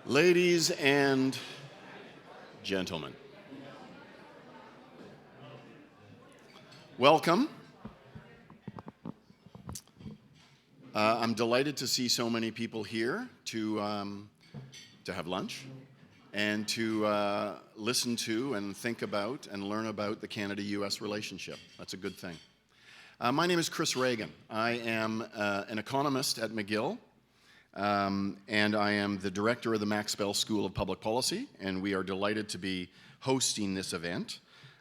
Ladies and gentlemen, welcome. I'm delighted to see so many people here to have lunch and to listen to and think about and learn about the Canada-US relationship. That's a good thing. My name is Chris Reagan. I am an economist at McGill. And I am the director of the McGill School of Public Policy, and we are delighted to be hosting this event.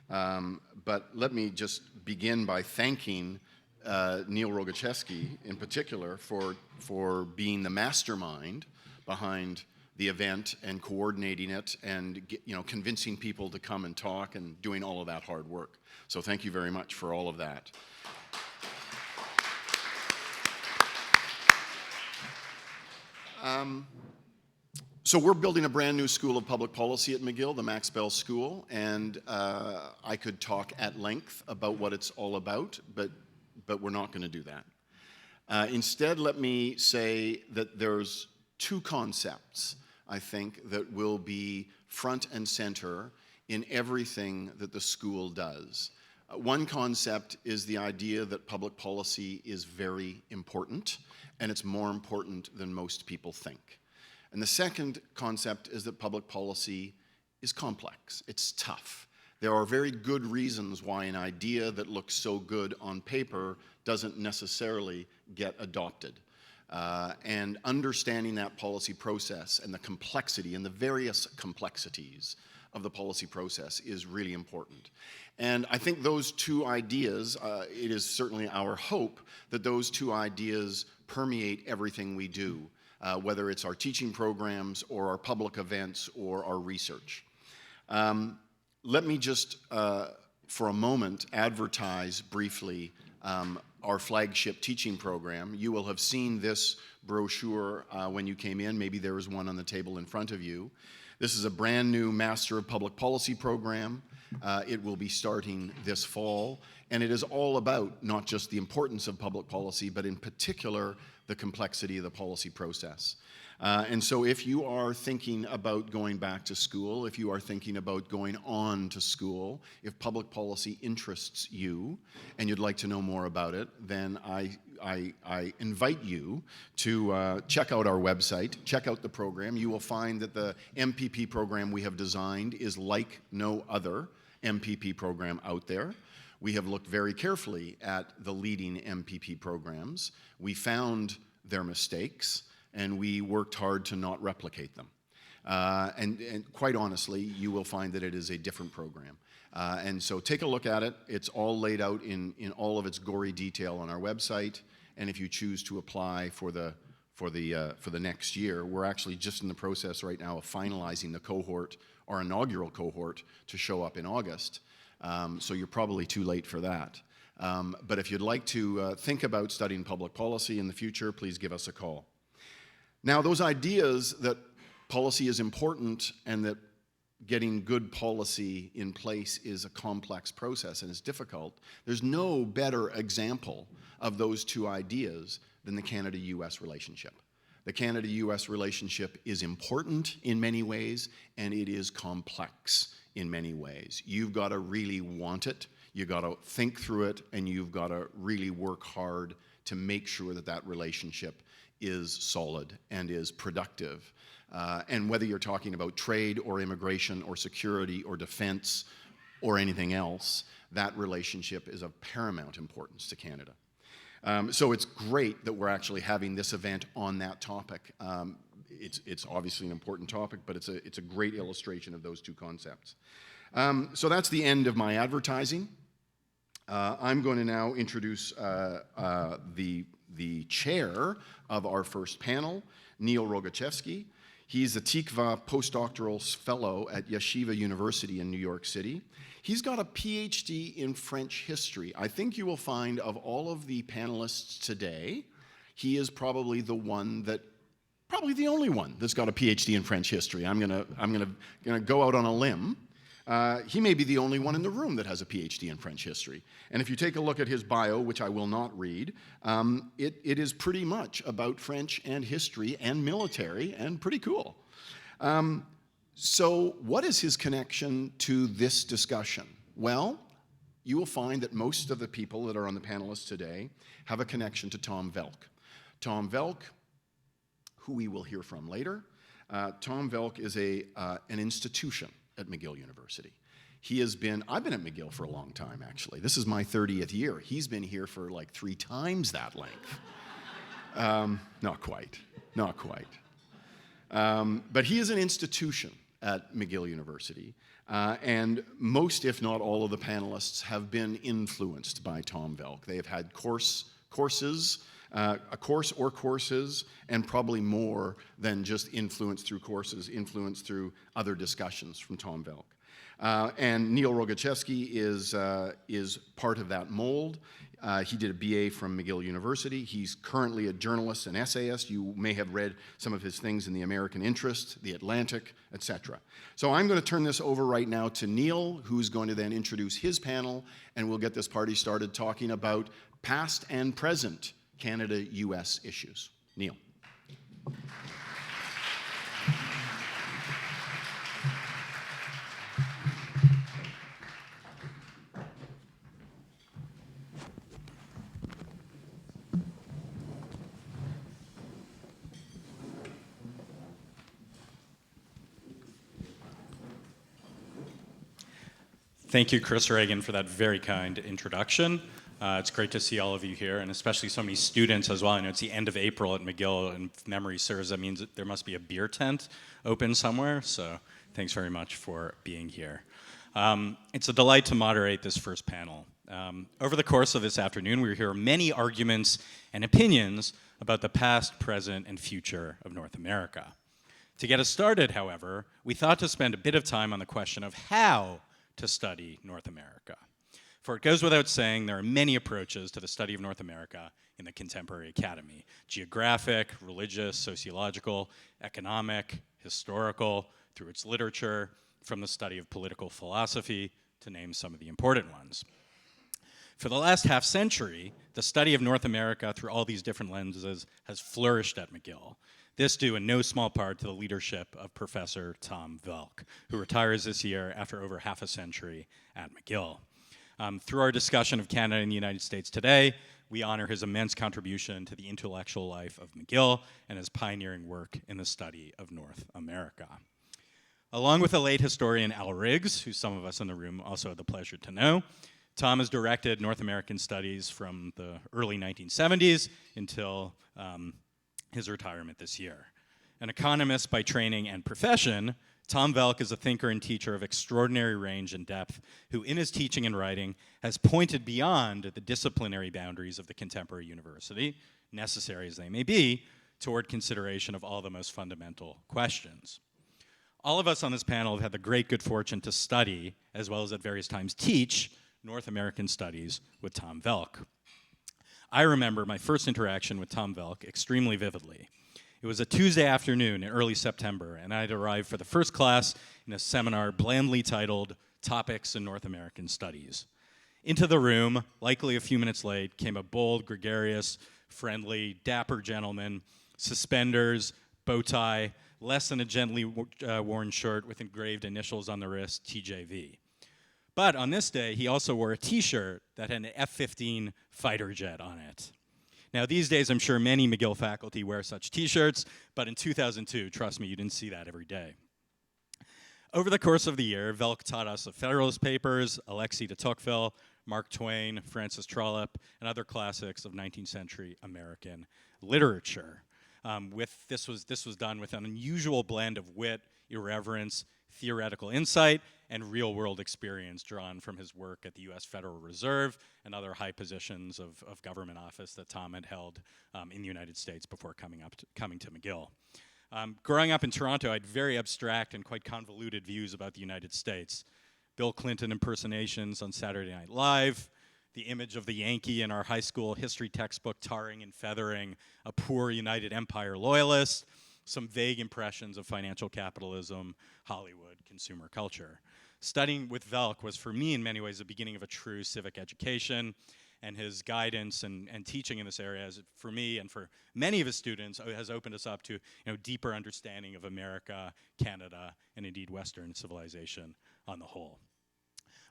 But let me just begin by thanking Neil Rogochevsky in particular for being the mastermind behind the event and coordinating it and convincing people to come and talk and doing all of that hard work. So thank you very much for all of that. So we're building a brand new school of public policy at McGill, the McGill School, and I could talk at length about what it's all about, but we're not going to do that. Instead, let me say that there's two concepts, I think, that will be front and center in everything that the school does. One concept is the idea that public policy is very important, and it's more important than most people think. And the second concept is that public policy is complex. It's tough. There are very good reasons why an idea that looks so good on paper doesn't necessarily get adopted. And understanding that policy process and the complexity and the various complexities of the policy process is really important. And I think those two ideas, it is certainly our hope that those two ideas permeate everything we do, whether it's our teaching programs or our public events or our research. Let me just, for a moment, advertise briefly our flagship teaching program. You will have seen this brochure when you came in. Maybe there was one on the table in front of you. This is a brand new Master of Public Policy program. It will be starting this fall, and it is all about not just the importance of public policy, but in particular, the complexity of the policy process. And so if you are thinking about going back to school, if you are thinking about going on to school, if public policy interests you and you'd like to know more about it, then I invite you to check out our website, check out the program. You will find that the MPP program we have designed is like no other MPP program out there. We have looked very carefully at the leading MPP programs. We found their mistakes, and we worked hard to not replicate them. And quite honestly, you will find that it is a different program. And so take a look at it. It's all laid out in all of its gory detail on our website. And if you choose to apply for the next year, we're actually just in the process right now of finalizing the cohort, our inaugural cohort, to show up in August. So you're probably too late for that. But if you'd like to think about studying public policy in the future, please give us a call. Now, those ideas that policy is important and that getting good policy in place is a complex process and is difficult, there's no better example of those two ideas than the Canada-US relationship. The Canada-US relationship is important in many ways, and it is complex in many ways. You've got to really want it, you've got to think through it, and you've got to really work hard to make sure that that relationship is solid and is productive. And whether you're talking about trade or immigration or security or defense or anything else, that relationship is of paramount importance to Canada. So it's great that we're actually having this event on that topic. It's obviously an important topic, but it's a great illustration of those two concepts. So that's the end of my advertising. I'm going to now introduce the chair of our first panel, Neil Rogochevsky. He's a Tikva postdoctoral fellow at Yeshiva University in New York City. He's got a PhD in French history. I think you will find of all of the panelists today, he is probably the only one that's got a PhD in French history. I'm gonna go out on a limb. He may be the only one in the room that has a PhD in French history. And if you take a look at his bio, which I will not read, it is pretty much about French and history and military and pretty cool. So what is his connection to this discussion? Well, you will find that most of the people that are on the panelists today have a connection to Tom Velk. Tom Velk, who we will hear from later, Tom Velk is an institution at McGill University. I've been at McGill for a long time, actually. This is my 30th year. He's been here for like 3 times that length. Not quite. But he is an institution at McGill University, and most, if not all, of the panelists have been influenced by Tom Velk. They have had courses, a course or courses, and probably more than just influence through courses, influence through other discussions from Tom Velk. And Neil Rogachevsky is part of that mold. He did a BA from McGill University. He's currently a journalist and essayist. You may have read some of his things in the American Interest, the Atlantic, etc. So I'm going to turn this over right now to Neil, who's going to then introduce his panel, and we'll get this party started talking about past and present Canada-US issues. Neil. Thank you, Chris Reagan, for that very kind introduction. It's great to see all of you here, and especially so many students as well. I know it's the end of April at McGill, and if memory serves, that means that there must be a beer tent open somewhere, so thanks very much for being here. It's a delight to moderate this first panel. Over the course of this afternoon, we will hear many arguments and opinions about the past, present, and future of North America. To get us started, however, we thought to spend a bit of time on the question of how to study North America. For it goes without saying, there are many approaches to the study of North America in the contemporary academy: geographic, religious, sociological, economic, historical, through its literature, from the study of political philosophy, to name some of the important ones. For the last half century, the study of North America through all these different lenses has flourished at McGill. This due in no small part to the leadership of Professor Tom Velk, who retires this year after over half a century at McGill. Through our discussion of Canada and the United States today, we honor his immense contribution to the intellectual life of McGill and his pioneering work in the study of North America. Along with the late historian Al Riggs, who some of us in the room also had the pleasure to know, Tom has directed North American studies from the early 1970s until his retirement this year. An economist by training and profession, Tom Velk is a thinker and teacher of extraordinary range and depth, who in his teaching and writing has pointed beyond the disciplinary boundaries of the contemporary university, necessary as they may be, toward consideration of all the most fundamental questions. All of us on this panel have had the great good fortune to study, as well as at various times teach, North American studies with Tom Velk. I remember my first interaction with Tom Velk extremely vividly. It was a Tuesday afternoon in early September, and I had arrived for the first class in a seminar blandly titled Topics in North American Studies. Into the room, likely a few minutes late, came a bold, gregarious, friendly, dapper gentleman, suspenders, bow tie, less than a gently worn shirt with engraved initials on the wrist, TJV. But on this day, he also wore a t-shirt that had an F-15 fighter jet on it. Now, these days, I'm sure many McGill faculty wear such t-shirts, but in 2002, trust me, you didn't see that every day. Over the course of the year, Velk taught us of Federalist Papers, Alexis de Tocqueville, Mark Twain, Francis Trollope, and other classics of 19th century American literature. This was done with an unusual blend of wit, irreverence, theoretical insight, and real-world experience drawn from his work at the U.S. Federal Reserve and other high positions of government office that Tom had held in the United States before coming to McGill. Growing up in Toronto, I had very abstract and quite convoluted views about the United States. Bill Clinton impersonations on Saturday Night Live, the image of the Yankee in our high school history textbook tarring and feathering a poor United Empire loyalist, some vague impressions of financial capitalism, Hollywood, consumer culture. Studying with Velk was, for me, in many ways, the beginning of a true civic education, and his guidance and teaching in this area, has, for me and for many of his students, has opened us up to deeper understanding of America, Canada, and indeed Western civilization on the whole.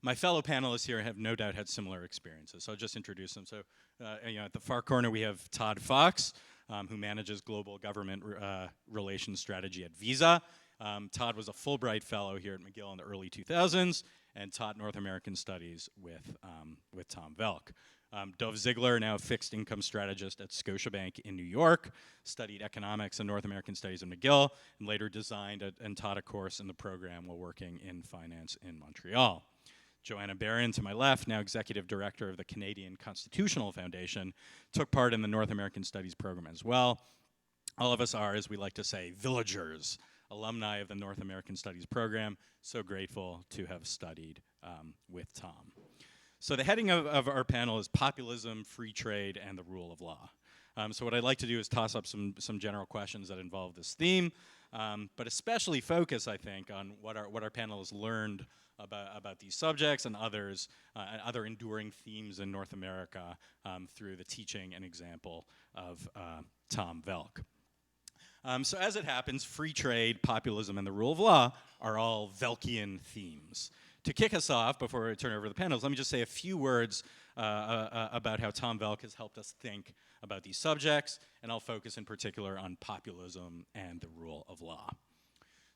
My fellow panelists here have no doubt had similar experiences, so I'll just introduce them. So, at the far corner we have Todd Fox, who manages global government relations strategy at Visa. Todd was a Fulbright Fellow here at McGill in the early 2000s and taught North American Studies with Tom Velk. Dov Ziegler, now a fixed income strategist at Scotiabank in New York, studied economics and North American Studies at McGill, and later designed and taught a course in the program while working in finance in Montreal. Joanna Barron, to my left, now executive director of the Canadian Constitutional Foundation, took part in the North American Studies program as well. All of us are, as we like to say, villagers, alumni of the North American Studies program. So grateful to have studied with Tom. So the heading of our panel is Populism, Free Trade, and the Rule of Law. So what I'd like to do is toss up some general questions that involve this theme, but especially focus, I think, on what our panel has learned about these subjects and others, other enduring themes in North America through the teaching and example of Tom Velk. So as it happens, free trade, populism, and the rule of law are all Velkian themes. To kick us off, before I turn over the panels, let me just say a few words about how Tom Velk has helped us think about these subjects, and I'll focus in particular on populism and the rule of law.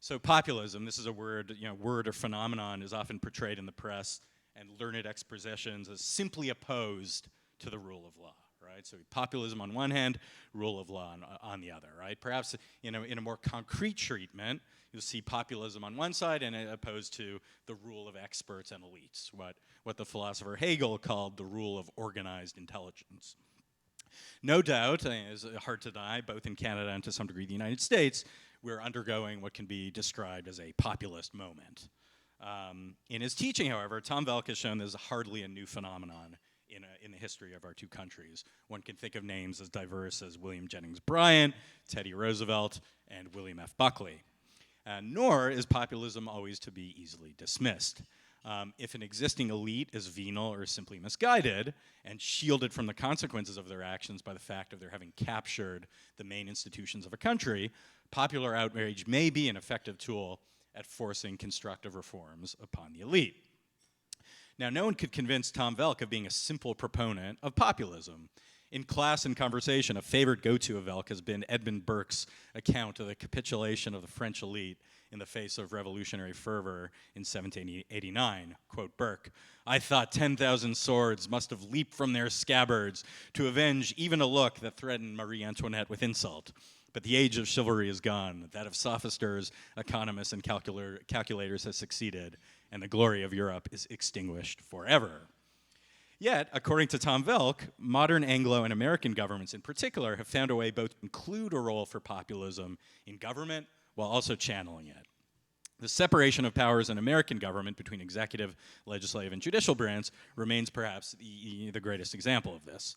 So populism, this is a word, word or phenomenon is often portrayed in the press and learned expositions as simply opposed to the rule of law, right? So populism on one hand, rule of law on the other, right? Perhaps in a more concrete treatment, you'll see populism on one side and opposed to the rule of experts and elites, what the philosopher Hegel called the rule of organized intelligence. No doubt, it's hard to deny, both in Canada and to some degree the United States, we're undergoing what can be described as a populist moment. In his teaching, however, Tom Velk has shown this is hardly a new phenomenon in the history of our two countries. One can think of names as diverse as William Jennings Bryan, Teddy Roosevelt, and William F. Buckley. Nor is populism always to be easily dismissed. If an existing elite is venal or simply misguided and shielded from the consequences of their actions by the fact of their having captured the main institutions of a country, popular outrage may be an effective tool at forcing constructive reforms upon the elite. Now, no one could convince Tom Velk of being a simple proponent of populism. In class and conversation, a favorite go-to of Velk has been Edmund Burke's account of the capitulation of the French elite in the face of revolutionary fervor in 1789. Quote Burke, "I thought 10,000 swords must have leaped from their scabbards to avenge even a look that threatened Marie Antoinette with insult. But the age of chivalry is gone, that of sophisters, economists, and calculators has succeeded, and the glory of Europe is extinguished forever." Yet, according to Tom Velk, modern Anglo and American governments in particular have found a way both to include a role for populism in government while also channeling it. The separation of powers in American government between executive, legislative, and judicial branches remains perhaps the greatest example of this.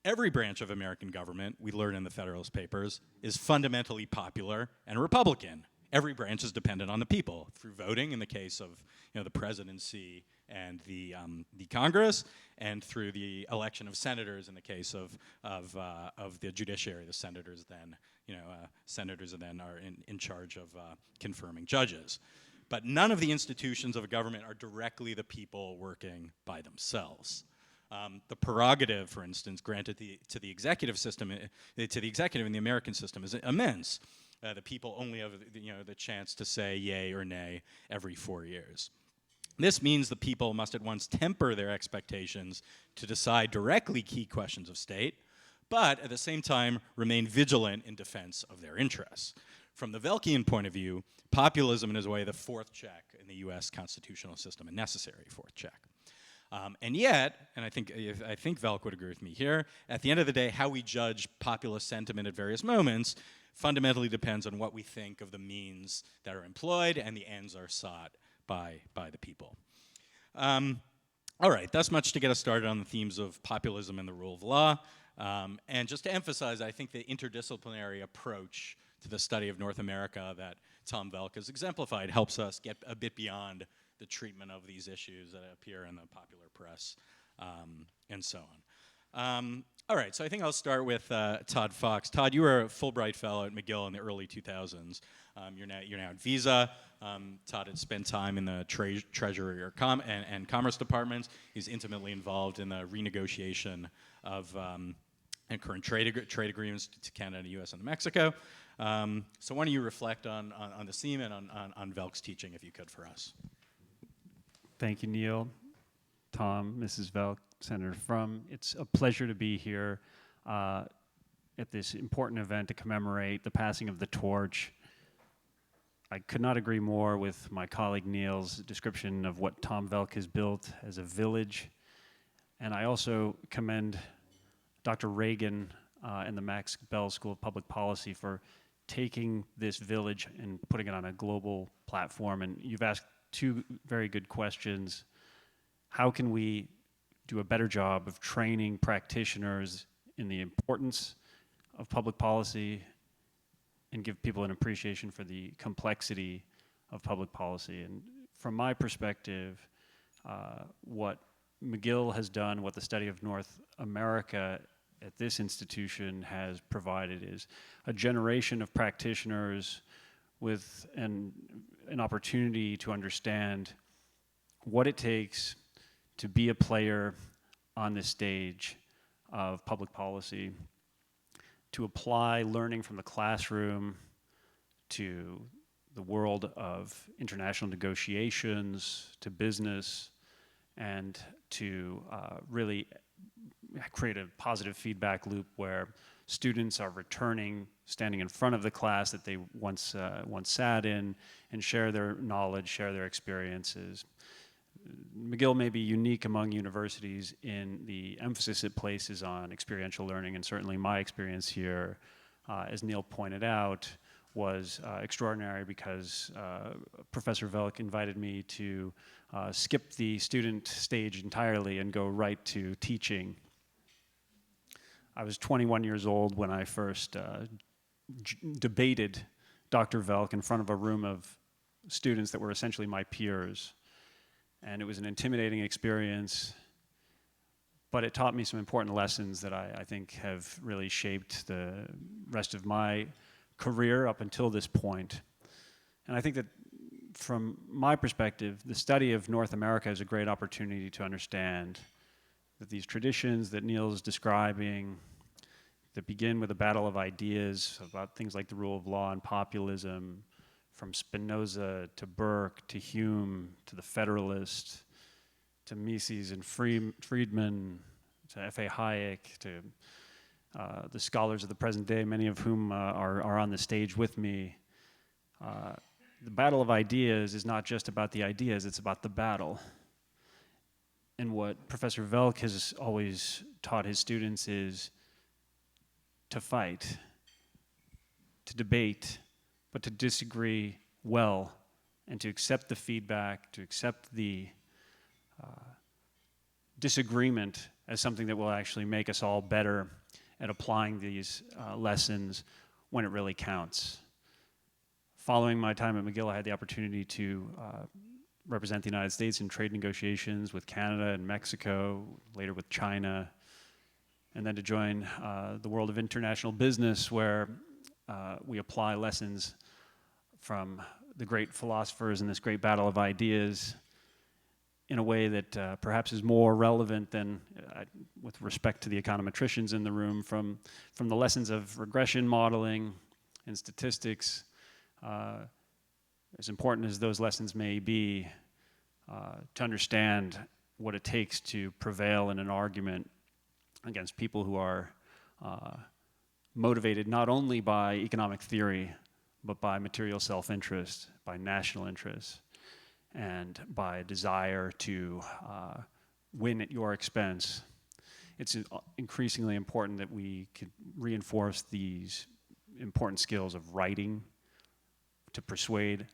Every branch of American government, we learn in the Federalist Papers, is fundamentally popular and Republican. Every branch is dependent on the people through voting in the case of the presidency and the Congress, and through the election of senators in the case of the judiciary. The senators then are in charge of confirming judges. But none of the institutions of a government are directly the people working by themselves. The prerogative, for instance, granted to the executive system, to the executive in the American system, is immense. The people only have the chance to say yay or nay every 4 years. This means the people must at once temper their expectations to decide directly key questions of state, but at the same time remain vigilant in defense of their interests. From the Velkian point of view, populism is in a way the fourth check in the US constitutional system, a necessary fourth check. And yet, and I think Velk would agree with me here, at the end of the day, how we judge populist sentiment at various moments fundamentally depends on what we think of the means that are employed and the ends are sought by the people. All right, that's much to get us started on the themes of populism and the rule of law. And just to emphasize, I think the interdisciplinary approach to the study of North America that Tom Velk has exemplified helps us get a bit beyond the treatment of these issues that appear in the popular press and so on. All right, so I think I'll start with Todd Fox. Todd, you were a Fulbright Fellow at McGill in the early 2000s. You're now at Visa. Todd had spent time in the Treasury and Commerce departments. He's intimately involved in the renegotiation of and current trade agreements to Canada, U.S., and Mexico. So why don't you reflect on the theme and on Velk's teaching, if you could, for us. Thank you, Neil, Tom, Mrs. Velk, Senator Frum. It's a pleasure to be here at this important event to commemorate the passing of the torch. I could not agree more with my colleague Neil's description of what Tom Velk has built as a village. And I also commend Dr. Reagan and the Max Bell School of Public Policy for taking this village and putting it on a global platform. And you've asked two very good questions. How can we do a better job of training practitioners in the importance of public policy and give people an appreciation for the complexity of public policy? And from my perspective, what McGill has done, what the study of North America at this institution has provided is a generation of practitioners with an opportunity to understand what it takes to be a player on the stage of public policy, to apply learning from the classroom to the world of international negotiations, to business, and to really create a positive feedback loop where students are returning, standing in front of the class that they once sat in, and share their knowledge, share their experiences. McGill may be unique among universities in the emphasis it places on experiential learning, and certainly my experience here, as Neil pointed out, was extraordinary because Professor Velk invited me to skip the student stage entirely and go right to teaching. I was 21 years old when I first debated Dr. Velk in front of a room of students that were essentially my peers. And it was an intimidating experience, but it taught me some important lessons that I think have really shaped the rest of my career up until this point. And I think that from my perspective, the study of North America is a great opportunity to understand that these traditions that Neil's describing, that begin with a battle of ideas about things like the rule of law and populism, from Spinoza to Burke to Hume to the Federalist to Mises and Friedman to F.A. Hayek to the scholars of the present day, many of whom are on the stage with me. The battle of ideas is not just about the ideas, it's about the battle. And what Professor Velk has always taught his students is to fight, to debate, but to disagree well, and to accept the feedback, to accept the disagreement as something that will actually make us all better at applying these lessons when it really counts. Following my time at McGill, I had the opportunity to represent the United States in trade negotiations with Canada and Mexico, later with China, and then to join the world of international business, where we apply lessons from the great philosophers in this great battle of ideas in a way that perhaps is more relevant than, with respect to the econometricians in the room, from the lessons of regression modeling and statistics. As important as those lessons may be, to understand what it takes to prevail in an argument against people who are motivated not only by economic theory, but by material self-interest, by national interest, and by a desire to win at your expense. It's increasingly important that we could reinforce these important skills of writing to persuade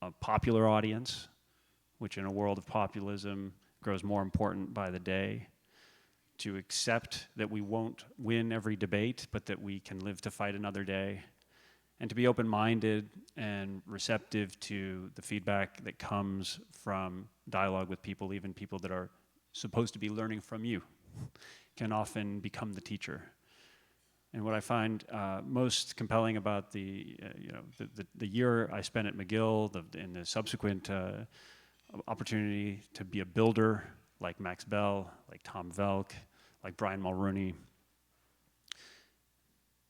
a popular audience, which in a world of populism grows more important by the day, to accept that we won't win every debate, but that we can live to fight another day, and to be open-minded and receptive to the feedback that comes from dialogue with people, even people that are supposed to be learning from you can often become the teacher. And what I find most compelling about the year I spent at McGill and the subsequent opportunity to be a builder like Max Bell, like Tom Velk, like Brian Mulroney,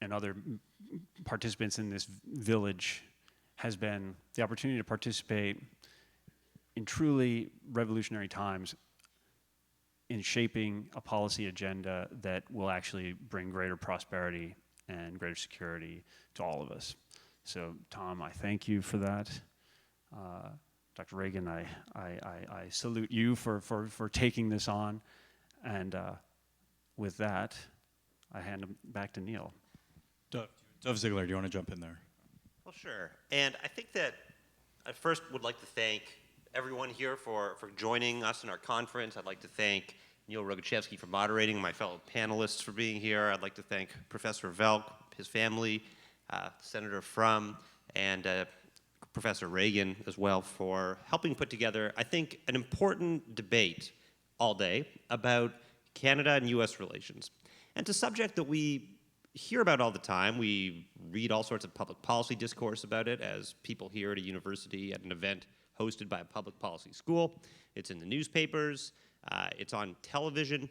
and other participants in this village has been the opportunity to participate in truly revolutionary times in shaping a policy agenda that will actually bring greater prosperity and greater security to all of us. So, Tom, I thank you for that. Dr. Reagan, I salute you for taking this on. And with that, I hand it back to Neil. Dov Ziegler, do you want to jump in there? Well, sure. And I think that I first would like to thank everyone here for joining us in our conference. I'd like to thank Neil Rogachevsky for moderating, my fellow panelists for being here. I'd like to thank Professor Velk, his family, Senator Frum, and Professor Reagan as well for helping put together, I think, an important debate all day about Canada and U.S. relations. And it's a subject that we hear about all the time. We read all sorts of public policy discourse about it as people here at a university at an event hosted by a public policy school. It's in the newspapers, it's on television,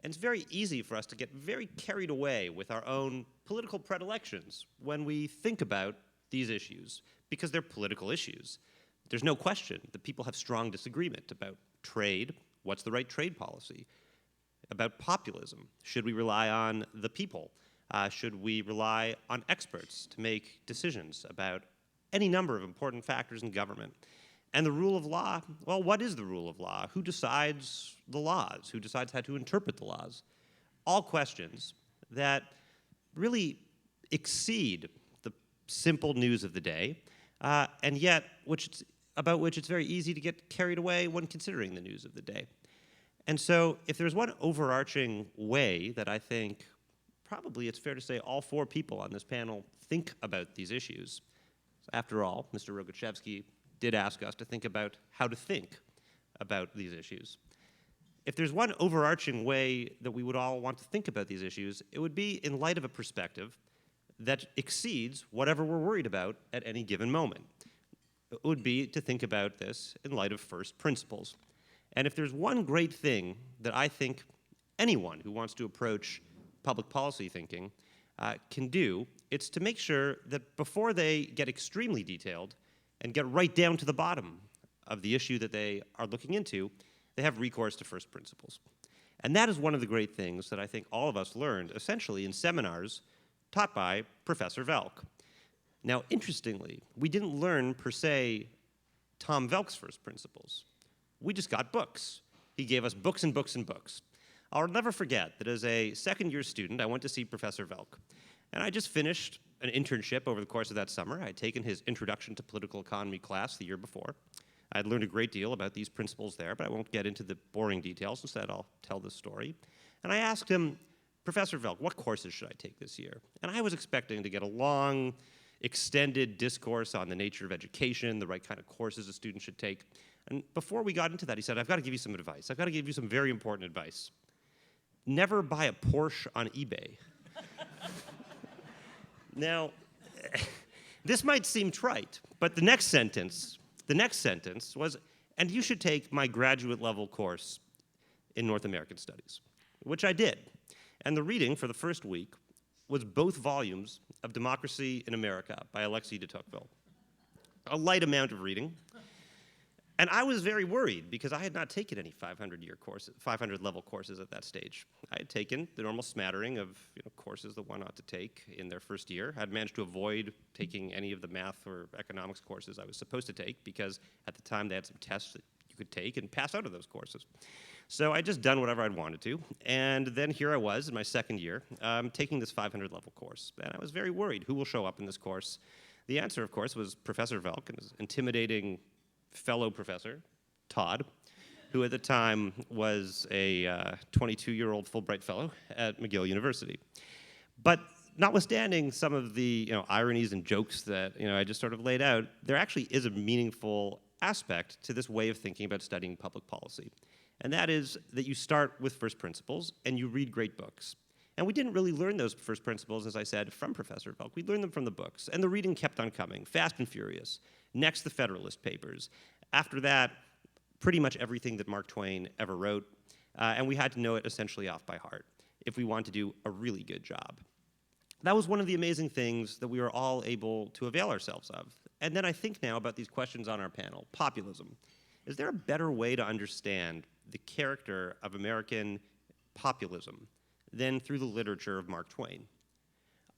and it's very easy for us to get very carried away with our own political predilections when we think about these issues, because they're political issues. There's no question that people have strong disagreement about trade, what's the right trade policy, about populism, should we rely on the people, should we rely on experts to make decisions about any number of important factors in government. And the rule of law, well, what is the rule of law? Who decides the laws? Who decides how to interpret the laws? All questions that really exceed the simple news of the day, and yet about which it's very easy to get carried away when considering the news of the day. And so if there's one overarching way that I think probably it's fair to say all four people on this panel think about these issues. After all, Mr. Rogachevsky did ask us to think about how to think about these issues. If there's one overarching way that we would all want to think about these issues, it would be in light of a perspective that exceeds whatever we're worried about at any given moment. It would be to think about this in light of first principles. And if there's one great thing that I think anyone who wants to approach public policy thinking can do, it's to make sure that before they get extremely detailed and get right down to the bottom of the issue that they are looking into, they have recourse to first principles. And that is one of the great things that I think all of us learned essentially in seminars taught by Professor Velk. Now, interestingly, we didn't learn per se Tom Velk's first principles. We just got books. He gave us books and books and books. I'll never forget that as a second-year student, I went to see Professor Velk. And I just finished an internship over the course of that summer. I had taken his Introduction to Political Economy class the year before. I had learned a great deal about these principles there, but I won't get into the boring details. Instead, I'll tell the story. And I asked him, Professor Velk, what courses should I take this year? And I was expecting to get a long, extended discourse on the nature of education, the right kind of courses a student should take. And before we got into that, he said, I've got to give you some advice. I've got to give you some very important advice. Never buy a Porsche on eBay. Now, this might seem trite, but the next sentence was, and you should take my graduate level course in North American Studies, which I did. And the reading for the first week was both volumes of Democracy in America by Alexis de Tocqueville. A light amount of reading. And I was very worried because I had not taken any 500 level courses at that stage. I had taken the normal smattering of courses that one ought to take in their first year. I'd managed to avoid taking any of the math or economics courses I was supposed to take because at the time they had some tests that you could take and pass out of those courses. So I'd just done whatever I'd wanted to. And then here I was in my second year taking this 500 level course. And I was very worried, who will show up in this course? The answer, of course, was Professor Velk and his intimidating fellow professor, Todd, who at the time was a 22-year-old Fulbright fellow at McGill University. But notwithstanding some of the ironies and jokes that I just sort of laid out, there actually is a meaningful aspect to this way of thinking about studying public policy. And that is that you start with first principles and you read great books. And we didn't really learn those first principles, as I said, from Professor Velk. We learned them from the books. And the reading kept on coming, fast and furious. Next, the Federalist Papers. After that, pretty much everything that Mark Twain ever wrote. And we had to know it essentially off by heart if we want to do a really good job. That was one of the amazing things that we were all able to avail ourselves of. And then I think now about these questions on our panel. Populism. Is there a better way to understand the character of American populism than through the literature of Mark Twain?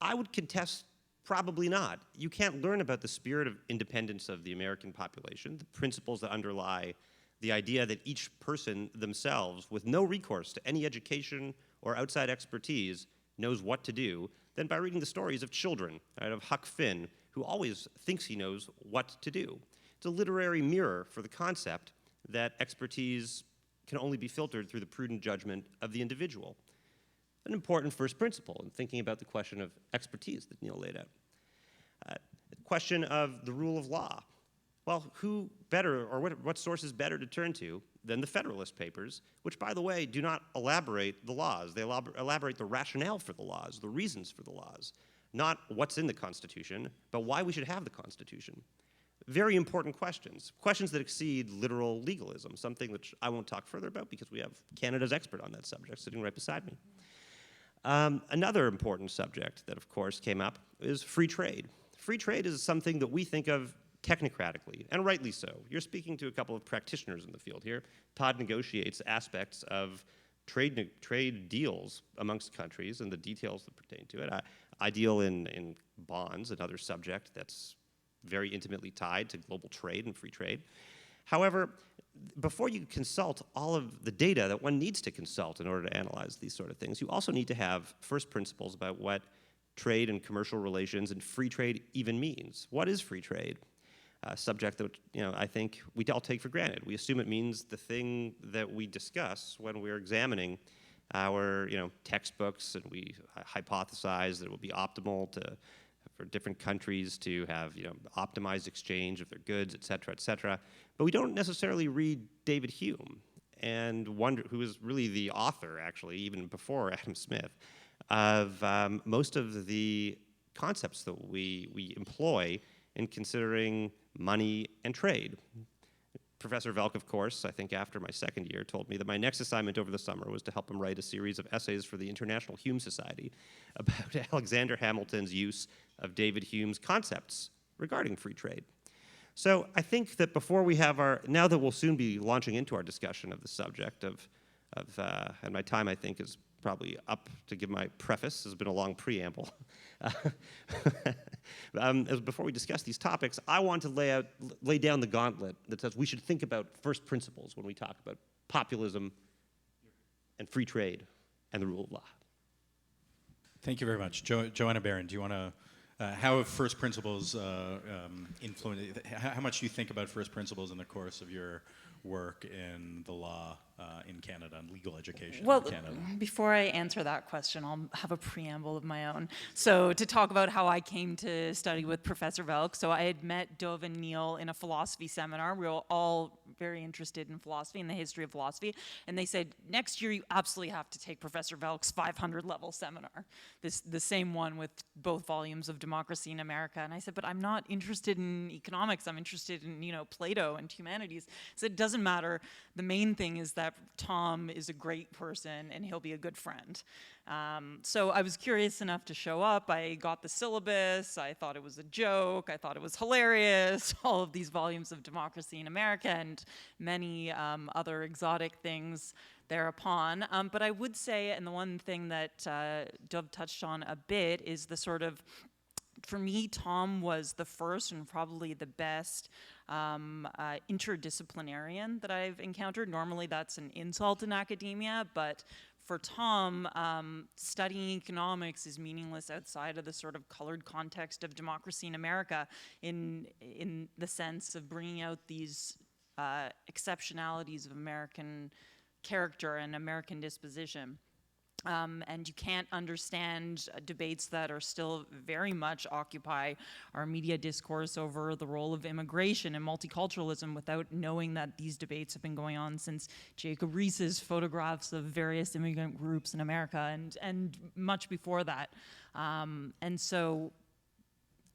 I would contest probably not. You can't learn about the spirit of independence of the American population, the principles that underlie the idea that each person themselves, with no recourse to any education or outside expertise, knows what to do, than by reading the stories of children, right, of Huck Finn, who always thinks he knows what to do. It's a literary mirror for the concept that expertise can only be filtered through the prudent judgment of the individual. An important first principle in thinking about the question of expertise that Neil laid out. The question of the rule of law. Well, who better, or what source is better to turn to than the Federalist Papers, which, by the way, do not elaborate the laws. They elaborate the rationale for the laws, the reasons for the laws, not what's in the Constitution, but why we should have the Constitution. Very important questions, questions that exceed literal legalism, something which I won't talk further about because we have Canada's expert on that subject sitting right beside me. Another important subject that, of course, came up is free trade. Free trade is something that we think of technocratically, and rightly so. You're speaking to a couple of practitioners in the field here. Todd negotiates aspects of trade deals amongst countries and the details that pertain to it. I deal in bonds, another subject that's very intimately tied to global trade and free trade. However, before you consult all of the data that one needs to consult in order to analyze these sort of things, you also need to have first principles about what trade and commercial relations and free trade even means. What is free trade? A subject that I think we all take for granted. We assume it means the thing that we discuss when we're examining our textbooks, and we hypothesize that it will be optimal for different countries to have optimized exchange of their goods, et cetera, but we don't necessarily read David Hume and wonder, who is really the author, actually, even before Adam Smith, of most of the concepts that we employ in considering money and trade. Professor Velk, of course, I think after my second year, told me that my next assignment over the summer was to help him write a series of essays for the International Hume Society about Alexander Hamilton's use of David Hume's concepts regarding free trade. So I think that before we have now that we'll soon be launching into our discussion of the subject and my time, I think, is probably up to give my preface. Has been a long preamble. Before we discuss these topics, I want to lay down the gauntlet that says we should think about first principles when we talk about populism and free trade and the rule of law. Thank you very much. Joanna Barron, do you want to, how have first principles influenced, how much do you think about first principles in the course of your work in the law in Canada and legal education in Canada? Before I answer that question, I'll have a preamble of my own. So to talk about how I came to study with Professor Velk, so I had met Dov and Neil in a philosophy seminar. We were all very interested in philosophy and the history of philosophy, and they said, next year you absolutely have to take Professor Velk's 500-level seminar, the same one with both volumes of Democracy in America. And I said, but I'm not interested in economics. I'm interested in Plato and humanities. So it doesn't matter. The main thing is that Tom is a great person and he'll be a good friend. So I was curious enough to show up. I got the syllabus. I thought it was a joke. I thought it was hilarious. All of these volumes of Democracy in America and many other exotic things thereupon. But I would say, and the one thing that Dov touched on a bit is the sort of, for me, Tom was the first and probably the best interdisciplinarian that I've encountered. Normally that's an insult in academia, but for Tom, studying economics is meaningless outside of the sort of colored context of Democracy in America in the sense of bringing out these exceptionalities of American character and American disposition. And you can't understand debates that are still very much occupy our media discourse over the role of immigration and multiculturalism without knowing that these debates have been going on since Jacob Riis's photographs of various immigrant groups in America and much before that. And so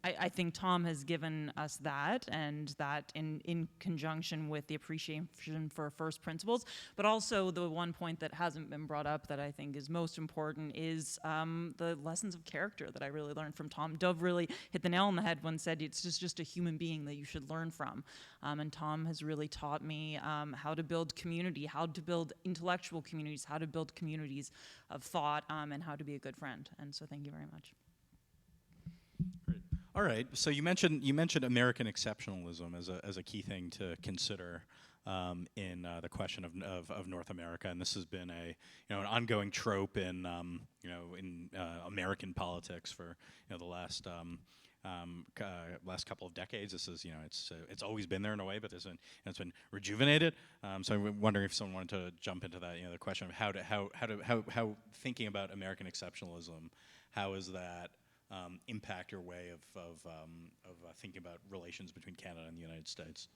I think Tom has given us that, and that in conjunction with the appreciation for first principles. But also the one point that hasn't been brought up that I think is most important is the lessons of character that I really learned from Tom. Dov really hit the nail on the head when said it's just a human being that you should learn from. And Tom has really taught me how to build community, how to build intellectual communities, how to build communities of thought, and how to be a good friend. And so thank you very much. Great. All right. So you mentioned American exceptionalism as a key thing to consider in the question of North America, and this has been an ongoing trope in American politics for the last couple of decades. This is it's always been there in a way, but it's been rejuvenated. So I'm wondering if someone wanted to jump into that. The question of how thinking about American exceptionalism, how is that impact your way of thinking about relations between Canada and the United States?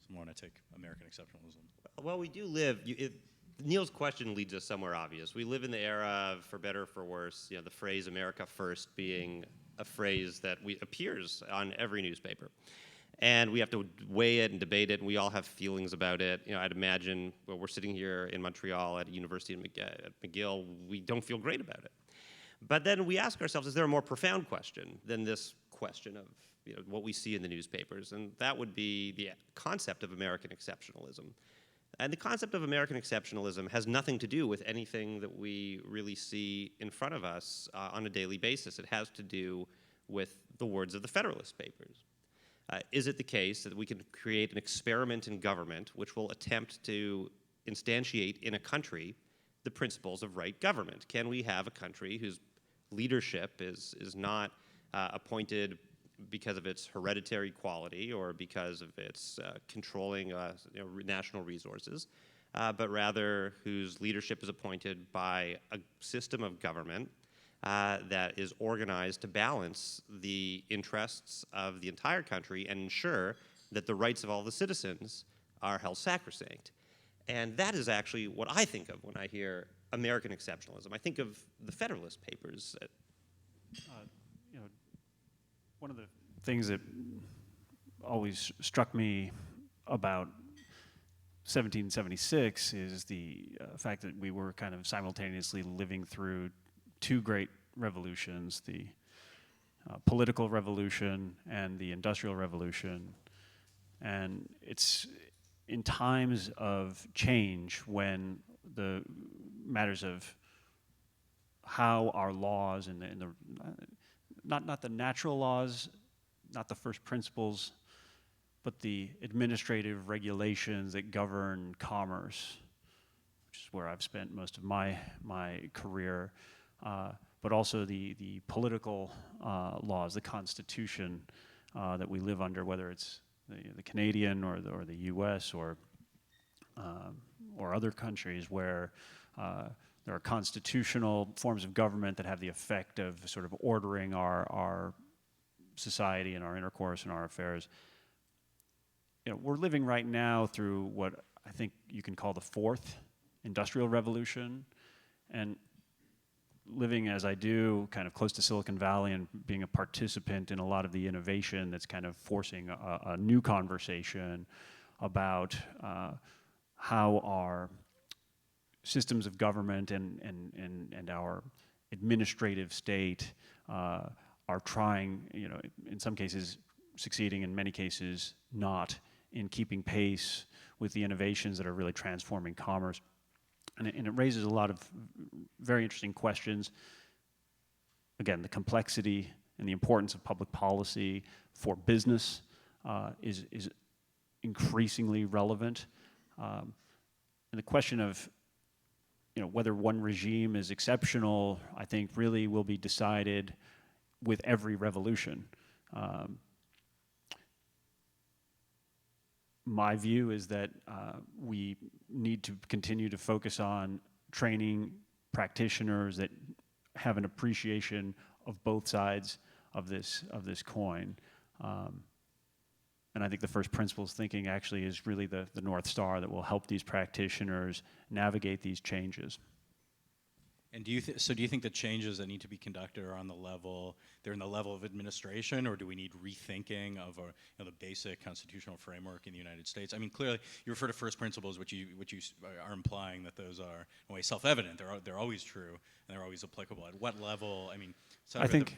Someone want to take American exceptionalism? Well, we do live. Neil's question leads us somewhere obvious. We live in the era of, for better or for worse, the phrase "America First" being a phrase that appears on every newspaper, and we have to weigh it and debate it, and we all have feelings about it. I'd imagine we're sitting here in Montreal at a university at McGill, we don't feel great about it. But then we ask ourselves, is there a more profound question than this question of what we see in the newspapers? And that would be the concept of American exceptionalism. And the concept of American exceptionalism has nothing to do with anything that we really see in front of us on a daily basis. It has to do with the words of the Federalist Papers. Is it the case that we can create an experiment in government which will attempt to instantiate in a country the principles of right government? Can we have a country whose leadership is not appointed because of its hereditary quality or because of its controlling national resources, but rather whose leadership is appointed by a system of government that is organized to balance the interests of the entire country and ensure that the rights of all the citizens are held sacrosanct? And that is actually what I think of when I hear American exceptionalism. I think of the Federalist Papers. One of the things that always struck me about 1776 is the fact that we were kind of simultaneously living through two great revolutions, the political revolution and the industrial revolution. And it's in times of change when the matters of how our laws and the not the natural laws, not the first principles, but the administrative regulations that govern commerce, which is where I've spent most of my career, but also the political laws, the Constitution that we live under, whether it's the Canadian or the U.S. or other countries where there are constitutional forms of government that have the effect of sort of ordering our society and our intercourse and our affairs. We're living right now through what I think you can call the fourth industrial revolution, and living as I do, kind of close to Silicon Valley and being a participant in a lot of the innovation that's kind of forcing a new conversation about how our systems of government and our administrative state are trying, in some cases succeeding, in many cases not, in keeping pace with the innovations that are really transforming commerce. And it raises a lot of very interesting questions. Again, the complexity and the importance of public policy for business is increasingly relevant. And the question of whether one regime is exceptional, I think really will be decided with every revolution. My view is that we need to continue to focus on training practitioners that have an appreciation of both sides of this coin. And I think the first principles thinking actually is really the North Star that will help these practitioners navigate these changes. And do you think the changes that need to be conducted are on the level, they're in the level of administration, or do we need rethinking of the basic constitutional framework in the United States? I mean, clearly, you refer to first principles, which you are implying that those are in a way self-evident. They're always true and they're always applicable. At what level? I mean, I think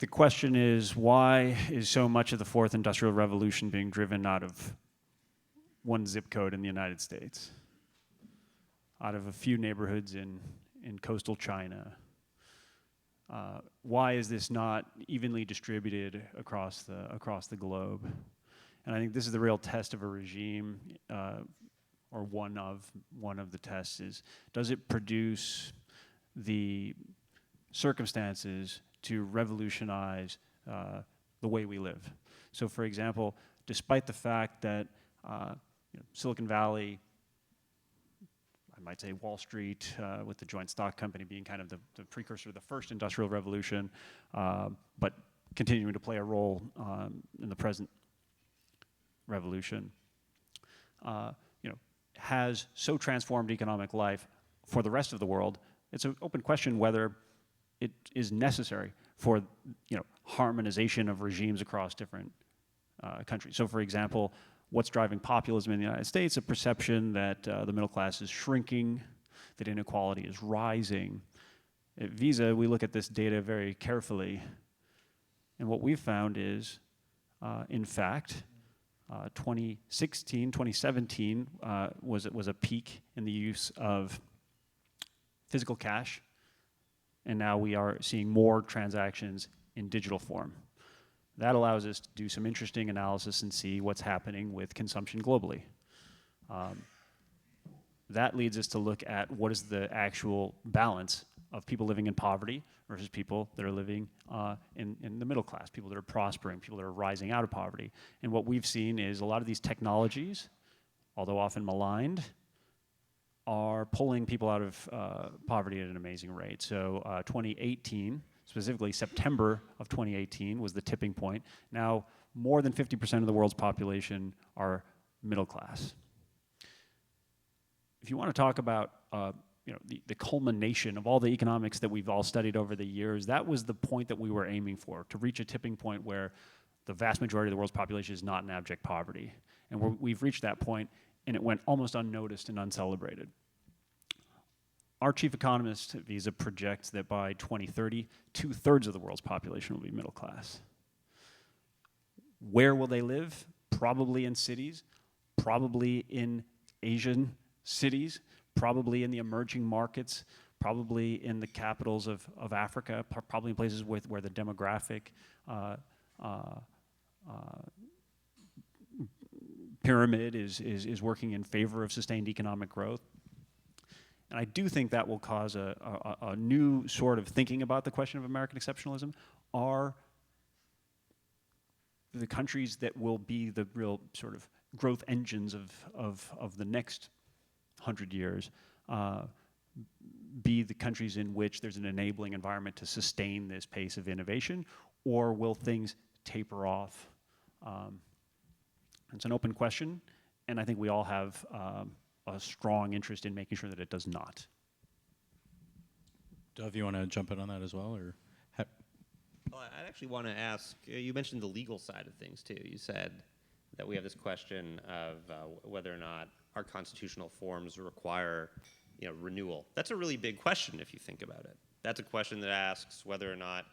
the question is, why is so much of the fourth industrial revolution being driven out of one zip code in the United States, out of a few neighborhoods in coastal China? Why is this not evenly distributed across the globe? And I think this is the real test of a regime, or one of the tests is, does it produce the circumstances to revolutionize the way we live? So, for example, despite the fact that Silicon Valley, I might say Wall Street, with the joint stock company being kind of the precursor to the first industrial revolution, but continuing to play a role in the present revolution, has so transformed economic life for the rest of the world. It's an open question whether it is necessary for harmonization of regimes across different countries. So, for example, what's driving populism in the United States? A perception that the middle class is shrinking, that inequality is rising. At Visa, we look at this data very carefully, and what we've found is, in fact, 2017 was a peak in the use of physical cash, and now we are seeing more transactions in digital form. That allows us to do some interesting analysis and see what's happening with consumption globally. That leads us to look at what is the actual balance of people living in poverty versus people that are living in the middle class, people that are prospering, people that are rising out of poverty. And what we've seen is a lot of these technologies, although often maligned, are pulling people out of poverty at an amazing rate. So 2018, specifically September of 2018, was the tipping point. Now, more than 50% of the world's population are middle class. If you want to talk about the culmination of all the economics that we've all studied over the years, that was the point that we were aiming for, to reach a tipping point where the vast majority of the world's population is not in abject poverty. And we've reached that point, and it went almost unnoticed and uncelebrated. Our chief economist at Visa projects that by 2030, 2/3 of the world's population will be middle class. Where will they live? Probably in cities, probably in Asian cities, probably in the emerging markets, probably in the capitals of Africa, probably in places where the demographic pyramid is working in favor of sustained economic growth. And I do think that will cause a new sort of thinking about the question of American exceptionalism. Are the countries that will be the real sort of growth engines of the next 100 years be the countries in which there's an enabling environment to sustain this pace of innovation, or will things taper off? It's an open question, and I think we all have a strong interest in making sure that it does not. Dov, you want to jump in on that as well, or? Well, I actually want to ask, you mentioned the legal side of things too. You said that we have this question of whether or not our constitutional forms require renewal. That's a really big question if you think about it. That's a question that asks whether or not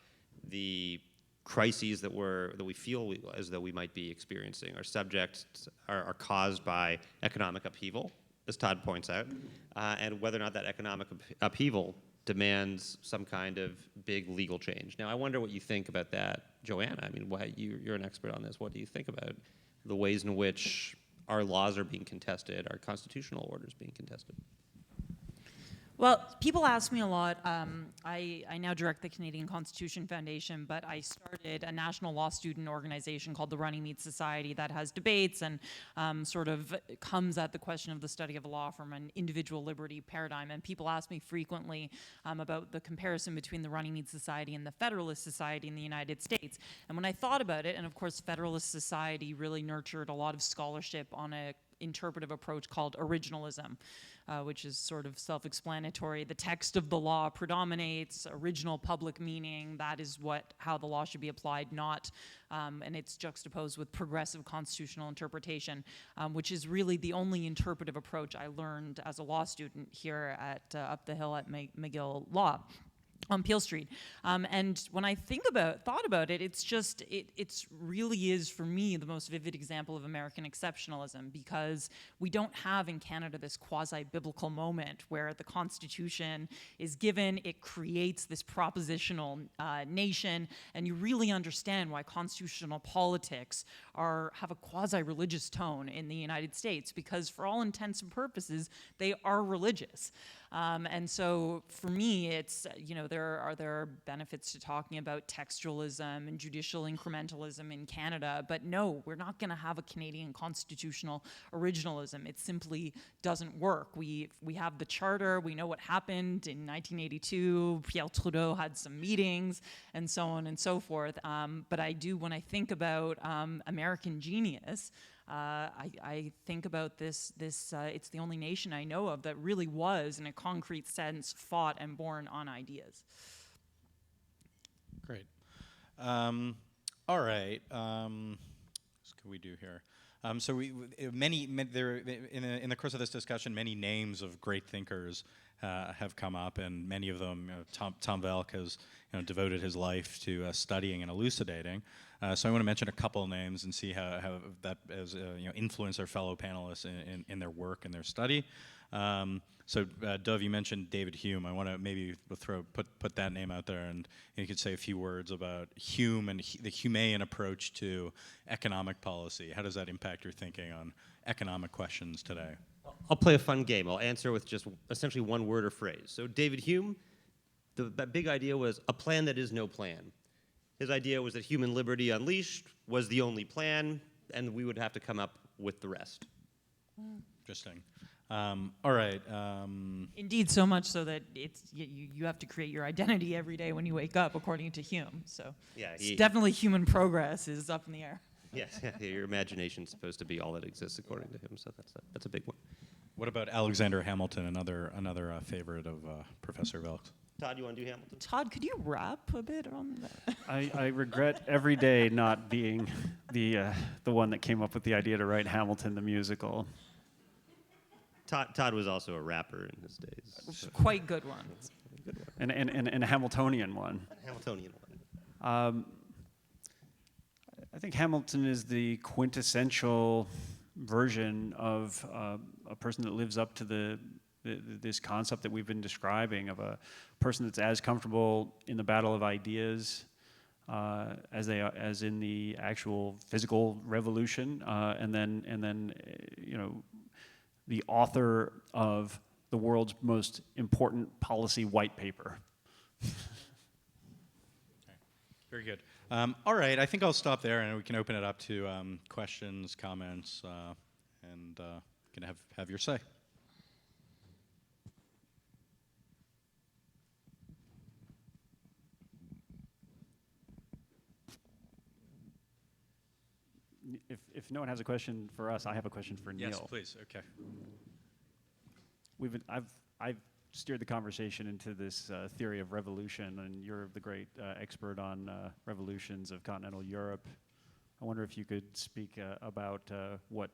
the crises that we feel as though we might be experiencing are caused by economic upheaval, as Todd points out, and whether or not that economic upheaval demands some kind of big legal change. Now, I wonder what you think about that, Joanna. I mean, you're an expert on this. What do you think about the ways in which our laws are being contested, our constitutional orders being contested? Well, people ask me a lot. I now direct the Canadian Constitution Foundation, but I started a national law student organization called the Runnymede Society that has debates and sort of comes at the question of the study of law from an individual liberty paradigm. And people ask me frequently about the comparison between the Runnymede Society and the Federalist Society in the United States. And when I thought about it, and of course Federalist Society really nurtured a lot of scholarship on a interpretive approach called originalism, which is sort of self-explanatory. The text of the law predominates, original public meaning, that is how the law should be applied, not, and it's juxtaposed with progressive constitutional interpretation, which is really the only interpretive approach I learned as a law student here at up the hill at McGill Law on Peel Street. And when I thought about it, it's really is for me the most vivid example of American exceptionalism, because we don't have in Canada this quasi-biblical moment where the Constitution is given, it creates this propositional nation, and you really understand why constitutional politics have a quasi-religious tone in the United States, because for all intents and purposes, they are religious. And so for me, it's, there are benefits to talking about textualism and judicial incrementalism in Canada, but no, we're not going to have a Canadian constitutional originalism. It simply doesn't work. We have the charter, we know what happened in 1982, Pierre Trudeau had some meetings, and so on and so forth. But when I think about American genius, I think about this. It's the only nation I know of that really was, in a concrete sense, fought and born on ideas. Great. All right. What can we do here? So in the course of this discussion, many names of great thinkers have come up, and many of them, Tom Velk has devoted his life to studying and elucidating. So I want to mention a couple of names and see how that has influenced our fellow panelists in their work and their study. So Dov, you mentioned David Hume. I want to maybe put that name out there, and you could say a few words about Hume and the Humean approach to economic policy. How does that impact your thinking on economic questions today? I'll play a fun game. I'll answer with just essentially one word or phrase. So David Hume, that big idea was a plan that is no plan. His idea was that human liberty unleashed was the only plan, and we would have to come up with the rest. Interesting. All right. Indeed, so much so that you have to create your identity every day when you wake up, according to Hume. So yeah, definitely human progress is up in the air. Yes, your imagination's supposed to be all that exists, according to him. So that's a big one. What about Alexander Hamilton, another favorite of Professor Velk? Todd, you want to do Hamilton? Todd, could you rap a bit on that? I regret every day not being the one that came up with the idea to write Hamilton the musical. Todd was also a rapper in his days. So. Quite good one. And a Hamiltonian one. Hamiltonian one. I think Hamilton is the quintessential version of a person that lives up to this concept that we've been describing, of a person that's as comfortable in the battle of ideas as in the actual physical revolution, and then the author of the world's most important policy white paper. Very good. All right, I think I'll stop there, and we can open it up to questions, comments, and can have your say. If no one has a question for us, I have a question for Neil. Yes, please. Okay. I've steered the conversation into this theory of revolution, and you're the great expert on revolutions of continental Europe. I wonder if you could speak about what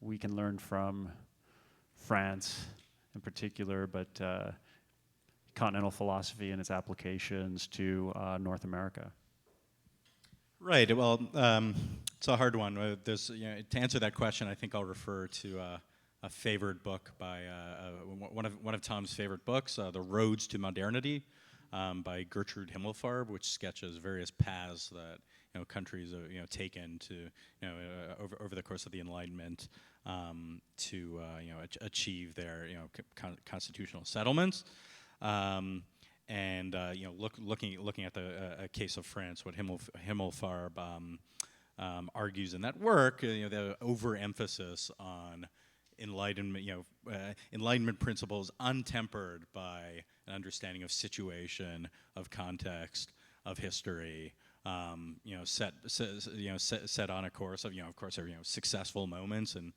we can learn from France in particular, but continental philosophy and its applications to North America. Right. Well, it's a hard one. To answer that question, I think I'll refer to a favorite book by one of Tom's favorite books, The Roads to Modernity, by Gertrude Himmelfarb, which sketches various paths that countries taken to over the course of the Enlightenment to achieve their constitutional settlements. Looking at the case of France, what Himmelfarb argues in that work, the overemphasis on Enlightenment principles untempered by an understanding of situation, of context, of history, set on a course of, of course, there are successful moments, and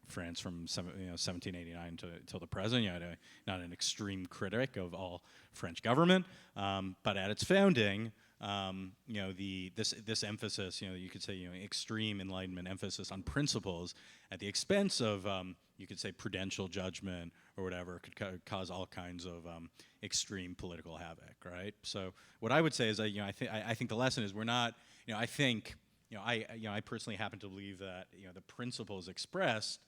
France from 1789 till the present. Not an extreme critic of all French government, but at its founding, this emphasis, you could say, extreme Enlightenment emphasis on principles at the expense of, you could say, prudential judgment or whatever, could cause all kinds of extreme political havoc, right? So what I would say is, I think the lesson is we're not, I think, I personally happen to believe that, the principles expressed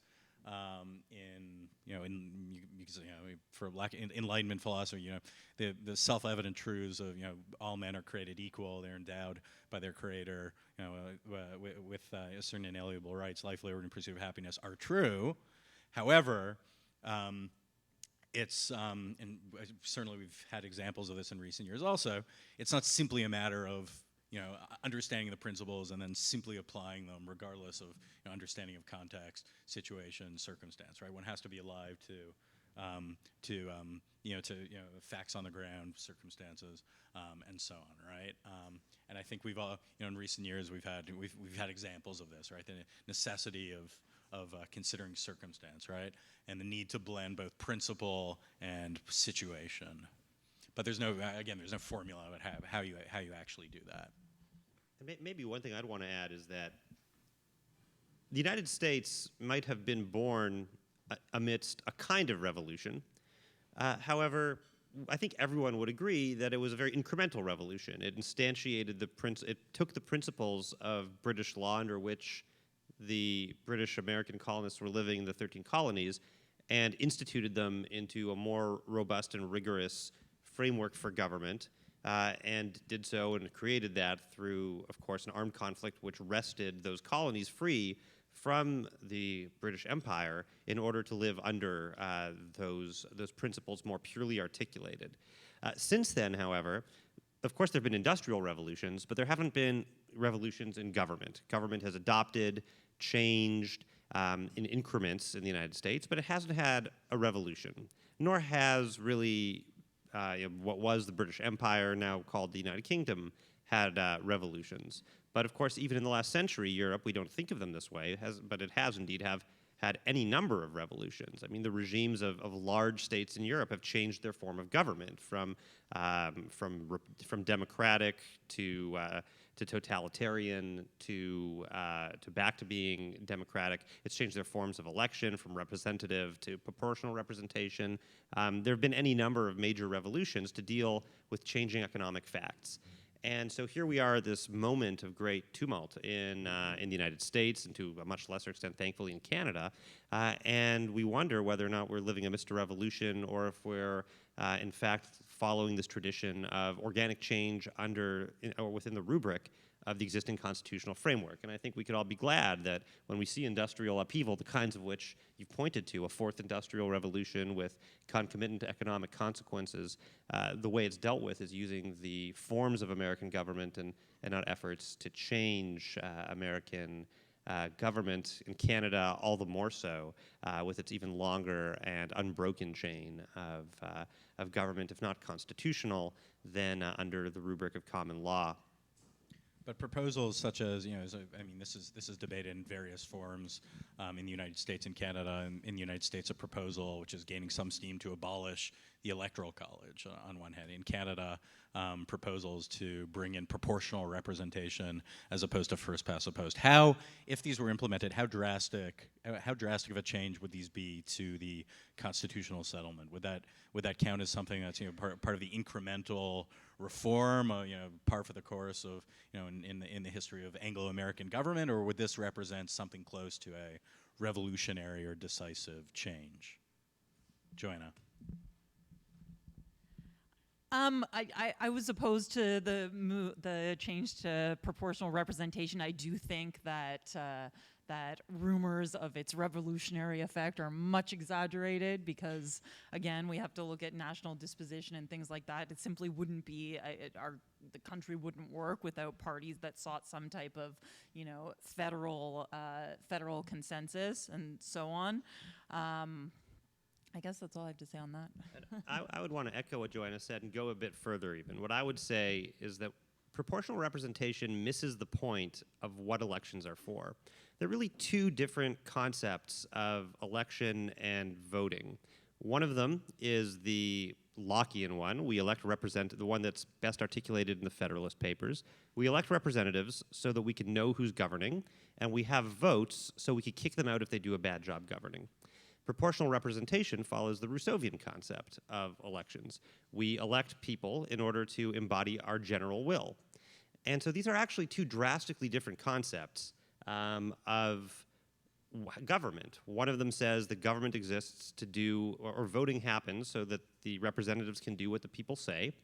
for Enlightenment philosophy, the self-evident truths of, all men are created equal, they're endowed by their creator, with certain inalienable rights, life, liberty, and pursuit of happiness are true. However, it's, and certainly we've had examples of this in recent years also, it's not simply a matter of, understanding the principles and then simply applying them regardless of understanding of context, situation, circumstance, right? One has to be alive to facts on the ground, circumstances, and so on, right? And I think we've all, in recent years, we've had examples of this, right? The necessity of considering circumstance, right? And the need to blend both principle and situation. But there's no formula about how you actually do that. And maybe one thing I'd want to add is that the United States might have been born amidst a kind of revolution. However, I think everyone would agree that it was a very incremental revolution. It instantiated it took the principles of British law under which the British American colonists were living in the 13 colonies and instituted them into a more robust and rigorous framework for government, and did so and created that through, of course, an armed conflict which wrested those colonies free from the British Empire in order to live under those principles more purely articulated. Since then, however, of course, there have been industrial revolutions, but there haven't been revolutions in government. Government has adopted, changed in increments in the United States, but it hasn't had a revolution, nor has really what was the British Empire, now called the United Kingdom, had revolutions. But of course, even in the last century, Europe, we don't think of them this way, but it has indeed had any number of revolutions. I mean, the regimes of large states in Europe have changed their form of government from democratic to totalitarian to back to being democratic. It's changed their forms of election from representative to proportional representation. There have been any number of major revolutions to deal with changing economic facts. And so here we are at this moment of great tumult in the United States, and to a much lesser extent, thankfully, in Canada. And we wonder whether or not we're living amidst a revolution, or if we're, in fact, following this tradition of organic change or within the rubric of the existing constitutional framework. And I think we could all be glad that when we see industrial upheaval, the kinds of which you've pointed to, a fourth industrial revolution with concomitant economic consequences, the way it's dealt with is using the forms of American government and not efforts to change American government. In Canada, all the more so, with its even longer and unbroken chain of government, if not constitutional, then under the rubric of common law. But proposals such as, this is debated in various forms in the United States and Canada. In the United States, a proposal which is gaining some steam to abolish the Electoral College on one hand. In Canada, proposals to bring in proportional representation as opposed to first past the post. How, if these were implemented, how drastic of a change would these be to the constitutional settlement? Would that count as something that's part of the incremental reform, par for the course of in the history of Anglo-American government, or would this represent something close to a revolutionary or decisive change? Joanna. I was opposed to the change to proportional representation. I do think that that rumors of its revolutionary effect are much exaggerated because, again, we have to look at national disposition and things like that. It simply wouldn't be the country wouldn't work without parties that sought some type of, federal consensus and so on. I guess that's all I have to say on that. I would want to echo what Joanna said and go a bit further even. What I would say is that proportional representation misses the point of what elections are for. There are really two different concepts of election and voting. One of them is the Lockean one. We elect the one that's best articulated in the Federalist Papers. We elect representatives so that we can know who's governing, and we have votes so we can kick them out if they do a bad job governing. Proportional representation follows the Rousseauian concept of elections. We elect people in order to embody our general will. And so these are actually two drastically different concepts of government. One of them says the government exists to do, or voting happens so that the representatives can do what the people say.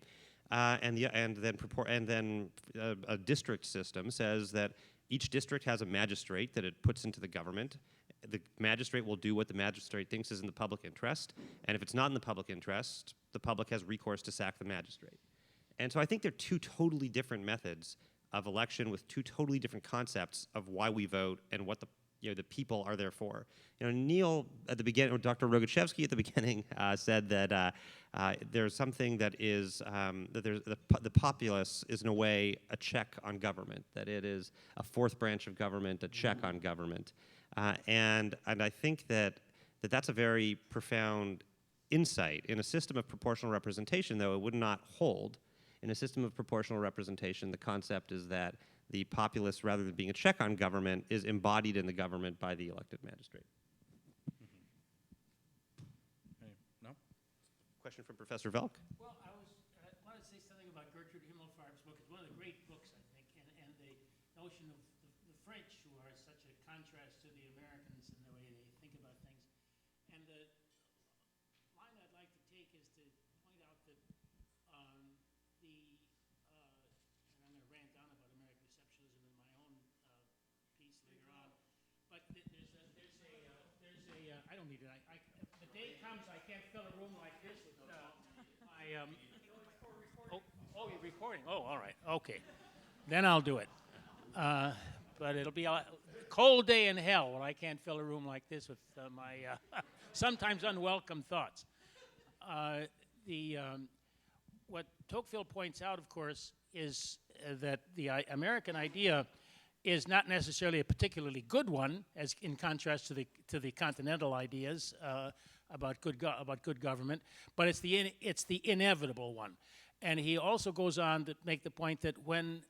And then a district system says that each district has a magistrate that it puts into the government. The magistrate will do what the magistrate thinks is in the public interest, and if it's not in the public interest, the public has recourse to sack the magistrate. And so I think they're two totally different methods of election with two totally different concepts of why we vote and what the people are there for. Neil at the beginning, or Dr. Rogachevsky at the beginning said that there's something that is that the populace is in a way a check on government, that it is a fourth branch of government, a check on government. And I think that's a very profound insight. In a system of proportional representation, though, it would not hold. In a system of proportional representation, the concept is that the populace, rather than being a check on government, is embodied in the government by the elected magistrate. No? Question from Professor Velk? Well, I want to say something about Gertrude Himmelfarb's book. It's one of the great books, I think, and the notion of the French, who are such a contrast to the Americans in the way they think about things. And the line I'd like to take is to point out that and I'm going to rant on about American exceptionalism in my own piece later on, but I don't need it. The day comes I can't fill a room like this with Oh, you're recording? Oh, all right. Okay. Then I'll do it. But it'll be a cold day in hell when I can't fill a room like this with my sometimes unwelcome thoughts. What Tocqueville points out, of course, is that the American idea is not necessarily a particularly good one, as in contrast to the continental ideas about good government, but it's the inevitable one. And he also goes on to make the point that when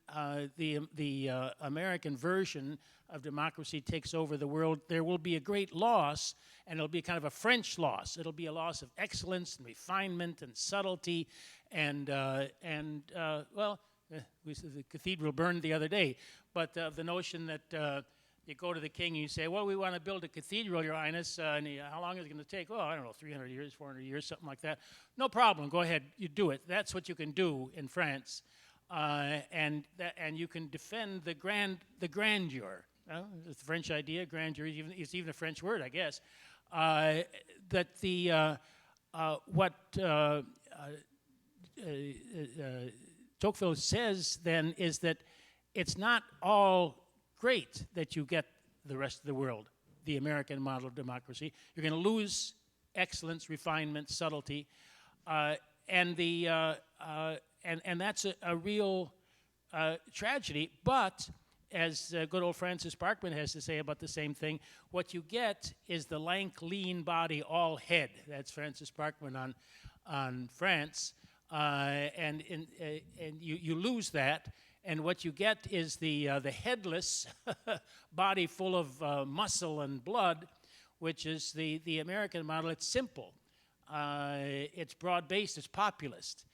the American version of democracy takes over the world, there will be a great loss, and it'll be kind of a French loss. It'll be a loss of excellence and refinement and subtlety, and the cathedral burned the other day. But the notion that you go to the king and you say, well, we want to build a cathedral, Your Highness, and how long is it going to take? Oh, I don't know, 300 years, 400 years, something like that. No problem, go ahead, you do it. That's what you can do in France. And you can defend the grandeur. It's the French idea, grandeur, it's even a French word, I guess. Tocqueville says then is that it's not all great that you get the rest of the world, the American model of democracy. You're going to lose excellence, refinement, subtlety, and that's a real tragedy. But as good old Francis Parkman has to say about the same thing, what you get is the lank, lean body, all head. That's Francis Parkman on France, and you lose that. And what you get is the headless body full of muscle and blood, which is the American model. It's simple. It's broad-based. It's populist.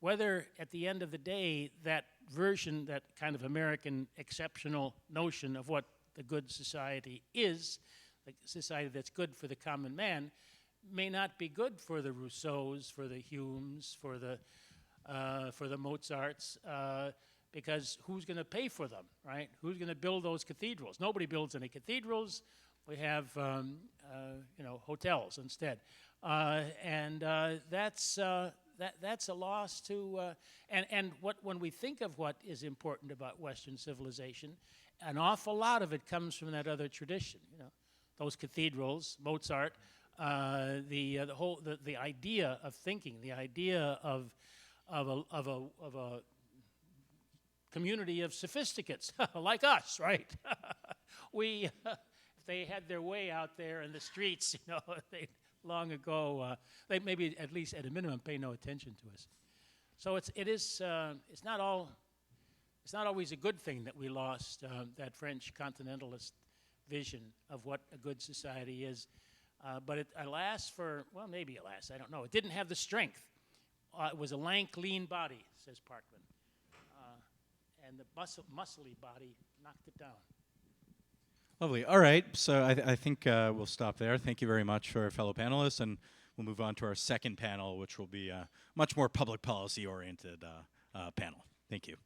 Whether at the end of the day that version, that kind of American exceptional notion of what the good society is, the society that's good for the common man, may not be good for the Rousseaus, for the Humes, for the Mozarts, because who's going to pay for them, right? Who's going to build those cathedrals? Nobody builds any cathedrals. We have, hotels instead, and that's a loss to. And when we think of what is important about Western civilization, an awful lot of it comes from that other tradition. Those cathedrals, Mozart, the idea of thinking, the idea of a community of sophisticates like us, right? We, if they had their way out there in the streets, they long ago, they maybe at least at a minimum pay no attention to us. So it's not always a good thing that we lost that French continentalist vision of what a good society is. But it lasts maybe it lasts, I don't know. It didn't have the strength. It was a lank, lean body, says Parkman. And the muscly body knocked it down. Lovely. All right, so I think we'll stop there. Thank you very much for our fellow panelists, and we'll move on to our second panel, which will be a much more public policy-oriented panel. Thank you.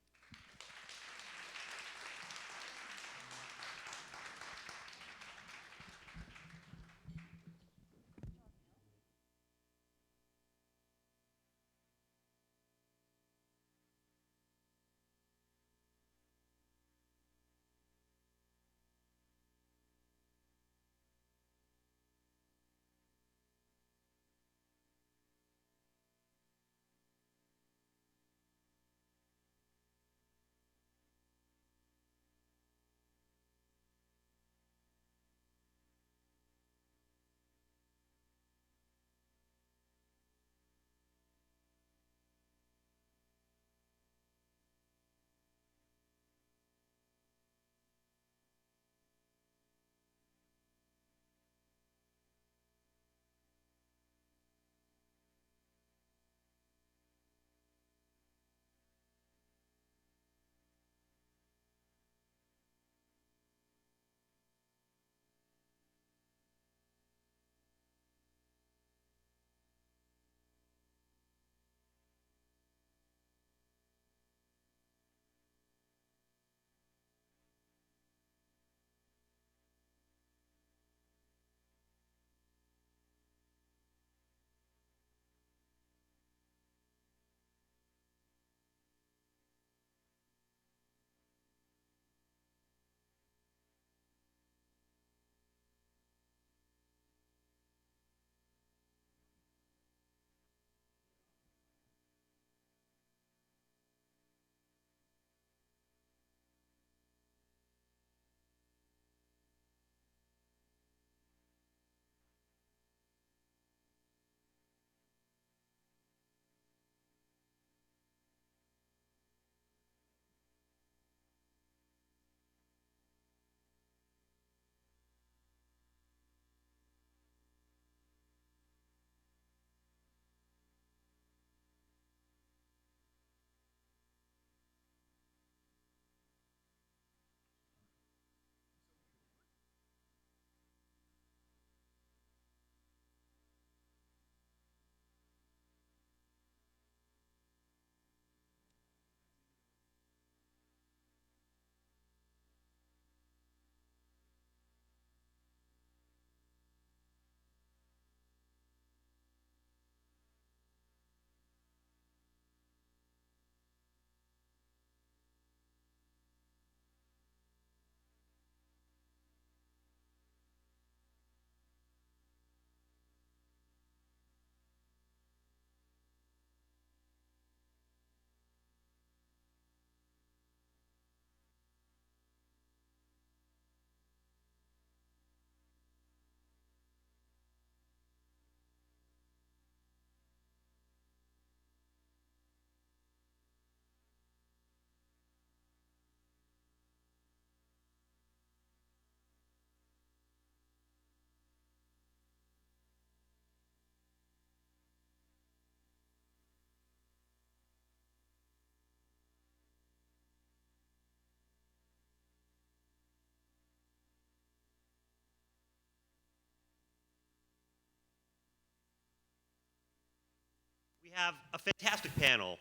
have a fantastic panel,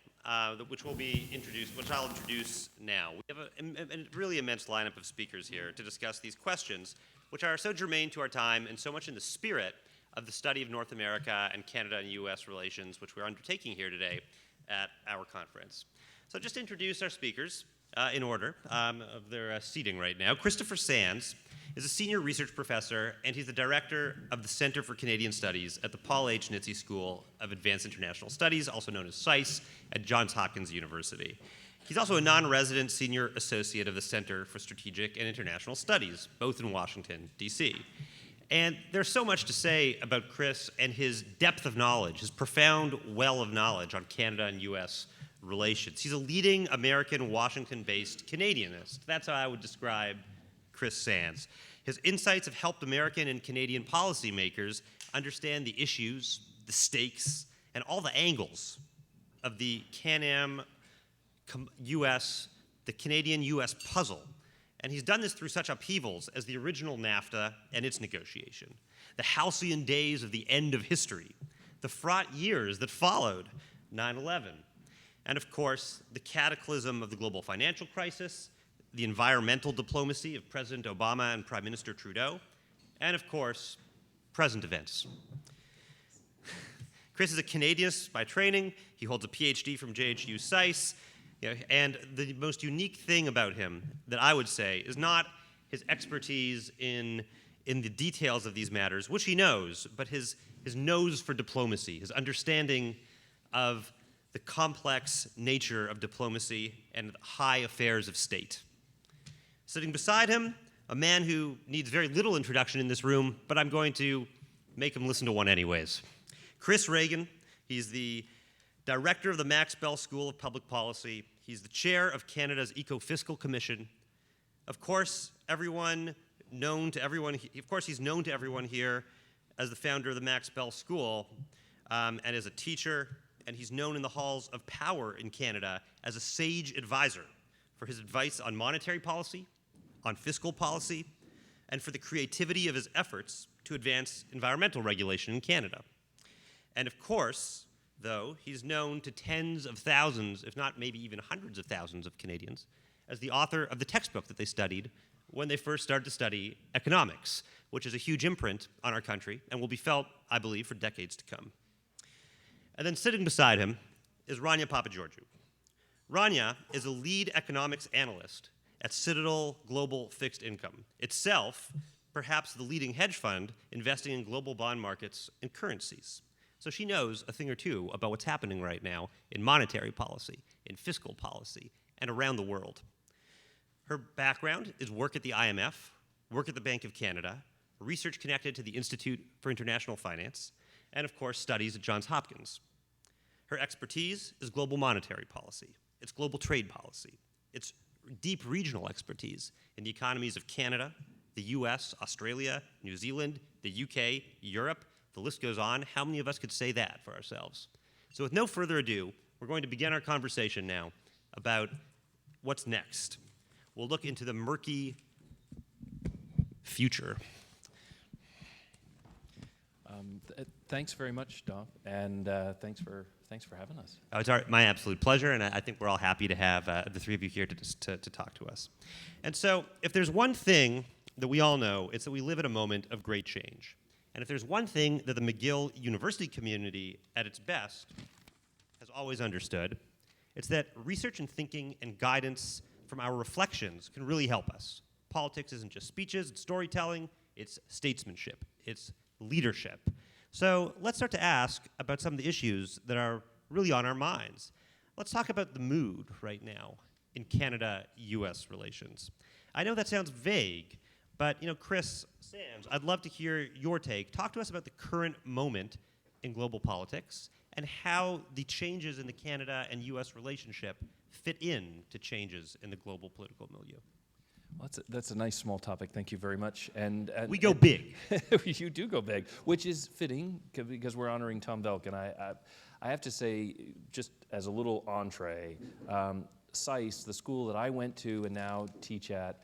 which will be introduced, which I'll introduce now. We have a really immense lineup of speakers here to discuss these questions, which are so germane to our time and so much in the spirit of the study of North America and Canada and U.S. relations, which we're undertaking here today at our conference. So just to introduce our speakers in order of their seating right now. Christopher Sands is a senior research professor, and he's the director of the Center for Canadian Studies at the Paul H. Nitze School of Advanced International Studies, also known as SICE, at Johns Hopkins University. He's also a non-resident senior associate of the Center for Strategic and International Studies, both in Washington, D.C. And there's so much to say about Chris and his depth of knowledge, his profound well of knowledge on Canada and U.S. relations. He's a leading American, Washington-based Canadianist. That's how I would describe Chris Sands. His insights have helped American and Canadian policymakers understand the issues, the stakes, and all the angles of the Can-Am U.S., the Canadian-U.S. puzzle. And he's done this through such upheavals as the original NAFTA and its negotiation, the halcyon days of the end of history, the fraught years that followed 9/11, and of course, the cataclysm of the global financial crisis, the environmental diplomacy of President Obama and Prime Minister Trudeau, and of course, present events. Chris is a Canadianist by training. He holds a PhD from JHU SICE. And the most unique thing about him that I would say is not his expertise in the details of these matters, which he knows, but his nose for diplomacy, his understanding of the complex nature of diplomacy and the high affairs of state. Sitting beside him, a man who needs very little introduction in this room, but I'm going to make him listen to one anyways. Chris Reagan. He's the director of the Max Bell School of Public Policy. He's the chair of Canada's Eco-Fiscal Commission. Of course, he's known to everyone here as the founder of the Max Bell School and as a teacher, and he's known in the halls of power in Canada as a sage advisor for his advice on monetary policy, on fiscal policy, and for the creativity of his efforts to advance environmental regulation in Canada. And of course, though, he's known to tens of thousands, if not maybe even hundreds of thousands of Canadians, as the author of the textbook that they studied when they first started to study economics, which is a huge imprint on our country and will be felt, I believe, for decades to come. And then sitting beside him is Rania Papageorgiou. Rania is a lead economics analyst at Citadel Global Fixed Income, itself perhaps the leading hedge fund investing in global bond markets and currencies. So she knows a thing or two about what's happening right now in monetary policy, in fiscal policy, and around the world. Her background is work at the IMF, work at the Bank of Canada, research connected to the Institute for International Finance, and of course, studies at Johns Hopkins. Her expertise is global monetary policy. It's global trade policy. It's deep regional expertise in the economies of Canada, the US, Australia, New Zealand, the UK, Europe. The list goes on. How many of us could say that for ourselves? So with no further ado, we're going to begin our conversation now about what's next. We'll look into the murky future. Thanks very much, Dom, and thanks for having us. Oh, it's my absolute pleasure, and I think we're all happy to have the three of you here to talk to us. And so, if there's one thing that we all know, it's that we live at a moment of great change. And if there's one thing that the McGill University community, at its best, has always understood, it's that research and thinking and guidance from our reflections can really help us. Politics isn't just speeches, it's storytelling, it's statesmanship, it's leadership. So let's start to ask about some of the issues that are really on our minds. Let's talk about the mood right now in Canada-US relations. I know that sounds vague, but Chris Sands, I'd love to hear your take. Talk to us about the current moment in global politics and how the changes in the Canada and US relationship fit in to changes in the global political milieu. Well, that's a nice small topic. Thank you very much. And we go big. You do go big, which is fitting because we're honoring Tom Velk. And I have to say, just as a little entree, SICE, the school that I went to and now teach at,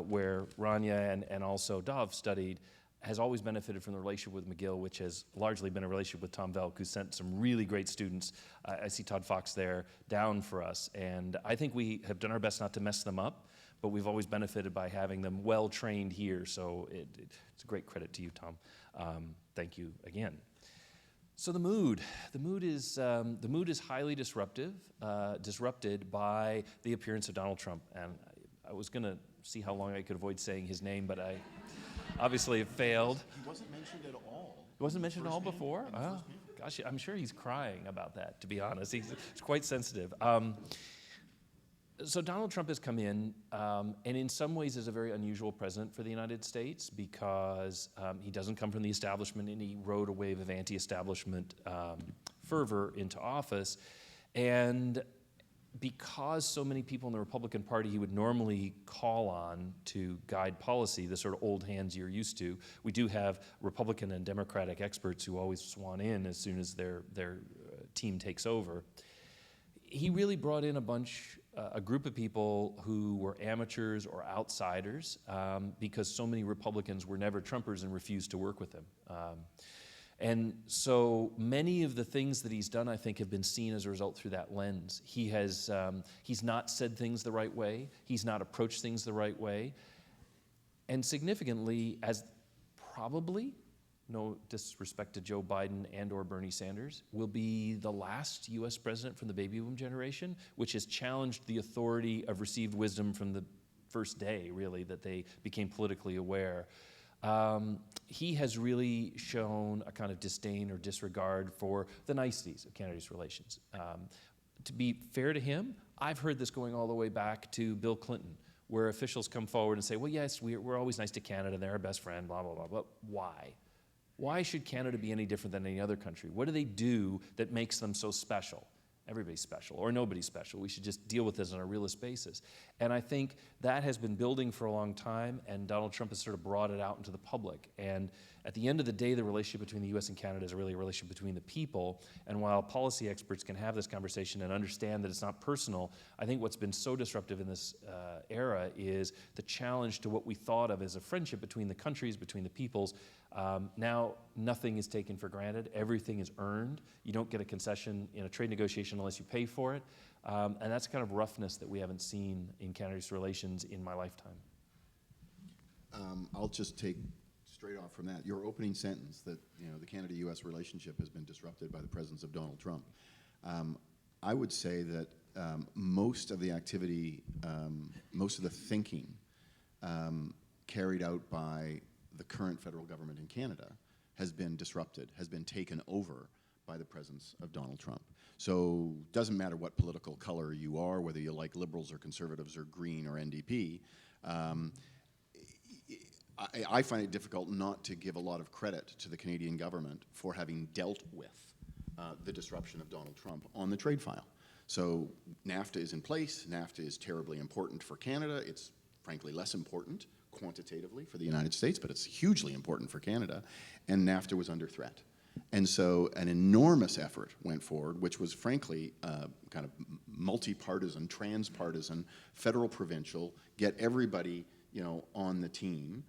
where Rania and also Dov studied, has always benefited from the relationship with McGill, which has largely been a relationship with Tom Velk, who sent some really great students. I see Todd Fox there, down for us. And I think we have done our best not to mess them up, but we've always benefited by having them well trained here. So it's a great credit to you, Tom. Thank you again. So the mood is highly disrupted by the appearance of Donald Trump. And I was going to see how long I could avoid saying his name, but I obviously have failed. He wasn't mentioned at all. He wasn't mentioned at all before? Oh, gosh, I'm sure he's crying about that, to be honest. He's quite sensitive. So Donald Trump has come in, and in some ways is a very unusual president for the United States because he doesn't come from the establishment, and he rode a wave of anti-establishment fervor into office. And because so many people in the Republican Party he would normally call on to guide policy, the sort of old hands you're used to, we do have Republican and Democratic experts who always swan in as soon as their team takes over. He really brought in a group of people who were amateurs or outsiders because so many Republicans were never Trumpers and refused to work with him. And so many of the things that he's done, I think, have been seen as a result through that lens. He's not said things the right way. He's not approached things the right way. And significantly, as probably, no disrespect to Joe Biden and or Bernie Sanders, will be the last U.S. president from the baby boom generation, which has challenged the authority of received wisdom from the first day, really, that they became politically aware. He has really shown a kind of disdain or disregard for the niceties of Canada's relations. To be fair to him, I've heard this going all the way back to Bill Clinton, where officials come forward and say, well, yes, we're always nice to Canada, they're our best friend, blah, blah, blah, but why? Why should Canada be any different than any other country? What do they do that makes them so special? Everybody's special, or nobody's special. We should just deal with this on a realist basis. And I think that has been building for a long time, and Donald Trump has sort of brought it out into the public. And at the end of the day, the relationship between the U.S. and Canada is really a relationship between the people. And while policy experts can have this conversation and understand that it's not personal, I think what's been so disruptive in this era is the challenge to what we thought of as a friendship between the countries, between the peoples. Now, nothing is taken for granted. Everything is earned. You don't get a concession in a trade negotiation unless you pay for it. And that's kind of roughness that we haven't seen in Canada's relations in my lifetime. I'll just take straight off from that. Your opening sentence that the Canada-U.S. relationship has been disrupted by the presence of Donald Trump. I would say that most of the activity, most of the thinking carried out by the current federal government in Canada has been disrupted, has been taken over by the presence of Donald Trump. So it doesn't matter what political color you are, whether you like Liberals or Conservatives or Green or NDP, I find it difficult not to give a lot of credit to the Canadian government for having dealt with the disruption of Donald Trump on the trade file. So NAFTA is in place. NAFTA is terribly important for Canada. It's frankly less important quantitatively for the United States, but it's hugely important for Canada, and NAFTA was under threat. And so an enormous effort went forward, which was frankly kind of multi-partisan, transpartisan, federal, provincial, get everybody on the team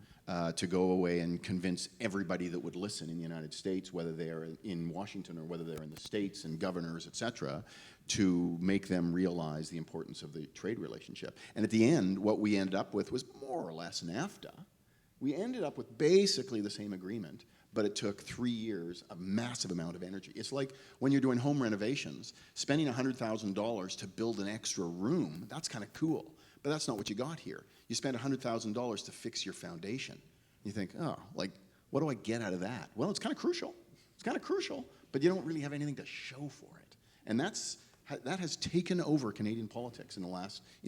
to go away and convince everybody that would listen in the United States, whether they are in Washington or whether they're in the states and governors, et cetera, to make them realize the importance of the trade relationship. And at the end, what we ended up with was more or less NAFTA. We ended up with basically the same agreement, but it took 3 years, a massive amount of energy. It's like when you're doing home renovations, spending $100,000 to build an extra room, that's kind of cool. But that's not what you got here. You spent $100,000 to fix your foundation. You think, oh, like, what do I get out of that? Well, it's kind of crucial. It's kind of crucial, but you don't really have anything to show for it. And that has taken over Canadian politics in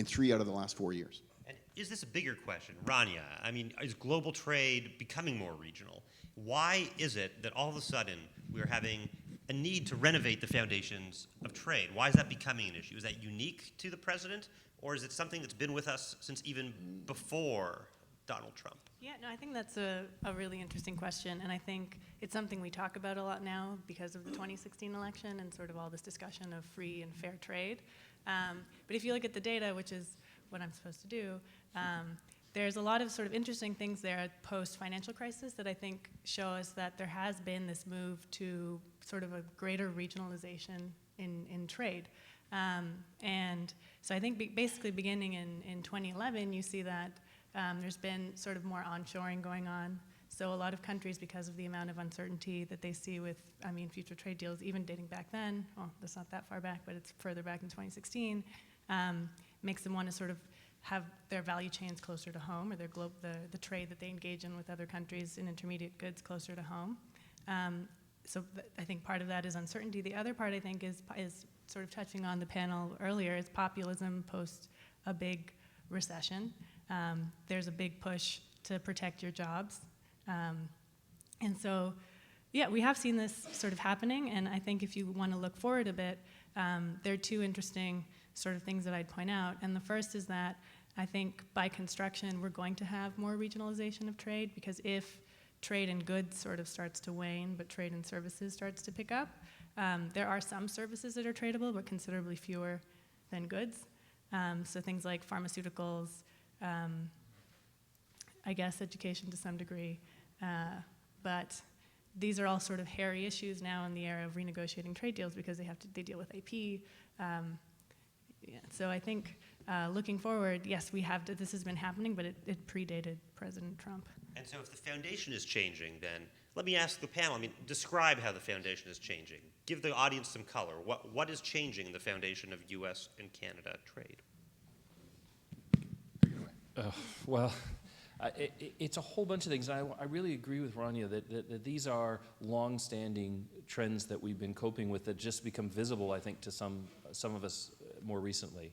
3 out of the last 4 years. And is this a bigger question? Rania, I mean, is global trade becoming more regional? Why is it that all of a sudden we're having a need to renovate the foundations of trade? Why is that becoming an issue? Is that unique to the president? Or is it something that's been with us since even before Donald Trump? Yeah, no, I think that's a really interesting question, and I think it's something we talk about a lot now because of the 2016 election and sort of all this discussion of free and fair trade. But if you look at the data, which is what I'm supposed to do, there's a lot of sort of interesting things there post-financial crisis that I think show us that there has been this move to sort of a greater regionalization in trade. And so I think basically beginning in 2011, you see that there's been sort of more onshoring going on. So a lot of countries, because of the amount of uncertainty that they see with, future trade deals, even dating back then, well, that's not that far back, but it's further back in 2016, makes them want to sort of have their value chains closer to home, or their the trade that they engage in with other countries in intermediate goods closer to home. So I think part of that is uncertainty. The other part, I think, is sort of touching on the panel earlier, is populism post a big recession. There's a big push to protect your jobs. And so, yeah, we have seen this sort of happening, and I think if you want to look forward a bit, there are two interesting sort of things that I'd point out. And the first is that I think by construction, we're going to have more regionalization of trade, because if trade in goods sort of starts to wane, but trade in services starts to pick up, there are some services that are tradable, but considerably fewer than goods. So things like pharmaceuticals, I guess education to some degree, but these are all sort of hairy issues now in the era of renegotiating trade deals, because they deal with AP. So I think looking forward, yes, this has been happening, but it predated President Trump. And so if the foundation is changing, then let me ask the panel, describe how the foundation is changing. Give the audience some color. What is changing in the foundation of U.S. and Canada trade? Well, it's a whole bunch of things. And I really agree with Rania that these are long-standing trends that we've been coping with that just become visible, I think, to some of us more recently.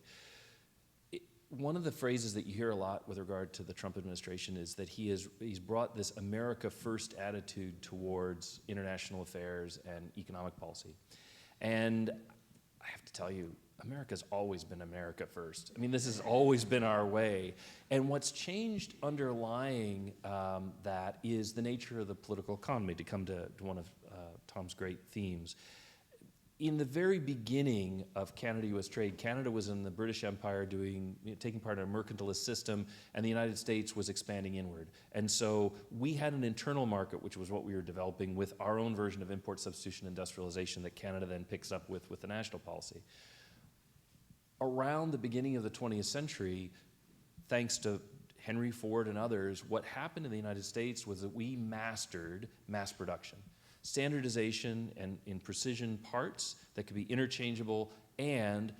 One of the phrases that you hear a lot with regard to the Trump administration is that he's brought this America First attitude towards international affairs and economic policy. And I have to tell you, America's always been America first. This has always been our way. And what's changed underlying that is the nature of the political economy, to come to one of Tom's great themes. In the very beginning of Canada-U.S. trade, Canada was in the British Empire taking part in a mercantilist system, and the United States was expanding inward. And so we had an internal market, which was what we were developing with our own version of import substitution industrialization that Canada then picks up with the national policy. Around the beginning of the 20th century, thanks to Henry Ford and others, what happened in the United States was that we mastered mass production. Standardization and in precision parts that could be interchangeable, and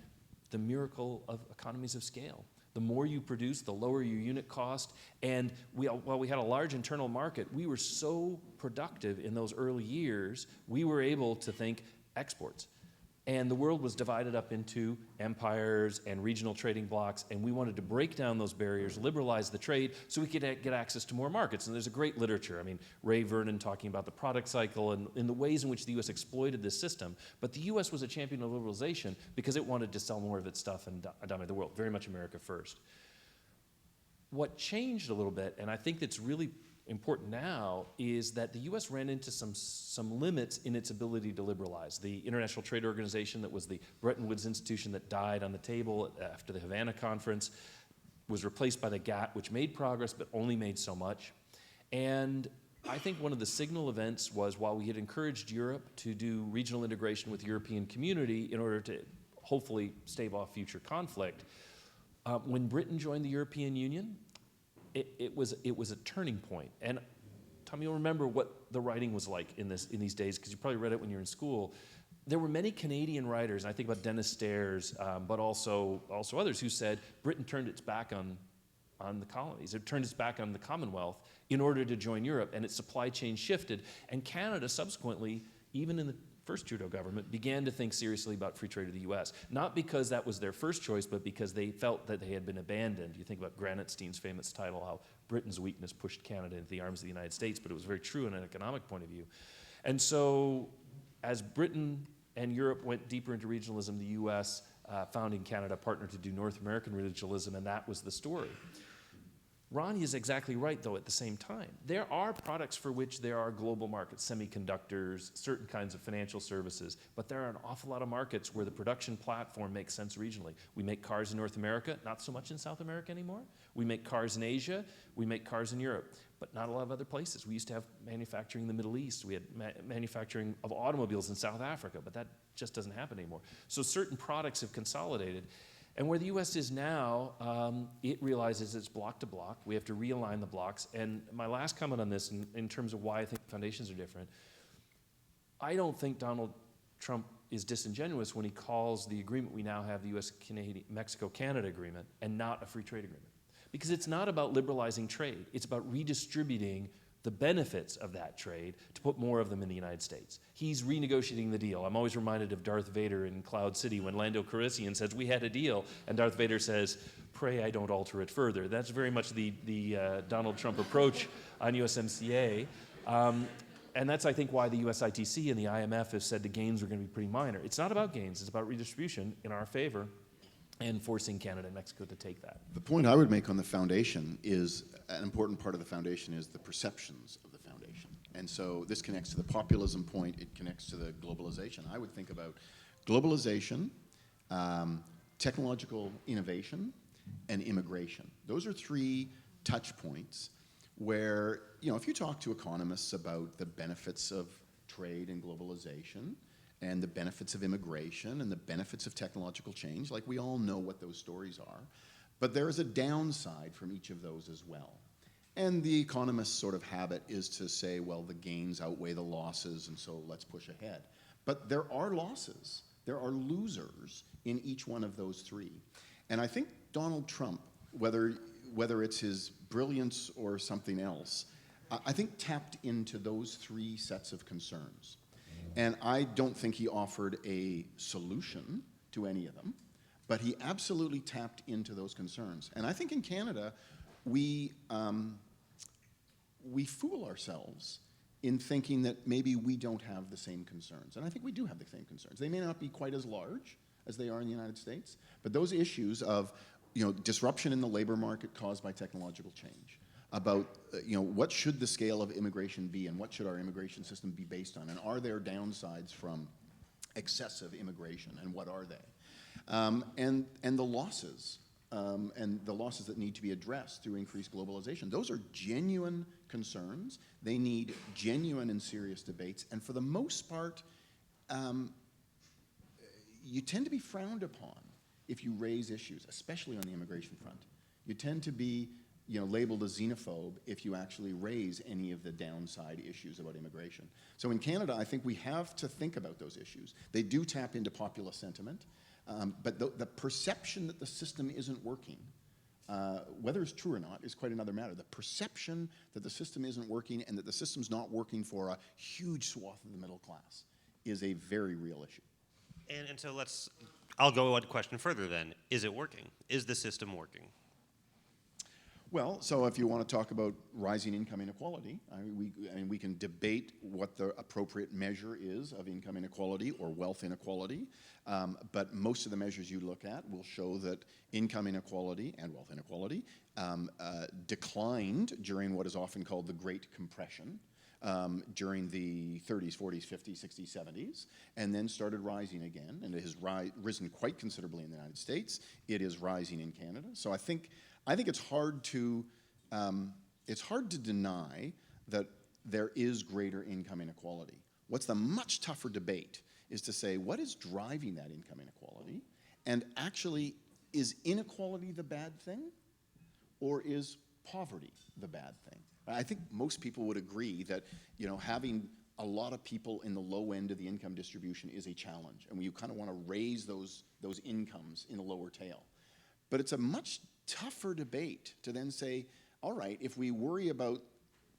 the miracle of economies of scale. The more you produce, the lower your unit cost. And while we had a large internal market, we were so productive in those early years, we were able to think exports. And the world was divided up into empires and regional trading blocks, and we wanted to break down those barriers, liberalize the trade, so we could get access to more markets. And there's a great literature. Ray Vernon talking about the product cycle and in the ways in which the U.S. exploited this system. But the U.S. was a champion of liberalization because it wanted to sell more of its stuff and dominate the world. Very much America first. What changed a little bit, and I think that's really important now, is that the U.S. ran into some limits in its ability to liberalize. The International Trade Organization, that was the Bretton Woods institution that died on the table after the Havana Conference, was replaced by the GATT, which made progress but only made so much. And I think one of the signal events was, while we had encouraged Europe to do regional integration with the European community in order to hopefully stave off future conflict, when Britain joined the European Union, it was a turning point. And Tom, you'll remember what the writing was like in these days, because you probably read it when you were in school. There were many Canadian writers, and I think about Dennis Stairs, but also others, who said Britain turned its back on the colonies. It turned its back on the Commonwealth in order to join Europe, and its supply chain shifted. And Canada subsequently, even in the first Trudeau government, began to think seriously about free trade with the U.S. Not because that was their first choice, but because they felt that they had been abandoned. You think about Granatstein's famous title, how Britain's weakness pushed Canada into the arms of the United States, but it was very true in an economic point of view. And so as Britain and Europe went deeper into regionalism, the U.S. Found in Canada a partner to do North American regionalism, and that was the story. Ronnie is exactly right, though, at the same time. There are products for which there are global markets, semiconductors, certain kinds of financial services, but there are an awful lot of markets where the production platform makes sense regionally. We make cars in North America, not so much in South America anymore. We make cars in Asia, we make cars in Europe, but not a lot of other places. We used to have manufacturing in the Middle East. We had manufacturing of automobiles in South Africa, but that just doesn't happen anymore. So certain products have consolidated. And where the U.S. is now, it realizes it's block to block. We have to realign the blocks. And my last comment on this, in terms of why I think foundations are different, I don't think Donald Trump is disingenuous when he calls the agreement we now have, the U.S.-Mexico-Canada agreement, and not a free trade agreement. Because it's not about liberalizing trade. It's about redistributing the benefits of that trade to put more of them in the United States. He's renegotiating the deal. I'm always reminded of Darth Vader in Cloud City when Lando Calrissian says, "We had a deal," and Darth Vader says, "Pray I don't alter it further." That's very much the Donald Trump approach on USMCA. And that's, I think, why the USITC and the IMF have said the gains are going to be pretty minor. It's not about gains. It's about redistribution in our favor and forcing Canada and Mexico to take that. The point I would make on the foundation is an important part of the foundation is the perceptions of the foundation. And so this connects to the populism point. It connects to the globalization. I would think about globalization, technological innovation, and immigration. Those are three touch points where, if you talk to economists about the benefits of trade and globalization, and the benefits of immigration and the benefits of technological change, like we all know what those stories are. But there is a downside from each of those as well. And the economist's sort of habit is to say, well, the gains outweigh the losses, and so let's push ahead. But there are losses. There are losers in each one of those three. And I think Donald Trump, whether it's his brilliance or something else, I think tapped into those three sets of concerns. And I don't think he offered a solution to any of them, but he absolutely tapped into those concerns. And I think in Canada, we fool ourselves in thinking that maybe we don't have the same concerns. And I think we do have the same concerns. They may not be quite as large as they are in the United States, but those issues of disruption in the labor market caused by technological change, about what should the scale of immigration be and what should our immigration system be based on, and are there downsides from excessive immigration, and what are they, and the losses that need to be addressed through increased globalization. Those are genuine concerns. They need genuine and serious debates, and for the most part, you tend to be frowned upon if you raise issues, especially on the immigration front. You tend to be labeled a xenophobe if you actually raise any of the downside issues about immigration. So in Canada, I think we have to think about those issues. They do tap into populist sentiment, but the perception that the system isn't working, whether it's true or not, is quite another matter. The perception that the system isn't working and that the system's not working for a huge swath of the middle class is a very real issue. And so I'll go one question further then. Is it working? Is the system working? Well, so if you want to talk about rising income inequality, we can debate what the appropriate measure is of income inequality or wealth inequality, but most of the measures you look at will show that income inequality and wealth inequality declined during what is often called the Great Compression, during the 30s, 40s, 50s, 60s, 70s, and then started rising again, and it has risen quite considerably in the United States. It is rising in Canada. So I think it's hard to deny that there is greater income inequality. What's the much tougher debate is to say, what is driving that income inequality? And actually, is inequality the bad thing? Or is poverty the bad thing? I think most people would agree that having a lot of people in the low end of the income distribution is a challenge, and you kind of want to raise those incomes in the lower tail. But it's a much tougher debate to then say, all right, if we worry about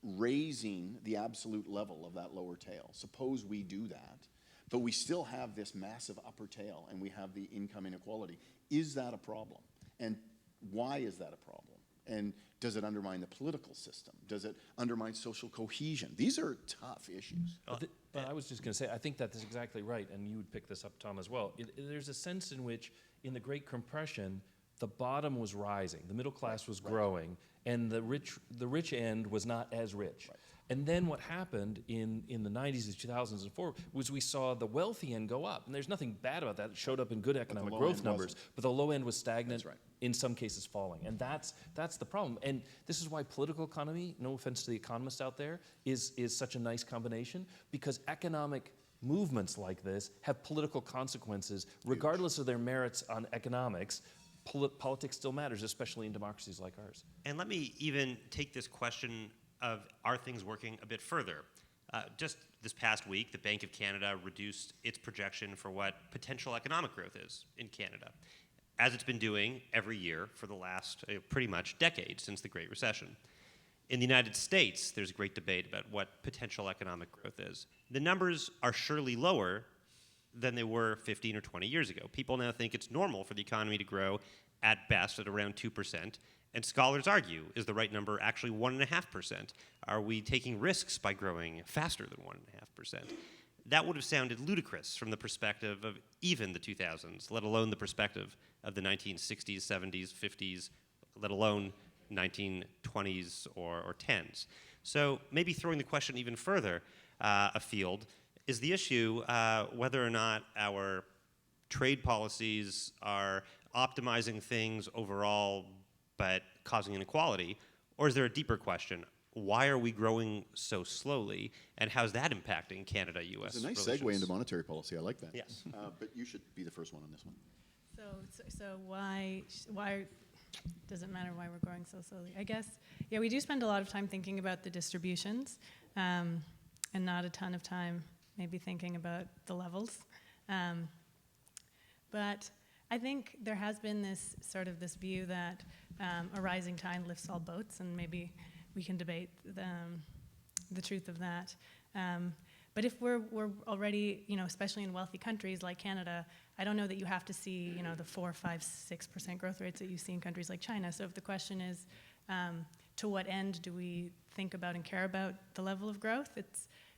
raising the absolute level of that lower tail, suppose we do that, but we still have this massive upper tail and we have the income inequality. Is that a problem? And why is that a problem? And does it undermine the political system? Does it undermine social cohesion? These are tough issues. But I was just going to say, I think that's exactly right, and you would pick this up, Tom, as well. There's a sense in which, in the Great Compression, the bottom was rising, the middle class was growing, and the rich end was not as rich. Right. And then what happened in the 90s and 2000s and forward was we saw the wealthy end go up. And there's nothing bad about that. It showed up in good economic low growth end numbers. wasn't. But the low end was stagnant, That's right. in some cases falling. And that's the problem. And this is why political economy, no offense to the economists out there, is such a nice combination, because economic movements like this have political consequences regardless of their merits on economics. Politics still matters, especially in democracies like ours. And let me even take this question of are things working a bit further. Just this past week, the Bank of Canada reduced its projection for what potential economic growth is in Canada, as it's been doing every year for the last pretty much decade since the Great Recession. In the United States, there's a great debate about what potential economic growth is. The numbers are surely lower than they were 15 or 20 years ago. People now think it's normal for the economy to grow at best at around 2%. And scholars argue, is the right number actually 1.5%? Are we taking risks by growing faster than 1.5%? That would have sounded ludicrous from the perspective of even the 2000s, let alone the perspective of the 1960s, 70s, 50s, let alone 1920s or 10s. So maybe throwing the question even further afield, is the issue whether or not our trade policies are optimizing things overall but causing inequality, or is there a deeper question? Why are we growing so slowly, and how's that impacting Canada-U.S. It's a nice relations? segue into monetary policy. I like that. Yes. But you should be the first one on this one. So why does it matter why we're growing so slowly? I guess, yeah, we do spend a lot of time thinking about the distributions, and not a ton of time maybe thinking about the levels. But I think there has been this view that a rising tide lifts all boats, and maybe we can debate the truth of that. But if we're already, especially in wealthy countries like Canada, I don't know that you have to see, the 4%, 5%, 6% growth rates that you see in countries like China. So if the question is, to what end do we think about and care about the level of growth?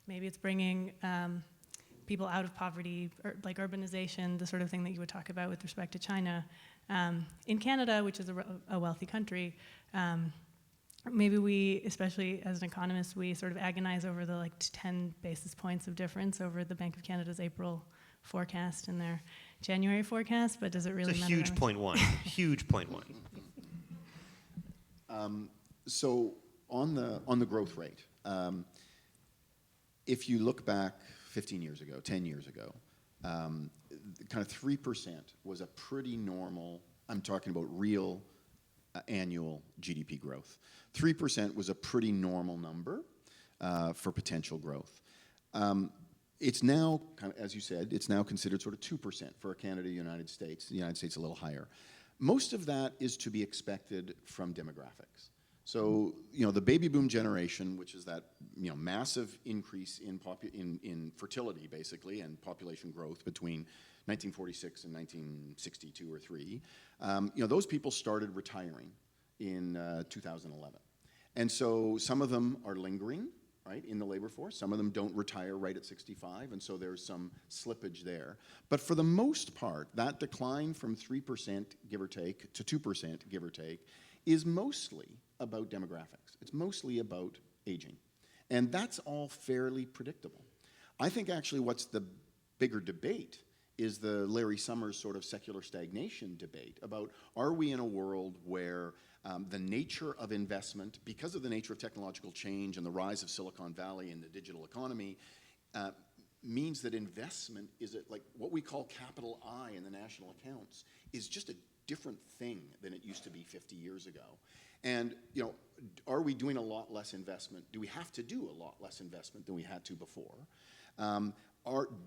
Maybe it's bringing people out of poverty, or like urbanization, the sort of thing that you would talk about with respect to China. In Canada, which is a wealthy country, maybe we, especially as an economist, we sort of agonize over the 10 basis points of difference over the Bank of Canada's April forecast and their January forecast, but does it really It's a matter? huge point one, huge point one. So on the growth rate, if you look back 15 years ago, 10 years ago, kind of 3% was a pretty normal, I'm talking about real annual GDP growth. 3% was a pretty normal number for potential growth. It's now, kind of, as you said, it's now considered sort of 2% for Canada, United States. The United States a little higher. Most of that is to be expected from demographics. So, the baby boom generation, which is that, massive increase in fertility, basically, and population growth between 1946 and 1962 or 3, those people started retiring in 2011. And so some of them are lingering, right, in the labor force. Some of them don't retire right at 65, and so there's some slippage there. But for the most part, that decline from 3%, give or take, to 2%, give or take, is mostly about demographics. It's mostly about aging. And that's all fairly predictable. I think actually what's the bigger debate is the Larry Summers sort of secular stagnation debate about, are we in a world where the nature of investment, because of the nature of technological change and the rise of Silicon Valley and the digital economy, means that investment is like what we call capital I in the national accounts is just a different thing than it used to be 50 years ago. And, are we doing a lot less investment? Do we have to do a lot less investment than we had to before?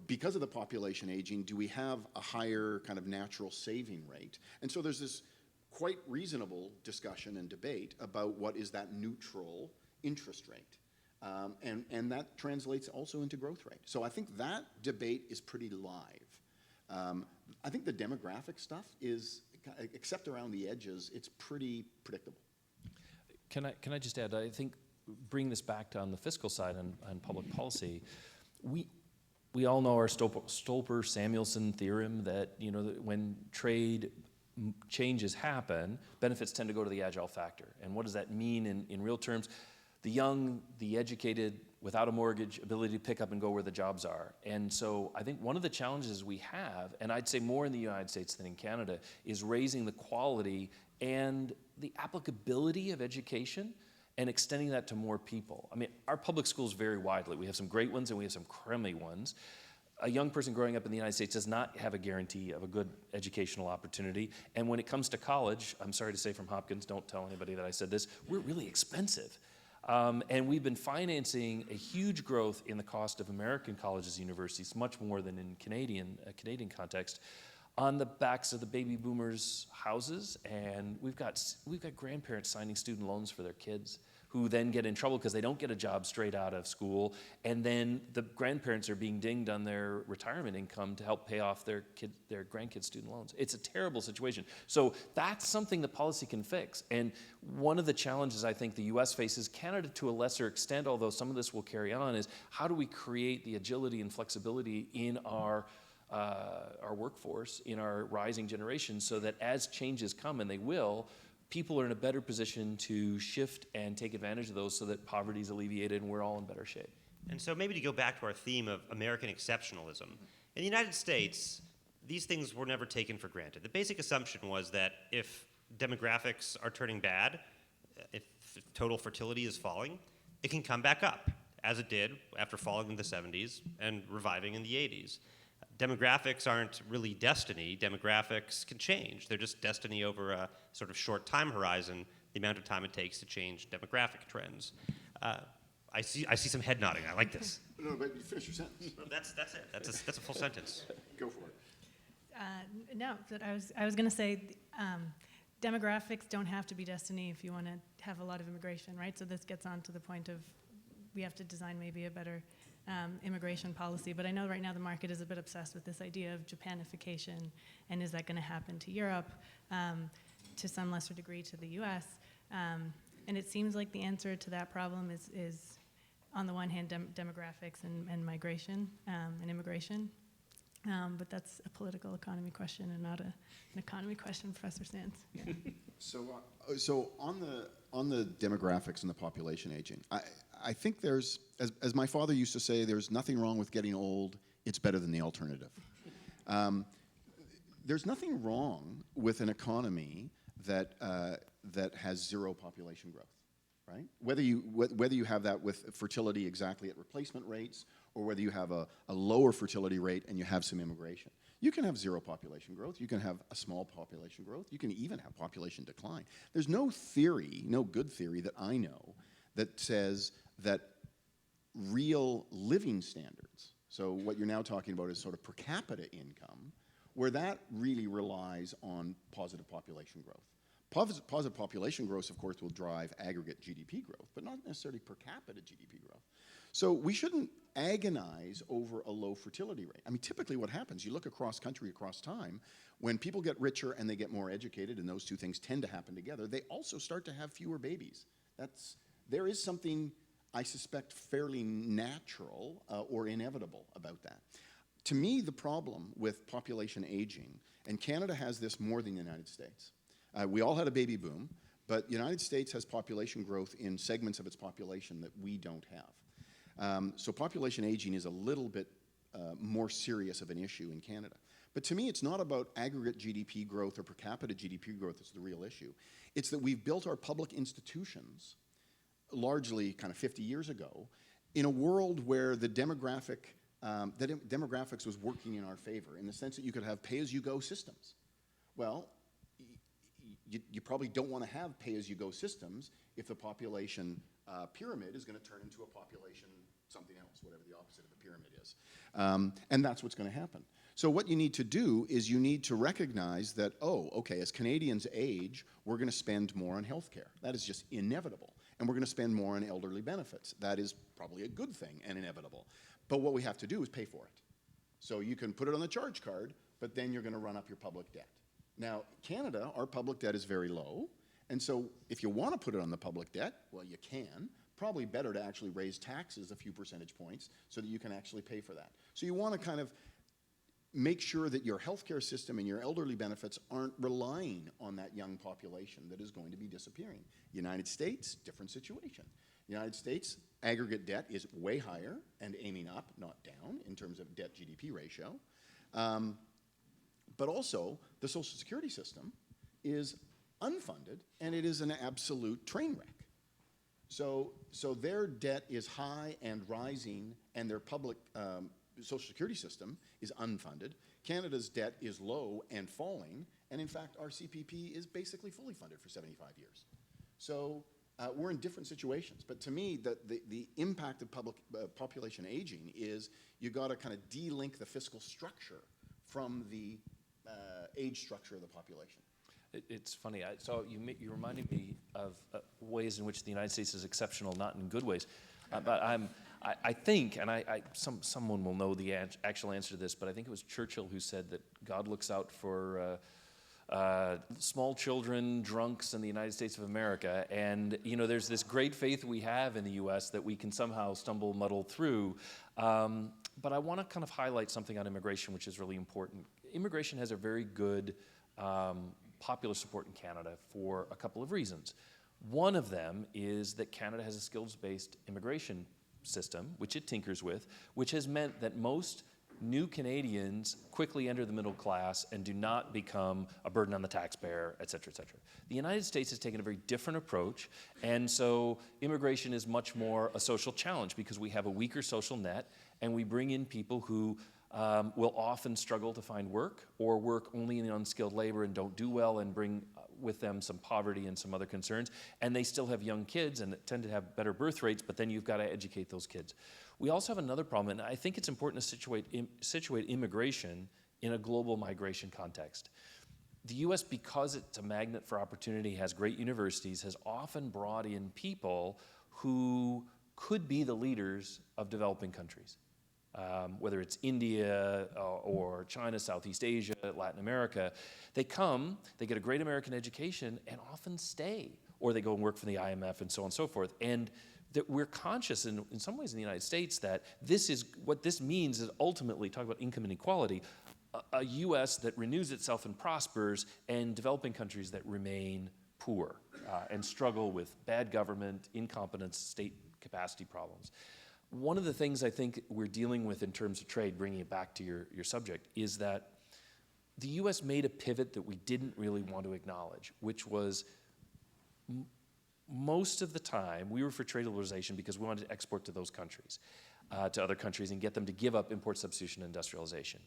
Because of the population aging, do we have a higher kind of natural saving rate? And so there's this quite reasonable discussion and debate about what is that neutral interest rate. And that translates also into growth rate. So I think that debate is pretty live. I think the demographic stuff is, except around the edges, it's pretty predictable. Can I just add, I think bring this back on the fiscal side on public policy, we all know our Stolper-Samuelson theorem that, that when trade changes happen, benefits tend to go to the agile factor. And what does that mean in real terms? The young, the educated, without a mortgage, ability to pick up and go where the jobs are. And so I think one of the challenges we have, and I'd say more in the United States than in Canada, is raising the quality and the applicability of education and extending that to more people. I mean, our public schools vary widely. We have some great ones and we have some crummy ones. A young person growing up in the United States does not have a guarantee of a good educational opportunity. And when it comes to college, I'm sorry to say from Hopkins, don't tell anybody that I said this, we're really expensive. And we've been financing a huge growth in the cost of American colleges and universities, much more than in Canadian context, on the backs of the baby boomers' houses. And we've got grandparents signing student loans for their kids who then get in trouble because they don't get a job straight out of school. And then the grandparents are being dinged on their retirement income to help pay off their grandkids' student loans. It's a terrible situation. So that's something that policy can fix. And one of the challenges I think the US faces, Canada to a lesser extent, although some of this will carry on, is how do we create the agility and flexibility in our workforce, in our rising generation, so that as changes come, and they will, people are in a better position to shift and take advantage of those so that poverty is alleviated and we're all in better shape. And so maybe to go back to our theme of American exceptionalism, in the United States, these things were never taken for granted. The basic assumption was that if demographics are turning bad, if total fertility is falling, it can come back up, as it did after falling in the 70s and reviving in the 80s. Demographics aren't really destiny. Demographics can change. They're just destiny over a sort of short time horizon, the amount of time it takes to change demographic trends. I see some head nodding. I like this. No, but you finish your sentence. No, that's it. That's a full sentence. Go for it. No, but I was going to say demographics don't have to be destiny if you want to have a lot of immigration, right? So this gets on to the point of we have to design maybe a better immigration policy. But I know right now the market is a bit obsessed with this idea of Japanification, and is that going to happen to Europe, to some lesser degree to the US? And it seems like the answer to that problem is on the one hand, demographics and migration and immigration. But that's a political economy question and not an economy question, Professor Sands. Yeah. So on the demographics and the population aging, I think there's, as my father used to say, there's nothing wrong with getting old. It's better than the alternative. There's nothing wrong with an economy that has zero population growth, right? Whether you have that with fertility exactly at replacement rates, or whether you have a lower fertility rate and you have some immigration. You can have zero population growth. You can have a small population growth. You can even have population decline. There's no theory, no good theory that I know that says that real living standards, so what you're now talking about is sort of per capita income, where that really relies on positive population growth. Positive population growth, of course, will drive aggregate GDP growth, but not necessarily per capita GDP growth. So we shouldn't agonize over a low fertility rate. I mean, typically what happens, you look across country, across time, when people get richer and they get more educated, and those two things tend to happen together, they also start to have fewer babies. There is something, I suspect, fairly natural or inevitable about that. To me, the problem with population aging, and Canada has this more than the United States. We all had a baby boom, but the United States has population growth in segments of its population that we don't have. So population aging is a little bit more serious of an issue in Canada. But to me, it's not about aggregate GDP growth or per capita GDP growth that's the real issue. It's that we've built our public institutions largely kind of 50 years ago in a world where the demographics was working in our favor in the sense that you could have pay-as-you-go systems. Well, you probably don't want to have pay-as-you-go systems if the population pyramid is going to turn into a population something else, whatever the opposite of a pyramid is. And that's what's going to happen. So what you need to do is you need to recognize that, oh, okay, as Canadians age, we're going to spend more on healthcare. That is just inevitable. And we're going to spend more on elderly benefits. That is probably a good thing and inevitable. But what we have to do is pay for it. So you can put it on the charge card, but then you're going to run up your public debt. Now, Canada, our public debt is very low. And so if you want to put it on the public debt, well, you can. Probably better to actually raise taxes a few percentage points so that you can actually pay for that. So you want to kind of make sure that your healthcare system and your elderly benefits aren't relying on that young population that is going to be disappearing. United States, different situation. United States, aggregate debt is way higher and aiming up, not down, in terms of debt GDP ratio. But also, the Social Security system is unfunded, and it is an absolute train wreck. So their debt is high and rising, and their public Social Security system is unfunded. Canada's debt is low and falling, and in fact, our CPP is basically fully funded for 75 years. So we're in different situations. But to me, the impact of public population aging is you got to kind of de-link the fiscal structure from the age structure of the population. It's funny. So you reminded me of ways in which the United States is exceptional, not in good ways. But I think, and someone will know the actual answer to this, but I think it was Churchill who said that God looks out for small children, drunks in the United States of America. And, you know, there's this great faith we have in the U.S. that we can somehow muddle through. But I want to kind of highlight something on immigration, which is really important. Immigration has a very good popular support in Canada for a couple of reasons. One of them is that Canada has a skills-based immigration system, which it tinkers with, which has meant that most new Canadians quickly enter the middle class and do not become a burden on the taxpayer, et cetera, et cetera. The United States has taken a very different approach, and so immigration is much more a social challenge because we have a weaker social net, and we bring in people who will often struggle to find work or work only in unskilled labor and don't do well and bring with them some poverty and some other concerns. And they still have young kids and tend to have better birth rates, but then you've got to educate those kids. We also have another problem, and I think it's important to situate immigration in a global migration context. The U.S., because it's a magnet for opportunity, has great universities, has often brought in people who could be the leaders of developing countries. Whether it's India or China, Southeast Asia, Latin America, they come, they get a great American education and often stay, or they go and work for the IMF and so on and so forth. And that we're conscious in some ways in the United States that what this means is ultimately, talk about income inequality, a U.S. that renews itself and prospers and developing countries that remain poor and struggle with bad government, incompetence, state capacity problems. One of the things I think we're dealing with in terms of trade, bringing it back to your subject, is that the U.S. made a pivot that we didn't really want to acknowledge, which was most of the time we were for trade liberalization because we wanted to export to those countries, to other countries, and get them to give up import substitution and industrialization.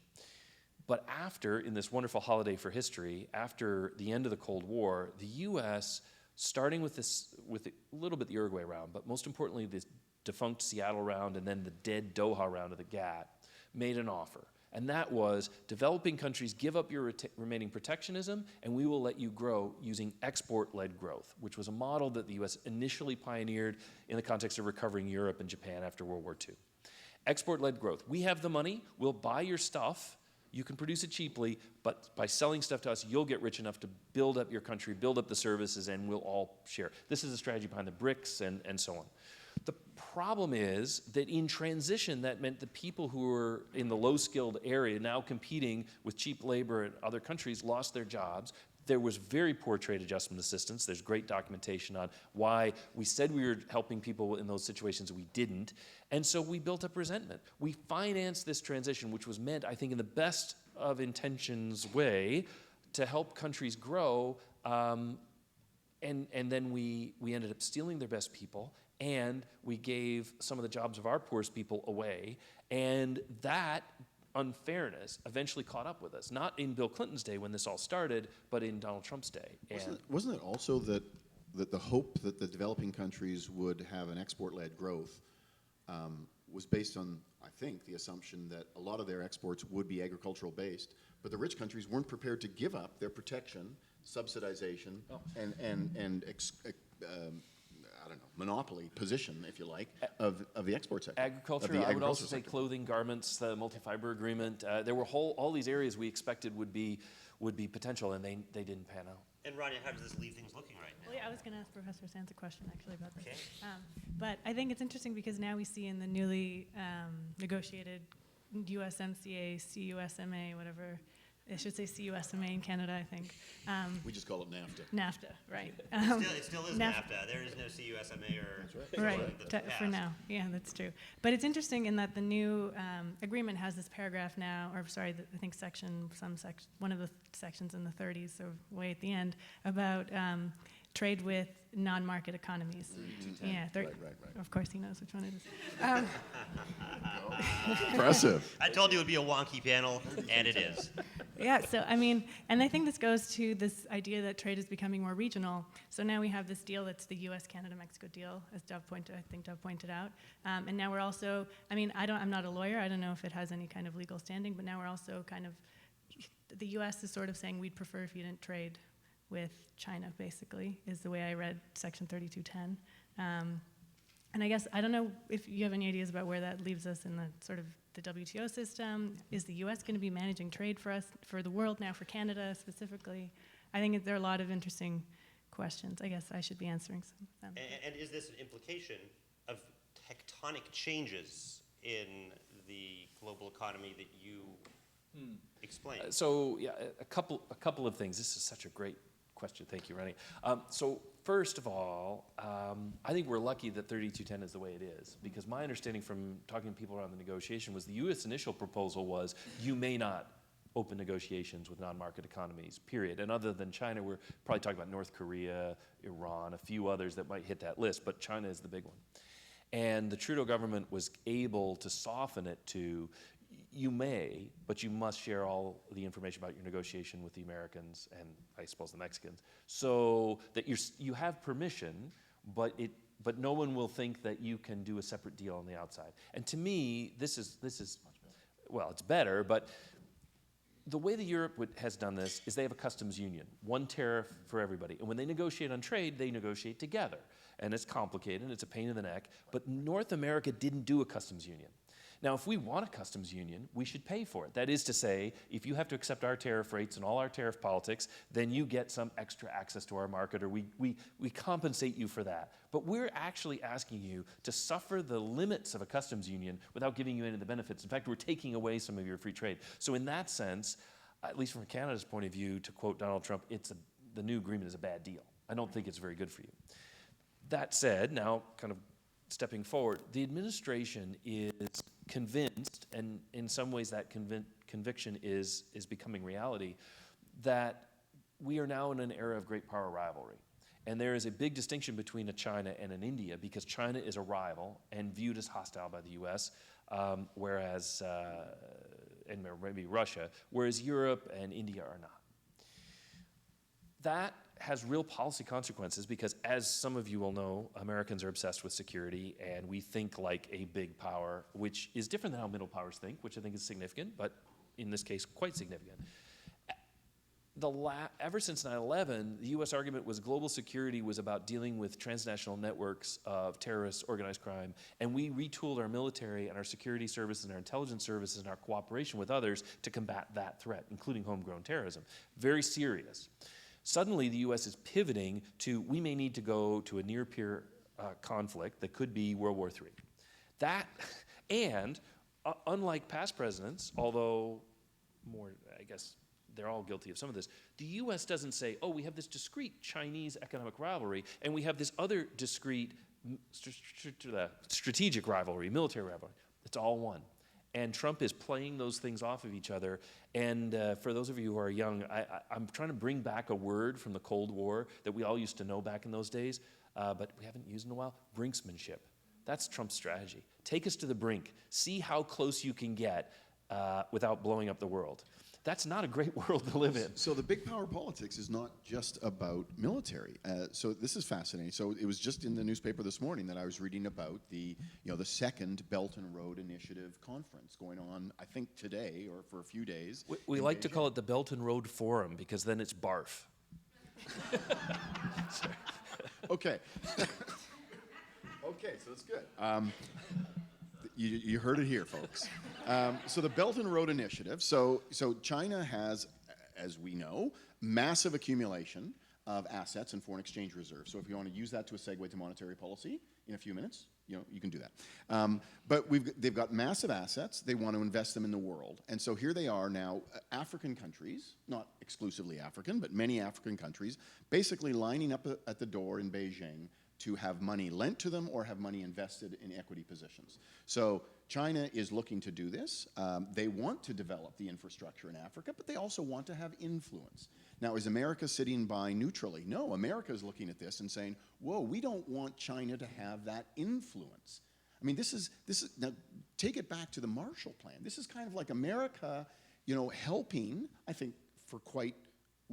But after, in this wonderful holiday for history, after the end of the Cold War, the U.S., starting with a little bit the Uruguay round, but most importantly this defunct Seattle round and then the dead Doha round of the GATT, made an offer. And that was, developing countries, give up your remaining protectionism and we will let you grow using export-led growth, which was a model that the U.S. initially pioneered in the context of recovering Europe and Japan after World War II. Export-led growth. We have the money, we'll buy your stuff, you can produce it cheaply, but by selling stuff to us, you'll get rich enough to build up your country, build up the services, and we'll all share. This is a strategy behind the BRICS and so on. The problem is that in transition, that meant the people who were in the low-skilled area now competing with cheap labor in other countries lost their jobs. There was very poor trade adjustment assistance. There's great documentation on why we said we were helping people in those situations, we didn't. And so we built up resentment. We financed this transition, which was meant, I think, in the best of intentions way, to help countries grow, and then we ended up stealing their best people, and we gave some of the jobs of our poorest people away, and that unfairness eventually caught up with us. Not in Bill Clinton's day when this all started, but in Donald Trump's day. Wasn't it also that the hope that the developing countries would have an export-led growth was based on, I think, the assumption that a lot of their exports would be agricultural-based, but the rich countries weren't prepared to give up their protection, subsidization, and I don't know, monopoly position, if you like, of the export sector. Agriculture, I would also say clothing, garments, the multi-fiber agreement. There were all these areas we expected would be potential, and they didn't pan out. And Ronnie, how does this leave things looking right now? Well, yeah, I was going to ask Professor Sands a question actually about this. Okay. But I think it's interesting because now we see in the newly negotiated USMCA, CUSMA, whatever. I should say CUSMA in Canada, I think. We just call it NAFTA. NAFTA, right. It still is NAFTA. There is no CUSMA or Right, for now. Yeah, that's true. But it's interesting in that the new agreement has this paragraph now, or sorry, I think one of the sections in the 30s, so way at the end, about trade with non-market economies. Yeah, right. Of course, he knows which one it is. Impressive. I told you it would be a wonky panel, and it is. Yeah, so I mean, and I think this goes to this idea that trade is becoming more regional. So now we have this deal that's the U.S., Canada, Mexico deal, as Dov pointed out. And now we're also, I mean, I'm not a lawyer. I don't know if it has any kind of legal standing, but now we're also kind of, the U.S. is sort of saying we'd prefer if you didn't trade with China, basically, is the way I read Section 3210. And I guess, I don't know if you have any ideas about where that leaves us in the sort of the WTO system. Is the U.S. going to be managing trade for us, for the world now, for Canada specifically? I think there are a lot of interesting questions. I guess I should be answering some of them. And is this an implication of tectonic changes in the global economy that you explained? So yeah, a couple of things. This is such a great question. Thank you, Rennie. So first of all, I think we're lucky that 3210 is the way it is, because my understanding from talking to people around the negotiation was the U.S. initial proposal was you may not open negotiations with non-market economies, period. And other than China, we're probably talking about North Korea, Iran, a few others that might hit that list, but China is the big one. And the Trudeau government was able to soften it to, you may, but you must share all the information about your negotiation with the Americans and I suppose the Mexicans, so that you have permission, but no one will think that you can do a separate deal on the outside. And to me, this is well, it's better, but the way that Europe has done this is they have a customs union, one tariff for everybody. And when they negotiate on trade, they negotiate together. And it's complicated, and it's a pain in the neck, but North America didn't do a customs union. Now, if we want a customs union, we should pay for it. That is to say, if you have to accept our tariff rates and all our tariff politics, then you get some extra access to our market, or we compensate you for that. But we're actually asking you to suffer the limits of a customs union without giving you any of the benefits. In fact, we're taking away some of your free trade. So in that sense, at least from Canada's point of view, to quote Donald Trump, the new agreement is a bad deal. I don't think it's very good for you. That said, now kind of stepping forward, the administration is convinced, and in some ways that conviction is becoming reality, that we are now in an era of great power rivalry. And there is a big distinction between a China and an India, because China is a rival and viewed as hostile by the US, whereas, and maybe Russia, whereas Europe and India are not. That has real policy consequences because, as some of you will know, Americans are obsessed with security, and we think like a big power, which is different than how middle powers think, which I think is significant, but in this case, quite significant. Ever since 9/11, the U.S. argument was global security was about dealing with transnational networks of terrorists, organized crime, and we retooled our military and our security services and our intelligence services and our cooperation with others to combat that threat, including homegrown terrorism. Very serious. Suddenly, the U.S. is pivoting to, we may need to go to a near-peer conflict that could be World War III. That, and unlike past presidents, although more, I guess, they're all guilty of some of this, the U.S. doesn't say, oh, we have this discrete Chinese economic rivalry, and we have this other discrete strategic rivalry, military rivalry. It's all one. And Trump is playing those things off of each other. And for those of you who are young, I'm trying to bring back a word from the Cold War that we all used to know back in those days, but we haven't used in a while, brinksmanship. That's Trump's strategy. Take us to the brink. See how close you can get without blowing up the world. That's not a great world to live in. So the big power politics is not just about military. So this is fascinating. So it was just in the newspaper this morning that I was reading about the second Belt and Road Initiative conference going on, I think today or for a few days. We like to call it the Belt and Road Forum because then it's barf. Okay. Okay, so that's good. You heard it here, folks. So the Belt and Road Initiative. So China has, as we know, massive accumulation of assets and foreign exchange reserves. So if you want to use that to a segue to monetary policy, in a few minutes, you can do that. But they've got massive assets. They want to invest them in the world. And so here they are now, African countries, not exclusively African, but many African countries, basically lining up at the door in Beijing to have money lent to them or have money invested in equity positions. So China is looking to do this. They want to develop the infrastructure in Africa, but they also want to have influence. Now, is America sitting by neutrally? No, America is looking at this and saying, whoa, we don't want China to have that influence. I mean, this is now take it back to the Marshall Plan. This is kind of like America, helping, I think for quite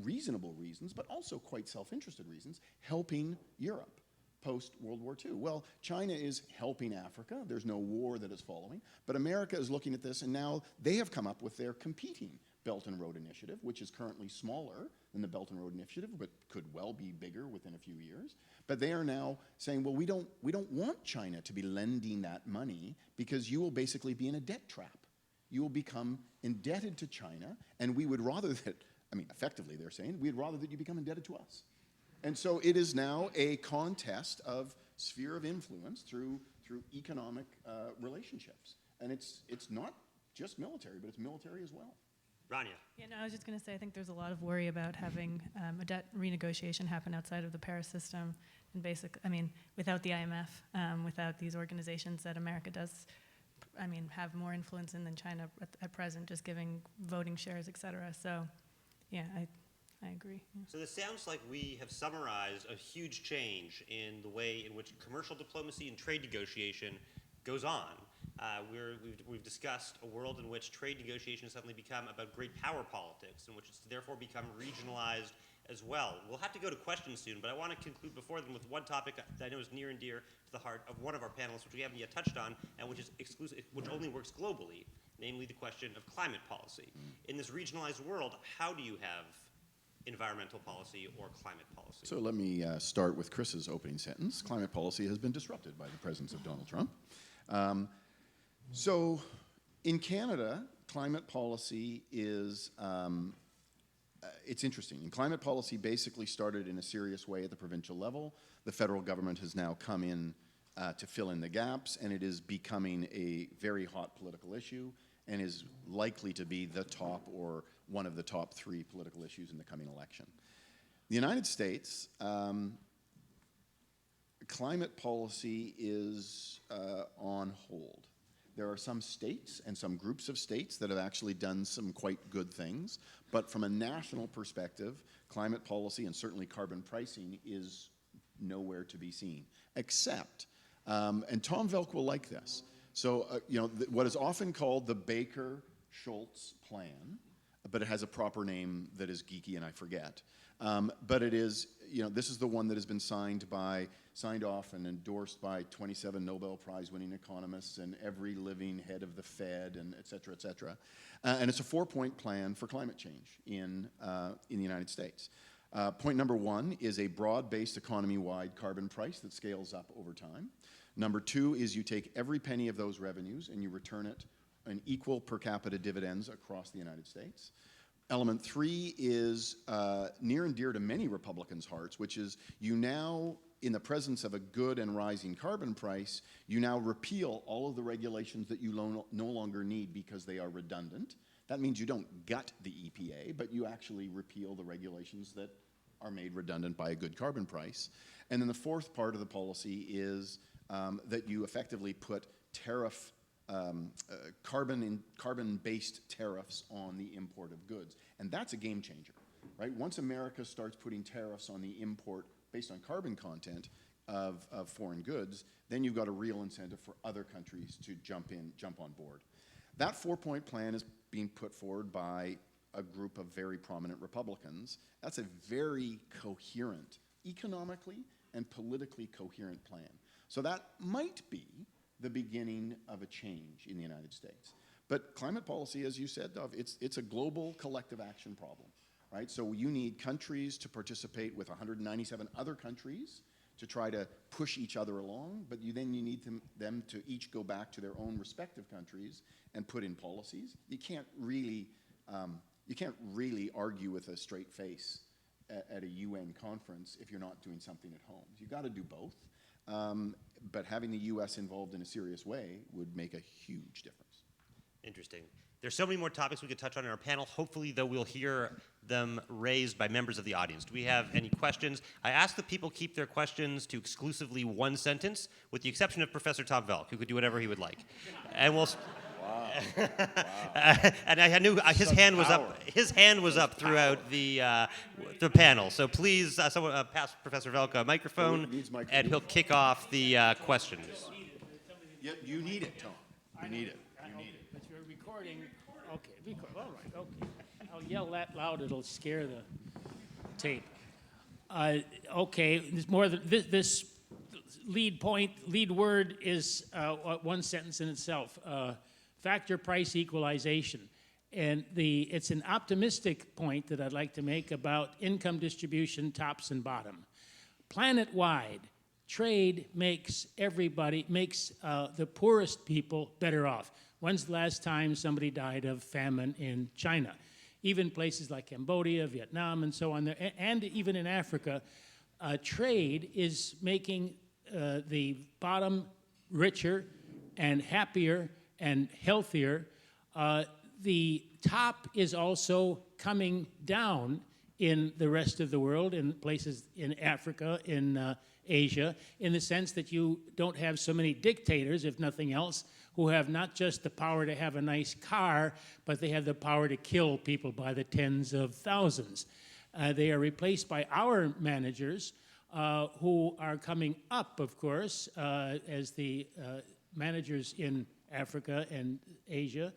reasonable reasons, but also quite self-interested reasons, helping Europe post-World War II. Well, China is helping Africa. There's no war that is following. But America is looking at this, and now they have come up with their competing Belt and Road Initiative, which is currently smaller than the Belt and Road Initiative, but could well be bigger within a few years. But they are now saying, well, we don't want China to be lending that money because you will basically be in a debt trap. You will become indebted to China, and we would rather that, effectively they're saying, we'd rather that you become indebted to us. And so it is now a contest of sphere of influence through economic relationships. And it's not just military, but it's military as well. Rania. Yeah, no, I was just going to say, I think there's a lot of worry about having a debt renegotiation happen outside of the Paris system. And without the IMF, without these organizations that America does, have more influence in than China at present, just giving voting shares, et cetera. So, yeah, I agree. Yeah. So this sounds like we have summarized a huge change in the way in which commercial diplomacy and trade negotiation goes on. We've discussed a world in which trade negotiations suddenly become about great power politics, in which it's therefore become regionalized as well. We'll have to go to questions soon, but I want to conclude before then with one topic that I know is near and dear to the heart of one of our panelists, which we haven't yet touched on, and which is exclusive, which only works globally, namely the question of climate policy. In this regionalized world, how do you have environmental policy or climate policy? So let me start with Chris's opening sentence. Climate policy has been disrupted by the presence of Donald Trump. So in Canada, climate policy is, it's interesting. And climate policy basically started in a serious way at the provincial level. The federal government has now come in to fill in the gaps, and it is becoming a very hot political issue and is likely to be the top or one of the top 3 political issues in the coming election. The United States, climate policy is on hold. There are some states and some groups of states that have actually done some quite good things, but from a national perspective, climate policy and certainly carbon pricing is nowhere to be seen, except, and Tom Velk will like this, so what is often called the Baker-Schultz plan, but it has a proper name that is geeky and I forget, but it is, this is the one that has been signed off and endorsed by 27 Nobel Prize winning economists and every living head of the Fed and et cetera, et cetera. And it's a 4-point plan for climate change in the United States. Point number 1 is a broad-based economy-wide carbon price that scales up over time. Number 2 is you take every penny of those revenues and you return it in equal per capita dividends across the United States. Element 3 is near and dear to many Republicans' hearts, which is you now, in the presence of a good and rising carbon price, you now repeal all of the regulations that you no longer need because they are redundant. That means you don't gut the EPA, but you actually repeal the regulations that are made redundant by a good carbon price. And then the 4th part of the policy is that you effectively put carbon-based tariffs on the import of goods. And that's a game changer, right? Once America starts putting tariffs on the import based on carbon content of foreign goods, then you've got a real incentive for other countries to jump on board. That 4-point plan is being put forward by a group of very prominent Republicans. That's a very coherent, economically and politically coherent plan. So that might be the beginning of a change in the United States. But climate policy, as you said, Dov, it's a global collective action problem, right? So you need countries to participate with 197 other countries to try to push each other along, but you need them to each go back to their own respective countries and put in policies. You can't really argue with a straight face at a UN conference if you're not doing something at home. You've got to do both. But having the U.S. involved in a serious way would make a huge difference. Interesting. There's so many more topics we could touch on in our panel. Hopefully, though, we'll hear them raised by members of the audience. Do we have any questions? I ask that people keep their questions to exclusively one sentence, with the exception of Professor Tom Velk, who could do whatever he would like. And we'll. Wow. And I knew his hand was up. His hand was up throughout the panel. So please, someone pass Professor Velk a microphone, and he'll kick off the questions. Yeah, you need it, Tom. You need it. But you're recording. Okay, all right, okay. I'll yell that loud, it'll scare the tape. Okay, there's more than this lead word is one sentence in itself. Factor price equalization. And it's an optimistic point that I'd like to make about income distribution, tops and bottom. Planet-wide, trade makes the poorest people better off. When's the last time somebody died of famine in China? Even places like Cambodia, Vietnam, and so on, and even in Africa, trade is making the bottom richer and happier and healthier. The top is also coming down in the rest of the world, in places in Africa, in Asia, in the sense that you don't have so many dictators, if nothing else, who have not just the power to have a nice car, but they have the power to kill people by the tens of thousands. They are replaced by our managers, who are coming up, of course, as the managers in Africa and Asia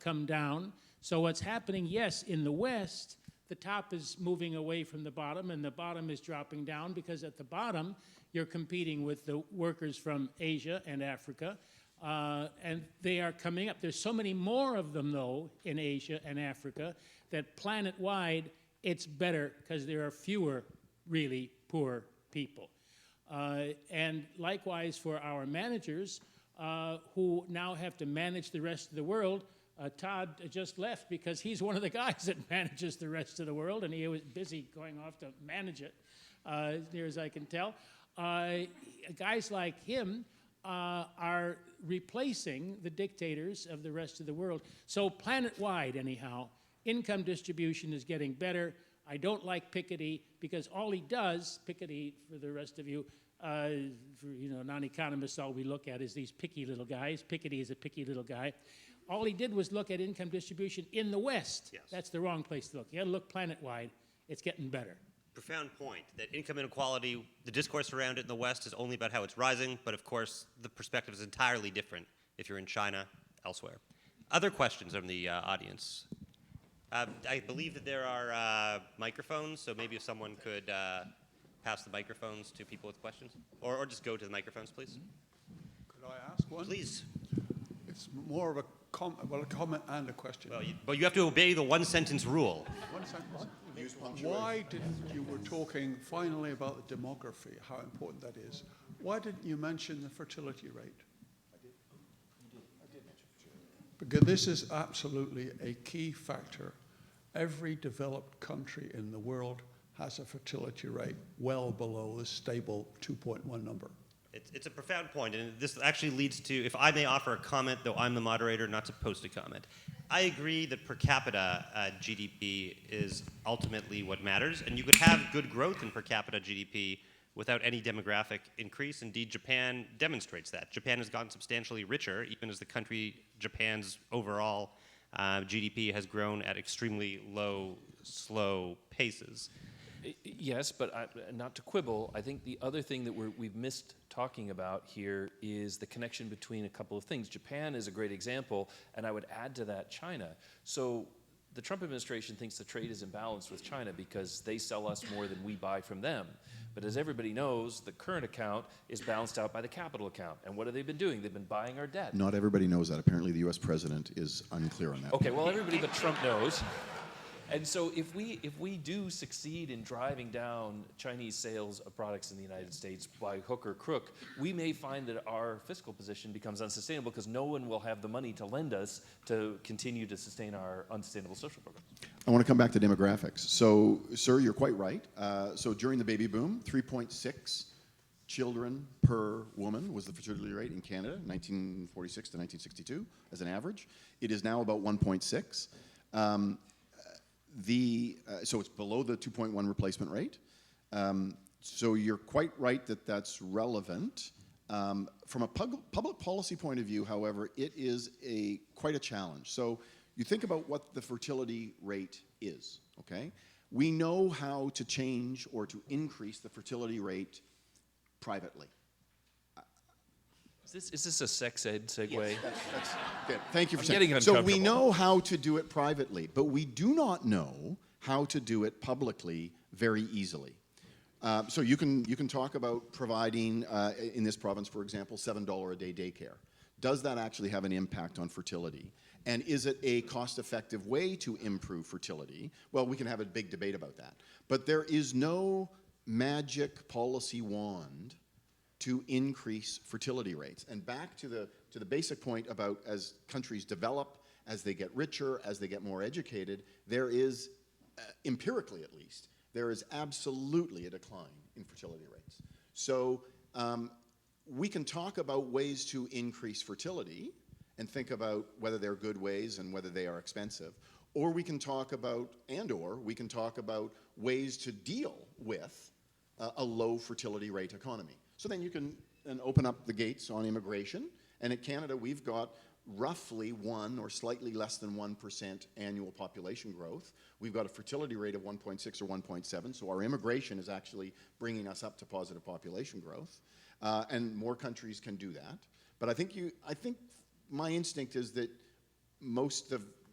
come down. So what's happening, yes, in the West, the top is moving away from the bottom, and the bottom is dropping down, because at the bottom, you're competing with the workers from Asia and Africa, and they are coming up. There's so many more of them, though, in Asia and Africa, that planet-wide, it's better, because there are fewer really poor people. And likewise for our managers, who now have to manage the rest of the world. Todd just left because he's one of the guys that manages the rest of the world, and he was busy going off to manage it, as near as I can tell. Guys like him are replacing the dictators of the rest of the world. So planet-wide, anyhow, income distribution is getting better. I don't like Piketty, because all he does, Piketty for the rest of you, for non-economists, all we look at is these picky little guys. Piketty is a picky little guy. All he did was look at income distribution in the West. Yes. That's the wrong place to look. You got to look planet-wide. It's getting better. Profound point that income inequality, the discourse around it in the West is only about how it's rising, but of course the perspective is entirely different if you're in China, elsewhere. Other questions from the audience? I believe that there are microphones, so maybe if someone could pass the microphones to people with questions, or just go to the microphones, please. Could I ask one? Please. It's more of a comment and a question. Well, but you have to obey the one-sentence rule. One second. Why didn't you were talking finally about the demography, how important that is. Why didn't you mention the fertility rate? I did. Because this is absolutely a key factor. Every developed country in the world has a fertility rate well below the stable 2.1 number. It's a profound point, and this actually leads to, if I may offer a comment, though I'm the moderator, not supposed to comment. I agree that per capita GDP is ultimately what matters, and you could have good growth in per capita GDP without any demographic increase. Indeed, Japan demonstrates that. Japan has gotten substantially richer, even as the country, Japan's overall GDP has grown at extremely low, slow paces. Yes, but not to quibble, I think the other thing that we've missed talking about here is the connection between a couple of things. Japan is a great example, and I would add to that China. So the Trump administration thinks the trade is imbalanced with China because they sell us more than we buy from them. But as everybody knows, the current account is balanced out by the capital account. And what have they been doing? They've been buying our debt. Not everybody knows that. Apparently the U.S. president is unclear on that. Okay, well, everybody but Trump knows. And so if we do succeed in driving down Chinese sales of products in the United States by hook or crook, we may find that our fiscal position becomes unsustainable because no one will have the money to lend us to continue to sustain our unsustainable social programs. I want to come back to demographics. So, sir, you're quite right. So during the baby boom, 3.6 children per woman was the fertility rate in Canada, 1946 to 1962, as an average. It is now about 1.6. So it's below the 2.1 replacement rate. So you're quite right that that's relevant. From a public policy point of view, however, it is quite a challenge. So you think about what the fertility rate is, okay? We know how to change or to increase the fertility rate privately. Is this a sex ed segue? Yes, that's good. Thank you for I'm saying. getting So we uncomfortable. know how to do it privately, but we do not know how to do it publicly very easily. So you can talk about providing, in this province, for example, $7 a day daycare. Does that actually have an impact on fertility? And is it a cost-effective way to improve fertility? Well, we can have a big debate about that. But there is no magic policy wand to increase fertility rates. And back to the basic point about as countries develop, as they get richer, as they get more educated, there is, empirically at least, there is absolutely a decline in fertility rates. So we can talk about ways to increase fertility and think about whether they're good ways and whether they are expensive. Or we can talk about, we can talk about ways to deal with a low fertility rate economy. So then you can open up the gates on immigration. And at Canada, we've got roughly 1 or slightly less than 1% annual population growth. We've got a fertility rate of 1.6 or 1.7, so our immigration is actually bringing us up to positive population growth. And more countries can do that. But I think my instinct is that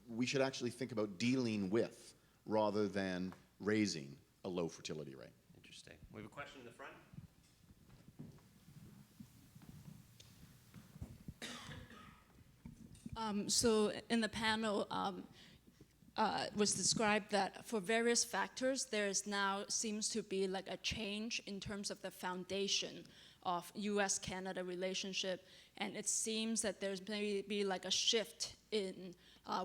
we should actually think about dealing with rather than raising a low fertility rate. Interesting. We have a question in the front. So in the panel, was described that for various factors, there is now seems to be like a change in terms of the foundation of U.S.-Canada relationship, and it seems that there's maybe like a shift in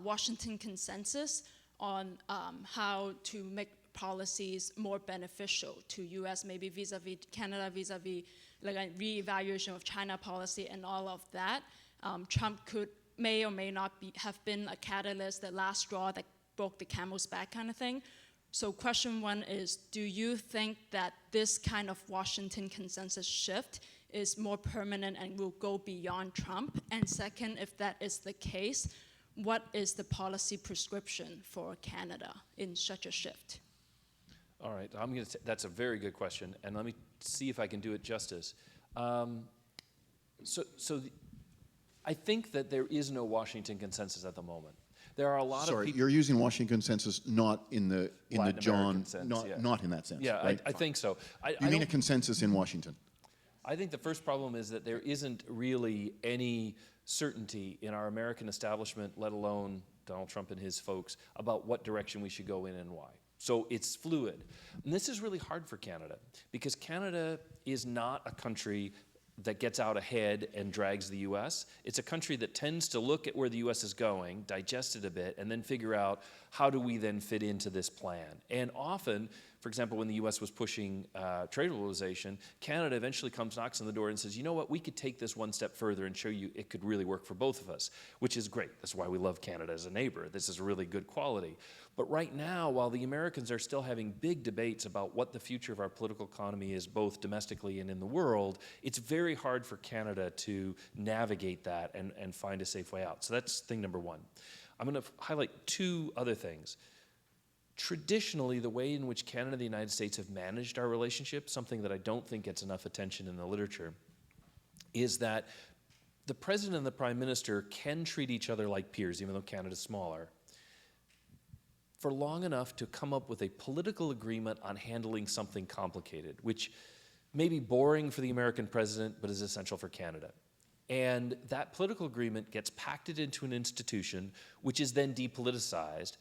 Washington consensus on how to make policies more beneficial to U.S., maybe vis-a-vis Canada, vis-a-vis like a reevaluation of China policy and all of that. Trump may or may not have been a catalyst, the last straw that broke the camel's back kind of thing. So question one is, do you think that this kind of Washington consensus shift is more permanent and will go beyond Trump? And second, if that is the case, what is the policy prescription for Canada in such a shift? All right, that's a very good question, and let me see if I can do it justice. I think that there is no Washington consensus at the moment. There are a lot of people. You're using Washington consensus not in the John, sense, not in that sense. Yeah, right? I think so. You mean a consensus in Washington? I think the first problem is that there isn't really any certainty in our American establishment, let alone Donald Trump and his folks, about what direction we should go in and why. So it's fluid. And this is really hard for Canada, because Canada is not a country that gets out ahead and drags the U.S. It's a country that tends to look at where the U.S. is going, digest it a bit, and then figure out how do we then fit into this plan. And often, for example, when the U.S. was pushing trade liberalization, Canada eventually knocks on the door and says, you know what, we could take this one step further and show you it could really work for both of us, which is great. That's why we love Canada as a neighbor. This is a really good quality. But right now, while the Americans are still having big debates about what the future of our political economy is, both domestically and in the world, it's very hard for Canada to navigate that and find a safe way out. So that's thing number one. I'm going to highlight two other things. Traditionally, the way in which Canada and the United States have managed our relationship, something that I don't think gets enough attention in the literature, is that the president and the prime minister can treat each other like peers, even though Canada's smaller, for long enough to come up with a political agreement on handling something complicated, which may be boring for the American president, but is essential for Canada. And that political agreement gets packed into an institution, which is then depoliticized.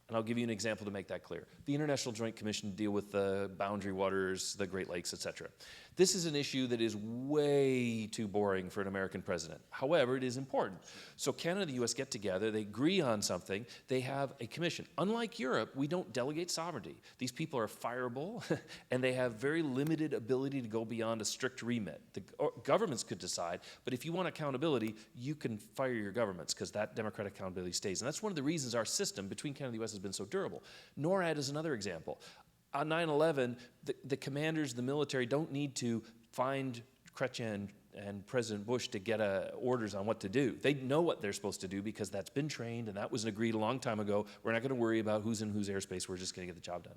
And I'll give you an example to make that clear. The International Joint Commission to deal with the boundary waters, the Great Lakes, et cetera. This is an issue that is way too boring for an American president. However, it is important. So Canada and the US get together, they agree on something, they have a commission. Unlike Europe, we don't delegate sovereignty. These people are fireable, and they have very limited ability to go beyond a strict remit. The governments could decide, but if you want accountability, you can fire your governments, because that democratic accountability stays. And that's one of the reasons our system between Canada and the US has been so durable. NORAD is another example. On 9/11, the commanders, the military, don't need to find Chrétien and President Bush to get orders on what to do. They know what they're supposed to do because that's been trained, and that was agreed a long time ago. We're not going to worry about who's in whose airspace. We're just going to get the job done.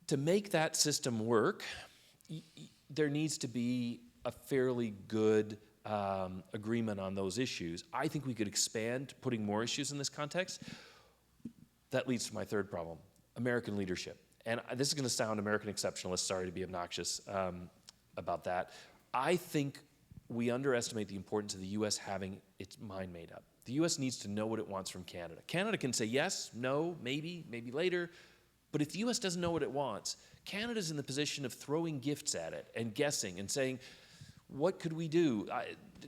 To make that system work, there needs to be a fairly good agreement on those issues. I think we could expand putting more issues in this context. That leads to my third problem, American leadership. And this is going to sound American exceptionalist, sorry to be obnoxious about that. I think we underestimate the importance of the U.S. having its mind made up. The U.S. needs to know what it wants from Canada. Canada can say yes, no, maybe later. But if the U.S. doesn't know what it wants, Canada's in the position of throwing gifts at it and guessing and saying, what could we do?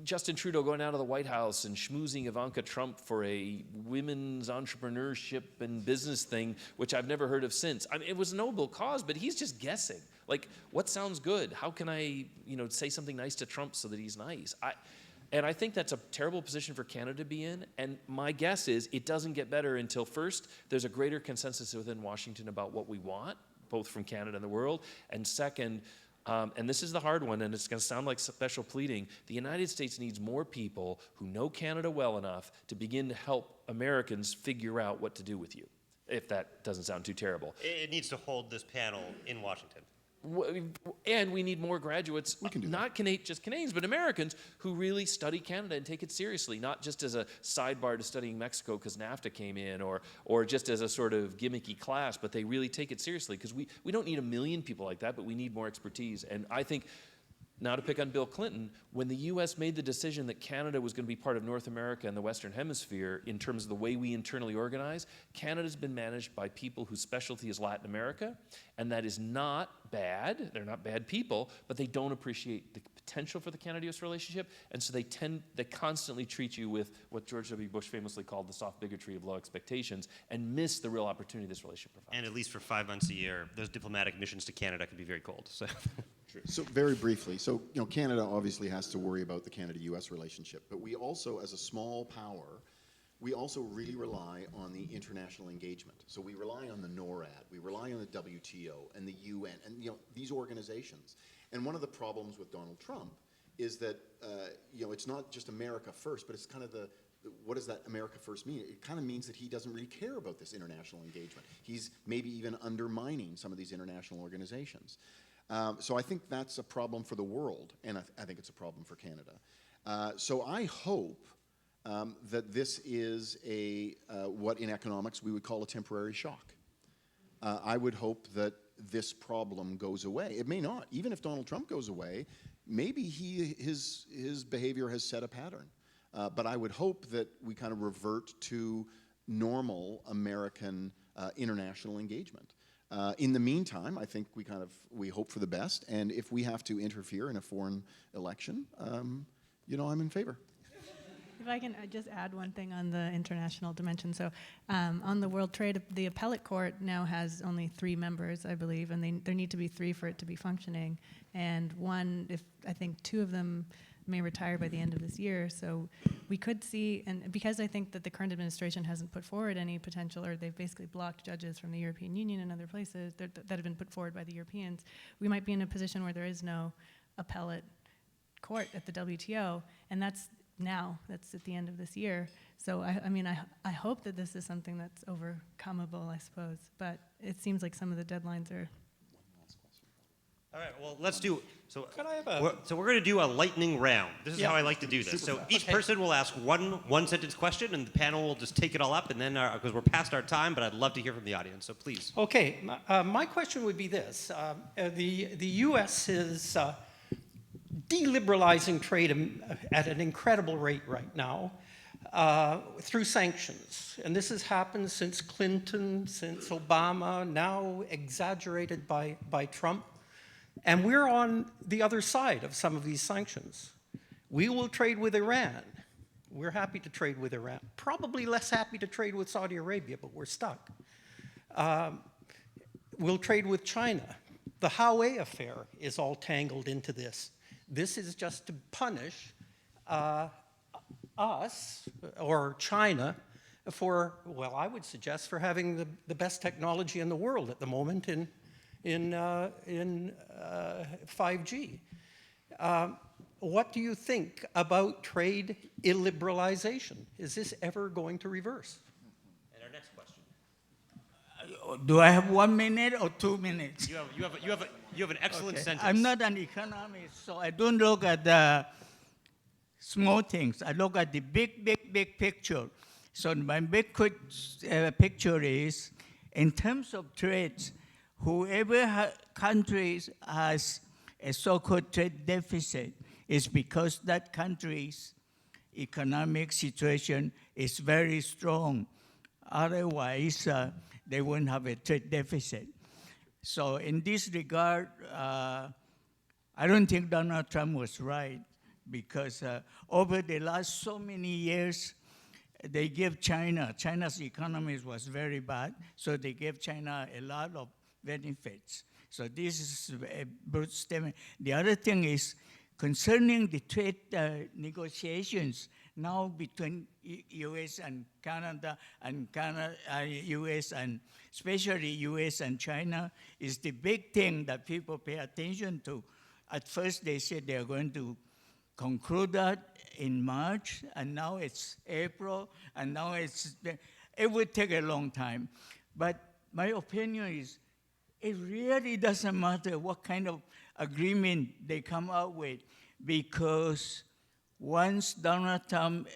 Justin Trudeau going out of the White House and schmoozing Ivanka Trump for a women's entrepreneurship and business thing, which I've never heard of since. I mean, it was a noble cause, but he's just guessing. Like, what sounds good? How can I, say something nice to Trump so that he's nice? And I think that's a terrible position for Canada to be in. And my guess is it doesn't get better until first, there's a greater consensus within Washington about what we want, both from Canada and the world. And second, and this is the hard one, and it's going to sound like special pleading, the United States needs more people who know Canada well enough to begin to help Americans figure out what to do with you, if that doesn't sound too terrible. It needs to hold this panel in Washington. And we need more graduates, not just Canadians, but Americans who really study Canada and take it seriously, not just as a sidebar to studying Mexico because NAFTA came in, or just as a sort of gimmicky class, but they really take it seriously, because we don't need 1 million people like that, but we need more expertise. And I think, now to pick on Bill Clinton, when the U.S. made the decision that Canada was going to be part of North America and the Western Hemisphere in terms of the way we internally organize, Canada's been managed by people whose specialty is Latin America, and that is not bad. They're not bad people, but they don't appreciate the potential for the Canada-U.S. relationship, and so they constantly treat you with what George W. Bush famously called the soft bigotry of low expectations, and miss the real opportunity this relationship provides. And at least for 5 months a year, those diplomatic missions to Canada can be very cold. So very briefly, Canada obviously has to worry about the Canada-U.S. relationship, but we also, as a small power, we also really rely on the international engagement. So we rely on the NORAD, we rely on the WTO and the UN, and these organizations. And one of the problems with Donald Trump is that it's not just America first, but it's kind of what does that America first mean? It kind of means that he doesn't really care about this international engagement. He's maybe even undermining some of these international organizations. So I think that's a problem for the world, and I think it's a problem for Canada. So I hope that this is what in economics we would call a temporary shock. I would hope that this problem goes away. It may not. Even if Donald Trump goes away, maybe his behavior has set a pattern. But I would hope that we kind of revert to normal American international engagement. In the meantime, I think we hope for the best, and if we have to interfere in a foreign election, I'm in favor. If I can just add one thing on the international dimension. So on the World Trade, the appellate court now has only 3 members, I believe, and there need to be 3 for it to be functioning. And I think 2 of them may retire by the end of this year. So we could see, and because I think that the current administration hasn't put forward any potential, or they've basically blocked judges from the European Union and other places that have been put forward by the Europeans, we might be in a position where there is no appellate court at the WTO, and that's at the end of this year. So I hope that this is something that's overcomable, I suppose, but it seems like some of the deadlines are. All right, well, let's do, so Could I have so we're going to do a lightning round. This is how I like to do this. So each person will ask one sentence question, and the panel will just take it all up, and then, because we're past our time, but I'd love to hear from the audience, so please. Okay, my question would be this. The U.S. is deliberalizing trade at an incredible rate right now through sanctions. And this has happened since Clinton, since Obama, now exaggerated by Trump. And we're on the other side of some of these sanctions. We will trade with Iran. We're happy to trade with Iran. Probably less happy to trade with Saudi Arabia, but we're stuck. We'll trade with China. The Huawei affair is all tangled into this. This is just to punish us, or China, for, well, I would suggest for having the best technology in the world at the moment in 5G. What do you think about trade illiberalization? Is this ever going to reverse? And our next question. Do I have 1 minute or 2 minutes? You have an excellent sentence. I'm not an economist, so I don't look at the small things. I look at the big picture. So my big picture is, in terms of trades, whoever countries has a so-called trade deficit is because that country's economic situation is very strong. Otherwise, they won't have a trade deficit. So in this regard, I don't think Donald Trump was right, because over the last so many years, they give China's economy was very bad, so they gave China a lot of benefits. So this is a broad statement. The other thing is, concerning the trade negotiations now between U.S. and Canada, U.S. and especially U.S. and China, is the big thing that people pay attention to. At first they said they are going to conclude that in March, and now it's April, and now it would take a long time. But my opinion is, it really doesn't matter what kind of agreement they come out with, because once Donald Trump,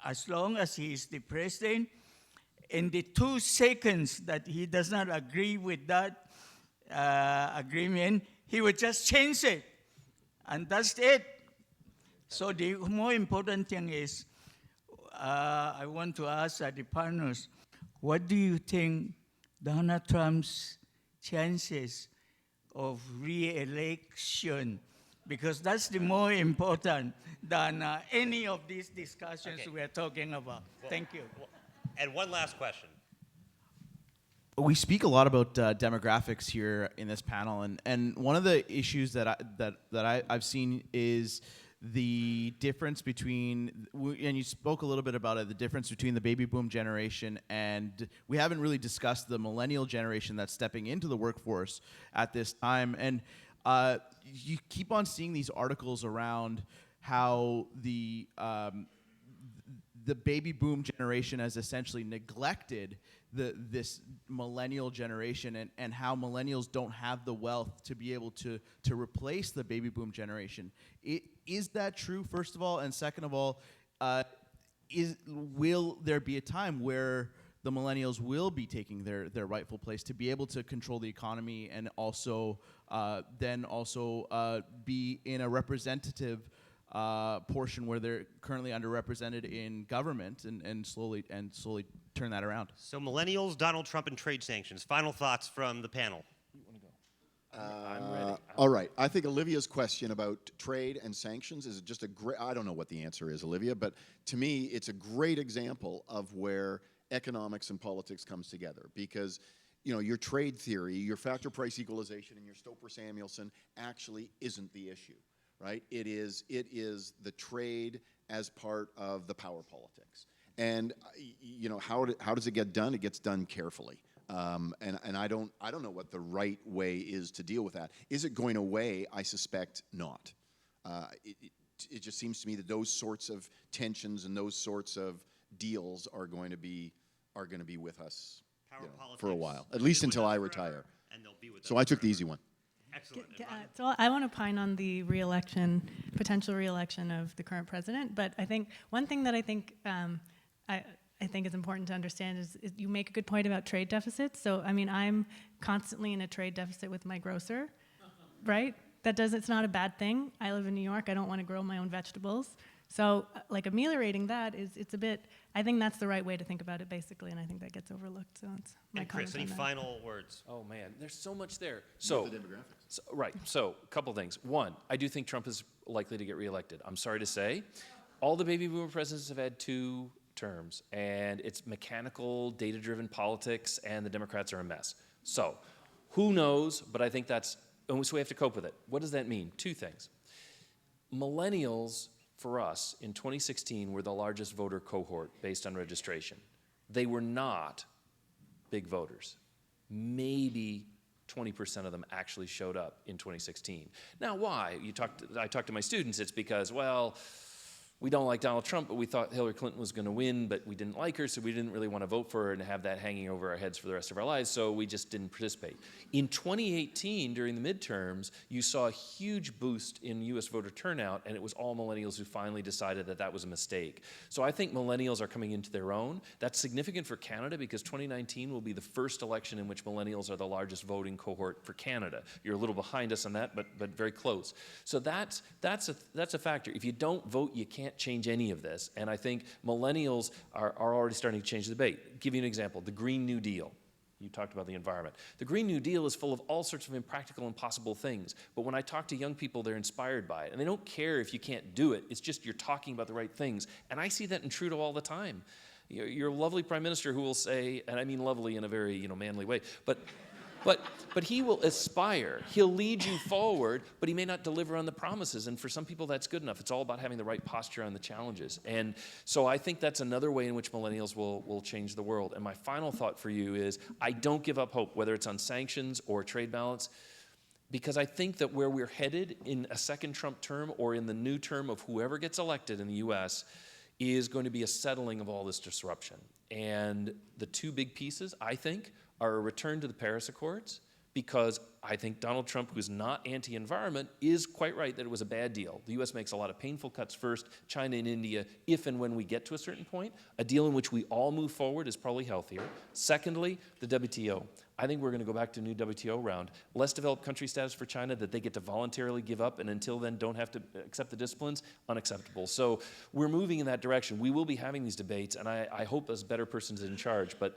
as long as he is the president, in the 2 seconds that he does not agree with that agreement, he would just change it, and that's it. So the more important thing is, I want to ask the partners, what do you think Donald Trump's chances of re-election, because that's the more important than any of these discussions we are talking about. Well, thank you. And one last question. We speak a lot about demographics here in this panel, and one of the issues that I've seen is the difference between, and you spoke a little bit about it, the difference between the baby boom generation, and we haven't really discussed the millennial generation that's stepping into the workforce at this time. And you keep on seeing these articles around how the baby boom generation has essentially neglected this millennial generation, and how millennials don't have the wealth to be able to replace the baby boom generation. Is that true, first of all? And second of all, will there be a time where the millennials will be taking their rightful place to be able to control the economy, and also be in a representative portion where they're currently underrepresented in government, and slowly turn that around? So millennials, Donald Trump, and trade sanctions. Final thoughts from the panel. I'm ready. All right. I think Olivia's question about trade and sanctions is just a great, I don't know what the answer is, Olivia, but to me, it's a great example of where economics and politics comes together, because your trade theory, your factor price equalization, and your Stoper-Samuelson actually isn't the issue, right? It is the trade as part of the power politics. And how does it get done? It gets done carefully. And I don't know what the right way is to deal with that. Is it going away? I suspect not. It just seems to me that those sorts of tensions and those sorts of deals are going to be with us for a while, at least until I retire. So I took the easy one. Excellent. So I want to opine on the potential re-election of the current president. But I think one thing that I think is important to understand is you make a good point about trade deficits. So I mean, I'm constantly in a trade deficit with my grocer, right? It's not a bad thing. I live in New York. I don't want to grow my own vegetables. So like ameliorating that it's a bit, I think that's the right way to think about it basically, and I think that gets overlooked. So that's my And Chris, any comment on that. final words? Oh man, there's so much there. So, right. So, a couple things. One, I do think Trump is likely to get reelected. I'm sorry to say, all the baby boomer presidents have had 2 terms, and it's mechanical, data-driven politics, and the Democrats are a mess. So, who knows? But I think that's, and so we have to cope with it. What does that mean? 2 things. Millennials, for us, in 2016, were the largest voter cohort based on registration. They were not big voters. Maybe 20% of them actually showed up in 2016. Now, why? I talked to my students, it's because, well, we don't like Donald Trump, but we thought Hillary Clinton was going to win, but we didn't like her, so we didn't really want to vote for her and have that hanging over our heads for the rest of our lives, so we just didn't participate. In 2018, during the midterms, you saw a huge boost in U.S. voter turnout, and it was all millennials who finally decided that that was a mistake. So I think millennials are coming into their own. That's significant for Canada because 2019 will be the first election in which millennials are the largest voting cohort for Canada. You're a little behind us on that, but very close. So that's a factor. If you don't vote, you can't change any of this. And I think millennials are already starting to change the debate. Give you an example, the Green New Deal. You talked about the environment. The Green New Deal is full of all sorts of impractical, impossible things. But when I talk to young people, they're inspired by it. And they don't care if you can't do it. It's just you're talking about the right things. And I see that in Trudeau all the time. You're a lovely prime minister who will say, and I mean lovely in a very manly way, but he will aspire. He'll lead you forward, but he may not deliver on the promises. And for some people, that's good enough. It's all about having the right posture on the challenges. And so I think that's another way in which millennials will change the world. And my final thought for you is I don't give up hope, whether it's on sanctions or trade balance, because I think that where we're headed in a second Trump term or in the new term of whoever gets elected in the U.S. is going to be a settling of all this disruption. And the 2 big pieces, I think, are a return to the Paris Accords, because I think Donald Trump, who's not anti-environment, is quite right that it was a bad deal. The U.S. makes a lot of painful cuts first, China and India, if and when we get to a certain point. A deal in which we all move forward is probably healthier. Secondly, the WTO. I think we're going to go back to a new WTO round. Less developed country status for China that they get to voluntarily give up and until then don't have to accept the disciplines, unacceptable. So we're moving in that direction. We will be having these debates, and I hope as better persons in charge, but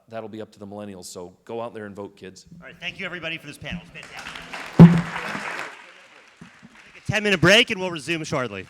that'll be up to the millennials. So go out there and vote, kids. All right, thank you everybody for this panel. It's fantastic. Take a 10-minute break and we'll resume shortly.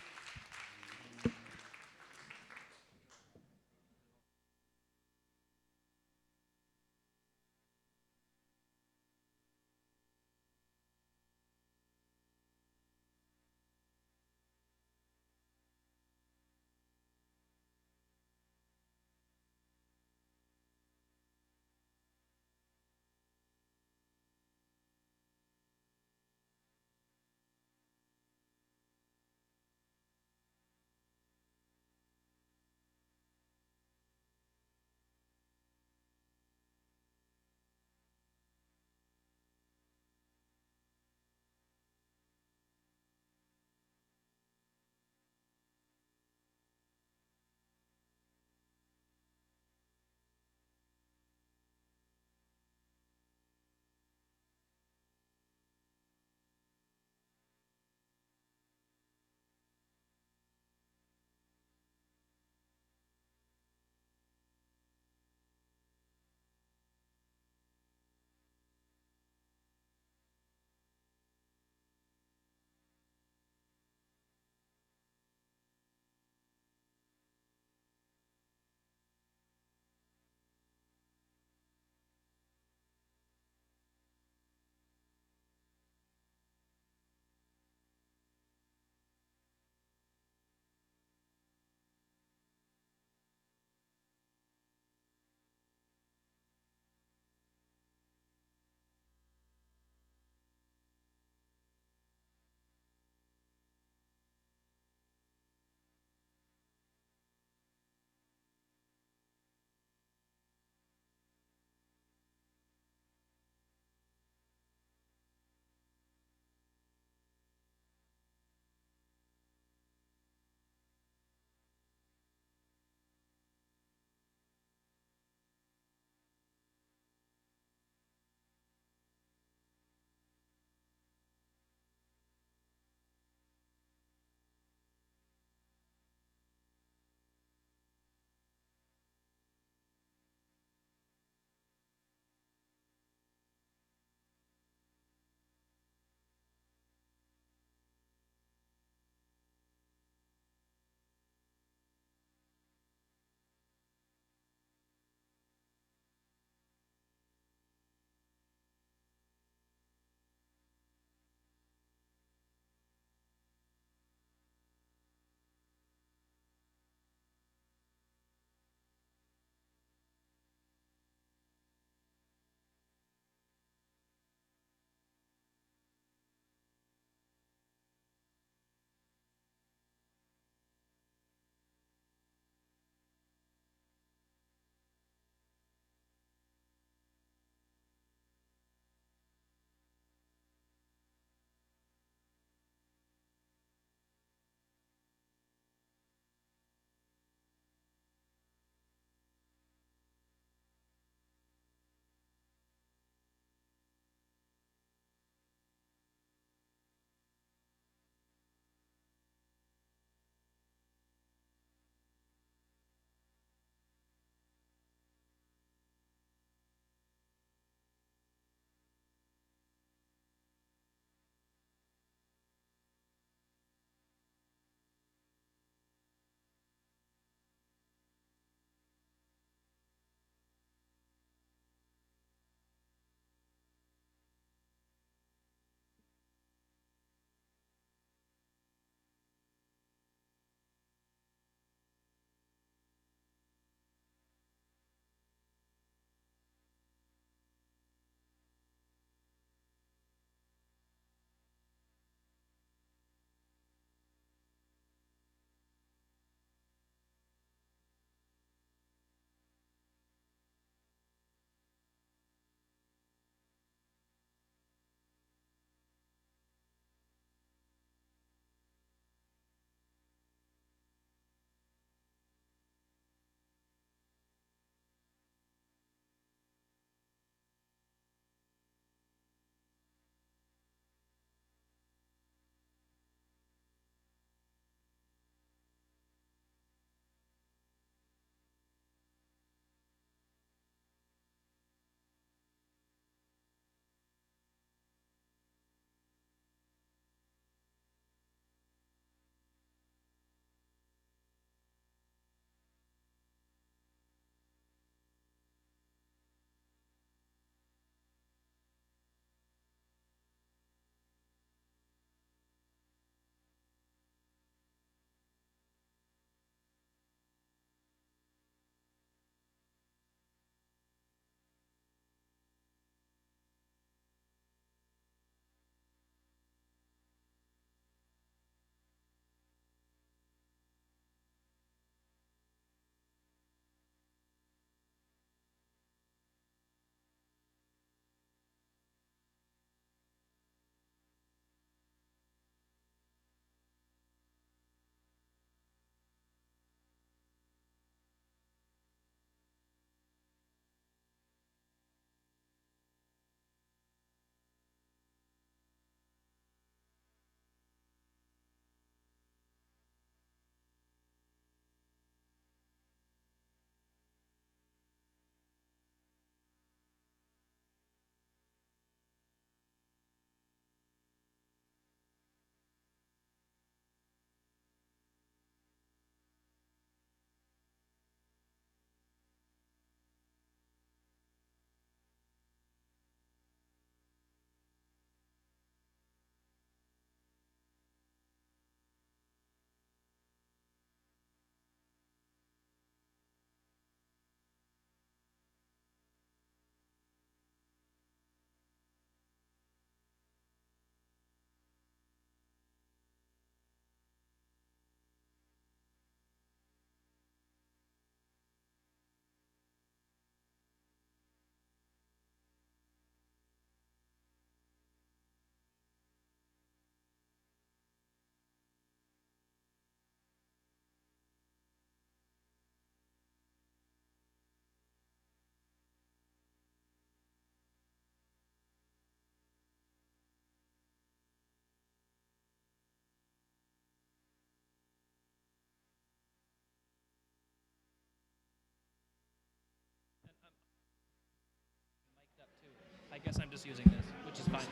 guess I'm just using this, which is fine.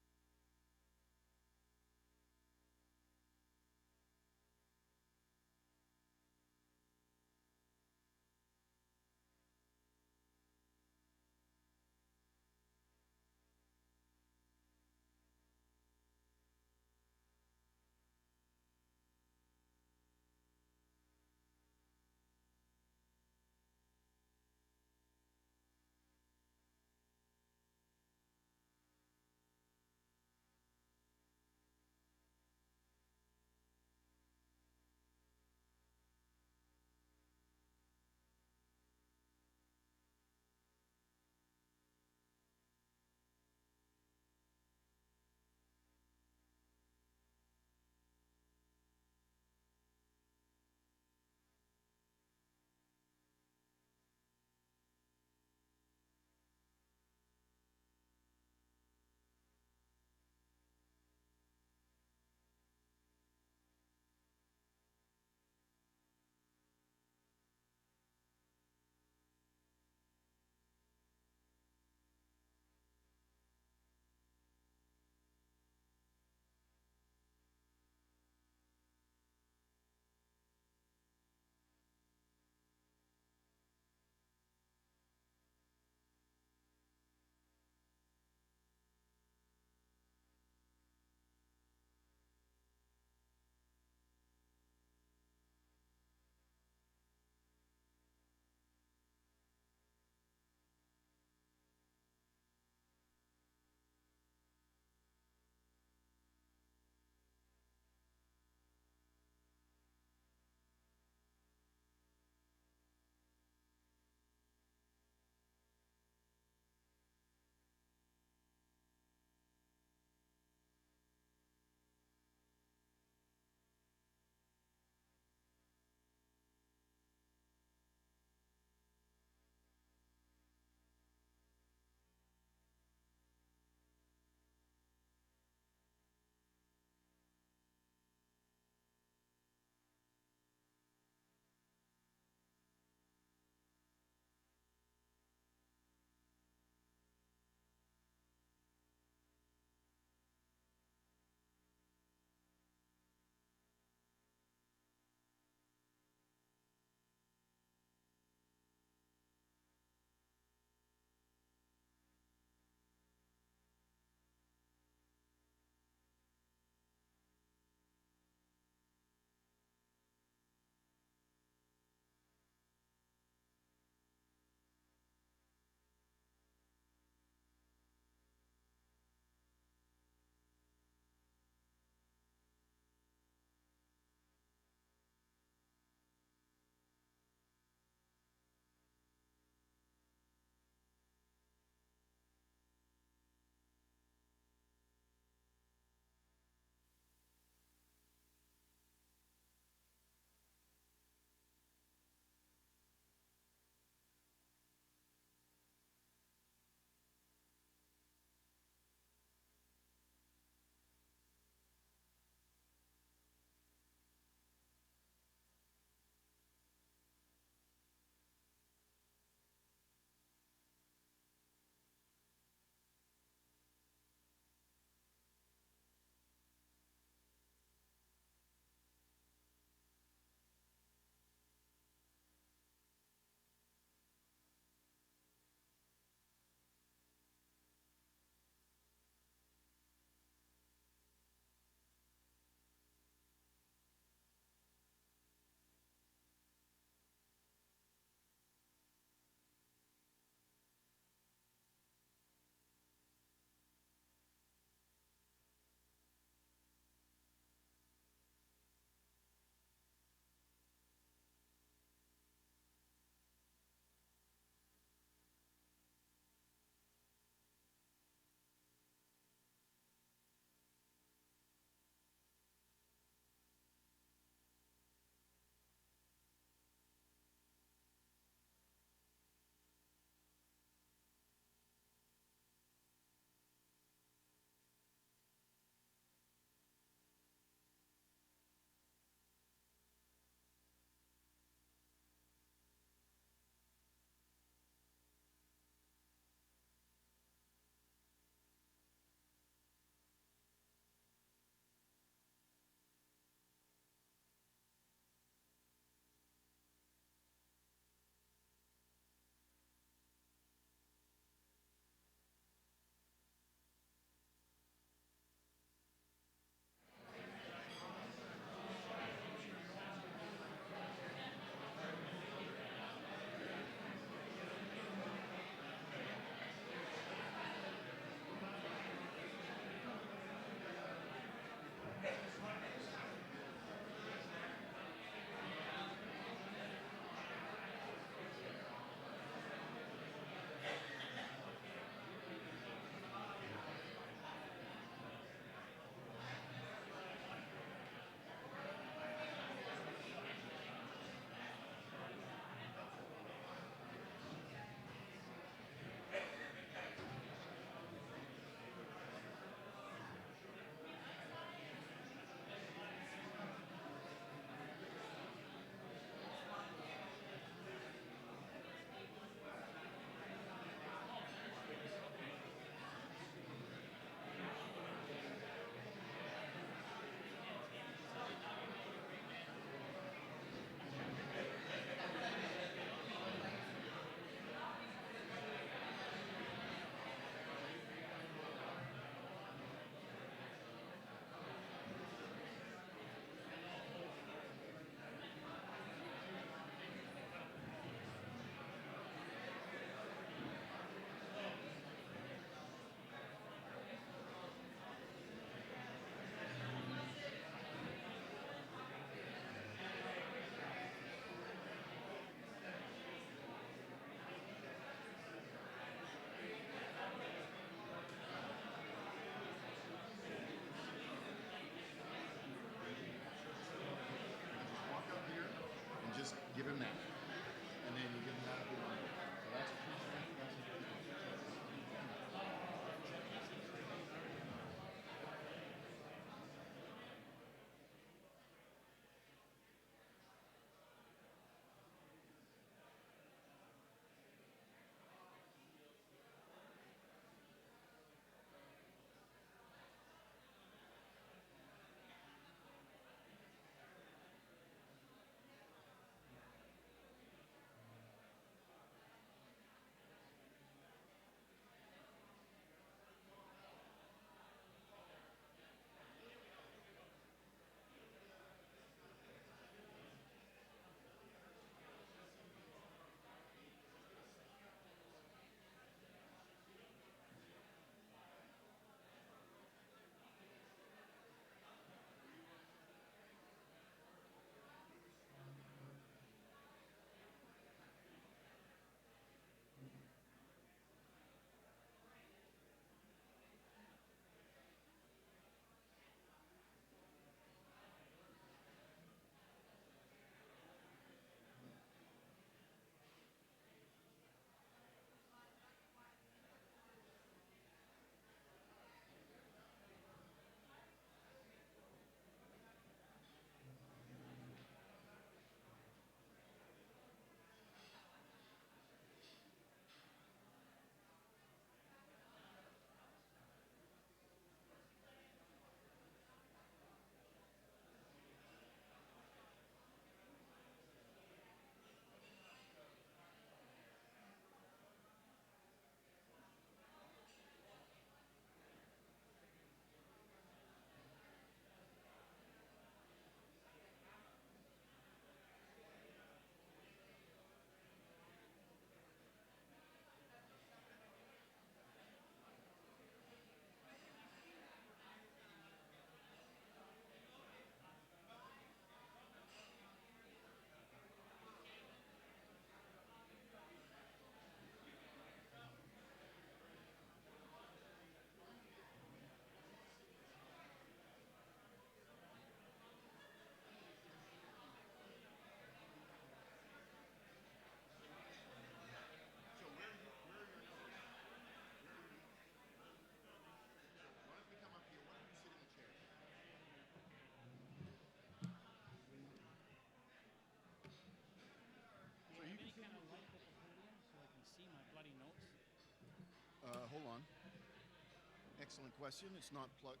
Excellent question. It's not plugged.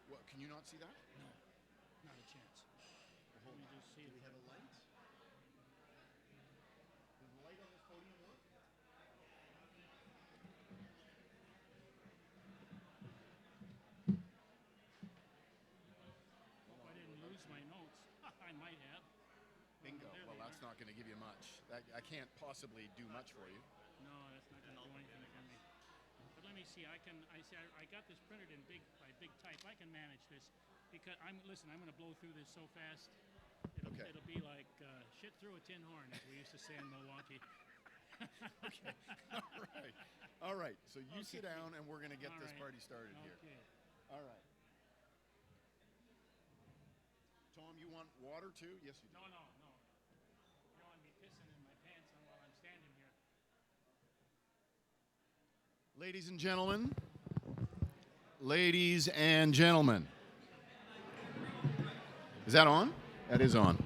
What, can you not see that? No, not a chance. Hold Let me on. just see Do if we have a light? Does the light on this podium work? I didn't lose my notes. I might have. Bingo. There Well, they that's not going to give you much. I can't possibly do much for you. No, that's not going to do anything for me. But let me see. I got this printed in big type. I can manage this because I'm going to blow through this so fast. It'll be like shit through a tin horn, as we used to say in Milwaukee. Okay. All right. So you sit down, and we're going to get this party started here. All right. Tom, you want water too? Yes, you do. No. You don't want me pissing in my pants while I'm standing here. Ladies and gentlemen. Ladies and gentlemen. Is that on? That is on.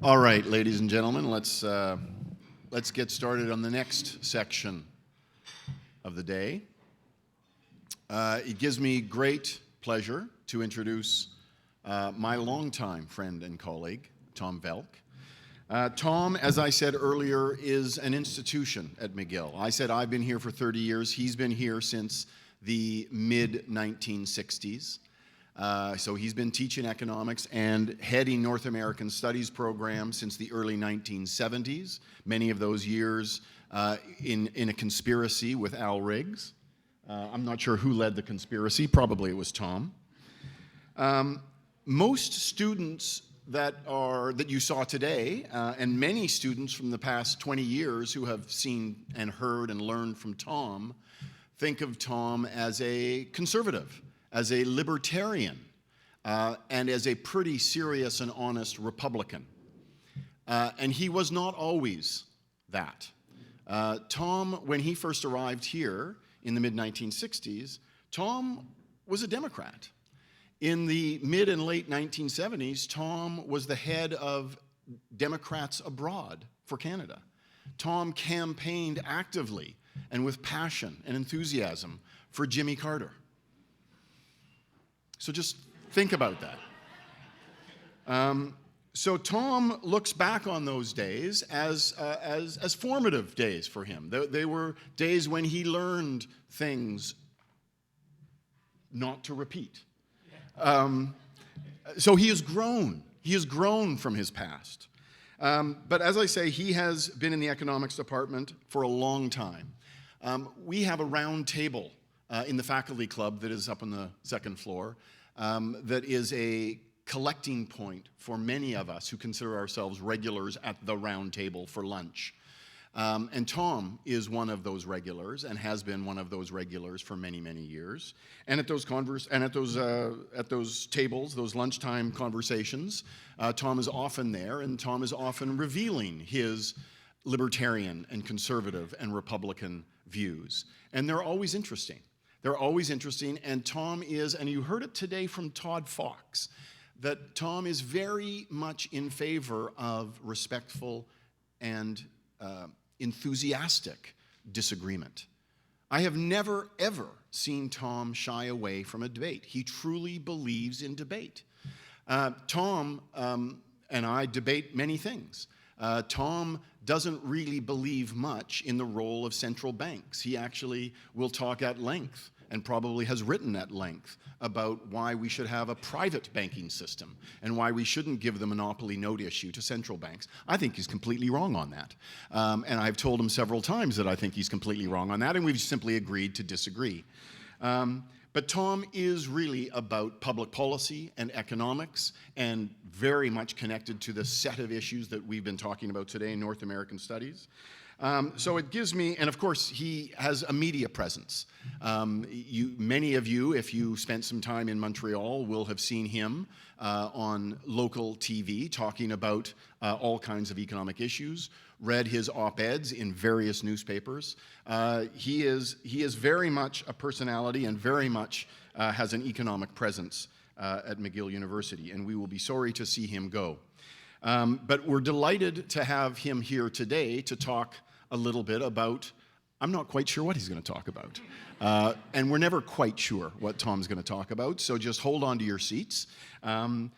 All right, ladies and gentlemen, let's get started on the next section of the day. It gives me great pleasure to introduce my longtime friend and colleague, Tom Velk. Tom, as I said earlier, is an institution at McGill. I said I've been here for 30 years. He's been here since the mid-1960s. So he's been teaching economics and heading North American Studies programs since the early 1970s, many of those years in a conspiracy with Al Riggs. I'm not sure who led the conspiracy. Probably it was Tom. Most students that you saw today, and many students from the past 20 years who have seen and heard and learned from Tom, think of Tom as a conservative, as a libertarian, and as a pretty serious and honest Republican. And he was not always that. Tom, when he first arrived here in the mid-1960s, Tom was a Democrat. In the mid and late 1970s, Tom was the head of Democrats Abroad for Canada. Tom campaigned actively and with passion and enthusiasm for Jimmy Carter. So just think about that. So Tom looks back on those days as formative days for him. They were days when he learned things not to repeat. So he has grown. He has grown from his past. But as I say, he has been in the economics department for a long time. We have a round table in the faculty club that is up on the second floor that is a collecting point for many of us who consider ourselves regulars at the round table for lunch. And Tom is one of those regulars and has been one of those regulars for many, many years. And at those tables, those lunchtime conversations, Tom is often there, and Tom is often revealing his libertarian and conservative and Republican views. And they're always interesting. They're always interesting, and Tom is, and you heard it today from Todd Fox, that Tom is very much in favor of respectful and enthusiastic disagreement. I have never, ever seen Tom shy away from a debate. He truly believes in debate. Tom and I debate many things. Tom doesn't really believe much in the role of central banks. He actually will talk at length and probably has written at length about why we should have a private banking system and why we shouldn't give the monopoly note issue to central banks. I think he's completely wrong on that. And I've told him several times that I think he's completely wrong on that, and we've simply agreed to disagree. But Tom is really about public policy and economics, and very much connected to the set of issues that we've been talking about today in North American studies. So it gives me, and of course he has a media presence. Many of you, if you spent some time in Montreal, will have seen him on local TV talking about all kinds of economic issues, read his op-eds in various newspapers. He is very much a personality and very much has an economic presence at McGill University, and we will be sorry to see him go. But we're delighted to have him here today to talk a little bit about, I'm not quite sure what he's going to talk about. And we're never quite sure what Tom's going to talk about, so just hold on to your seats. And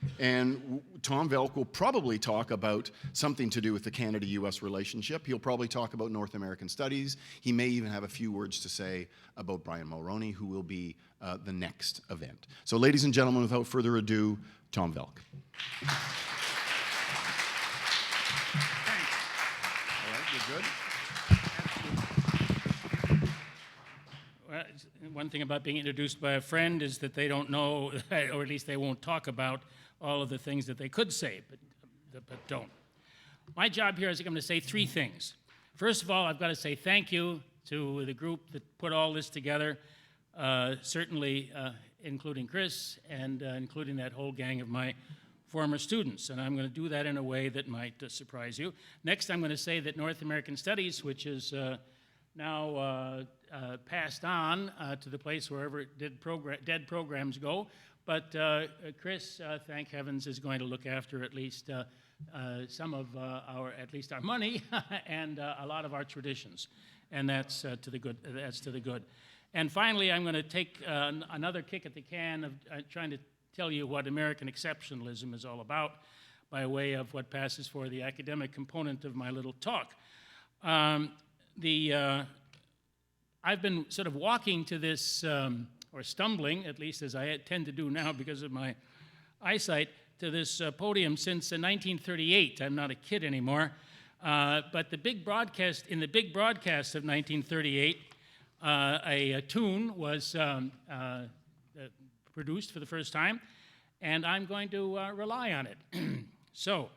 Tom Velk will probably talk about something to do with the Canada-US relationship. He'll probably talk about North American studies. He may even have a few words to say about Brian Mulroney, who will be the next event. So ladies and gentlemen, without further ado, Tom Velk. All right, you're good? Well, one thing about being introduced by a friend is that they don't know, or at least they won't talk about all of the things that they could say, but don't. My job here is I'm going to say three things. First of all, I've got to say thank you to the group that put all this together, certainly including Chris and including that whole gang of my former students, and I'm going to do that in a way that might surprise you. Next, I'm going to say that North American Studies, which is now passed on to the place wherever dead programs go. But Chris, thank heavens, is going to look after at least some of our money and a lot of our traditions, and that's to the good. That's to the good. And finally, I'm going to take another kick at the can of trying to tell you what American exceptionalism is all about by way of what passes for the academic component of my little talk. I've been sort of walking to this, or stumbling, at least as I tend to do now because of my eyesight, to this podium since 1938. I'm not a kid anymore. But the big broadcast, in the big broadcast of 1938, a tune was produced for the first time, and I'm going to rely on it. So,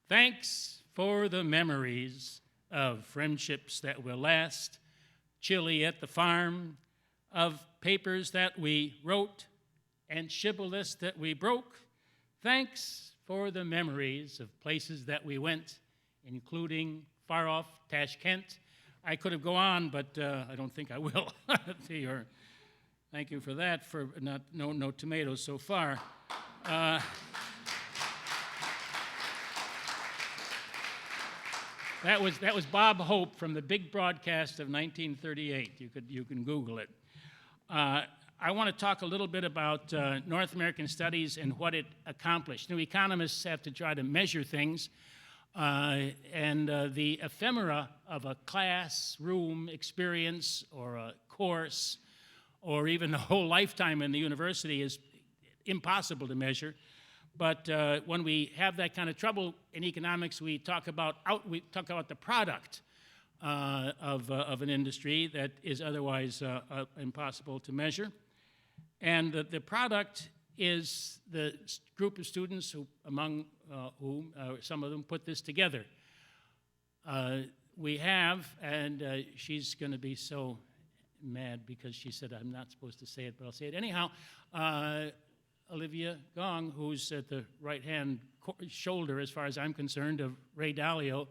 thanks for the memories of friendships that will last, chili at the farm, of papers that we wrote and shibboleths that we broke. Thanks for the memories of places that we went, including far-off Tashkent. I could have gone on, but I don't think I will. Thank you for that, for no tomatoes so far. That was Bob Hope from the big broadcast of 1938. You can Google it. I want to talk a little bit about North American studies and what it accomplished. New economists have to try to measure things, and the ephemera of a classroom experience or a course or even a whole lifetime in the university is impossible to measure. But when we have that kind of trouble in economics, we talk about the product of an industry that is otherwise impossible to measure. And the product is the group of students who, among whom some of them put this together. We have, and she's going to be so mad because she said I'm not supposed to say it, but I'll say it anyhow. Olivia Gong, who's at the right-hand shoulder, as far as I'm concerned, of Ray Dalio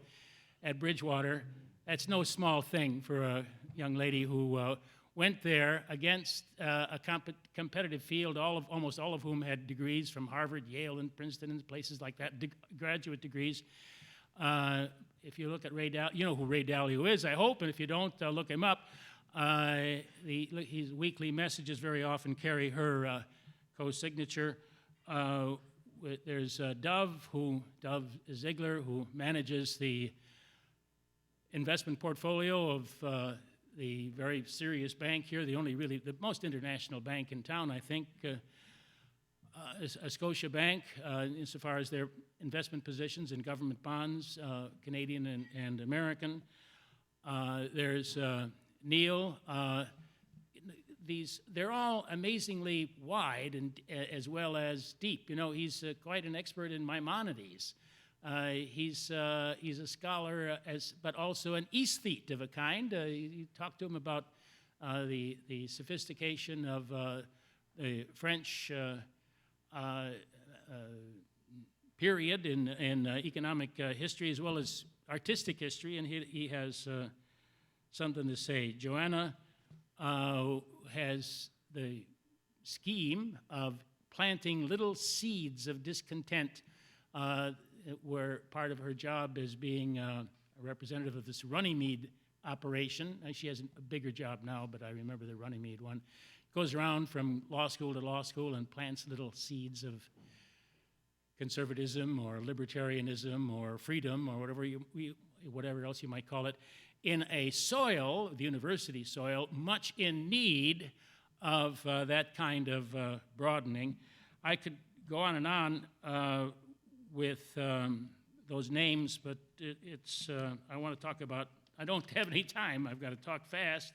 at Bridgewater. That's no small thing for a young lady who went there against a competitive field, almost all of whom had degrees from Harvard, Yale, and Princeton, and places like that, graduate degrees. If you look at Ray Dalio, you know who Ray Dalio is, I hope, and if you don't, look him up. His weekly messages very often carry her co-signature. There's Dove Ziegler, who manages the investment portfolio of the very serious bank here, the most international bank in town, I think, Scotia Bank, insofar as their investment positions in government bonds, Canadian and American. There's Neil. they're all amazingly wide and as well as deep. You know, he's quite an expert in Maimonides. He's a scholar, but also an aesthete of a kind. You talk to him about the sophistication of the French period in economic history as well as artistic history, and he has something to say. Joanna has the scheme of planting little seeds of discontent where part of her job is being a representative of this Runnymede operation. She has a bigger job now, but I remember the Runnymede one. Goes around from law school to law school and plants little seeds of conservatism or libertarianism or freedom or whatever else you might call it, in a soil, the university soil, much in need of that kind of broadening. I could go on and on with those names, but I want to talk about, I don't have any time. I've got to talk fast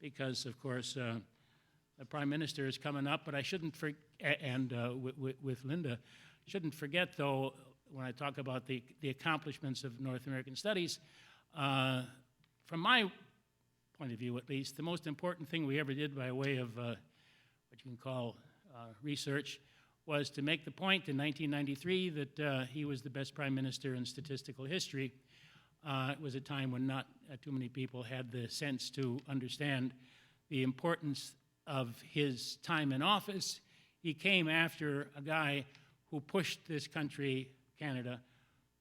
because, of course, the Prime Minister is coming up, but I shouldn't forget, and with Linda, shouldn't forget, though, when I talk about the accomplishments of North American studies, from my point of view at least, the most important thing we ever did by way of what you can call research was to make the point in 1993 that he was the best prime minister in statistical history. It was a time when not too many people had the sense to understand the importance of his time in office. He came after a guy who pushed this country, Canada,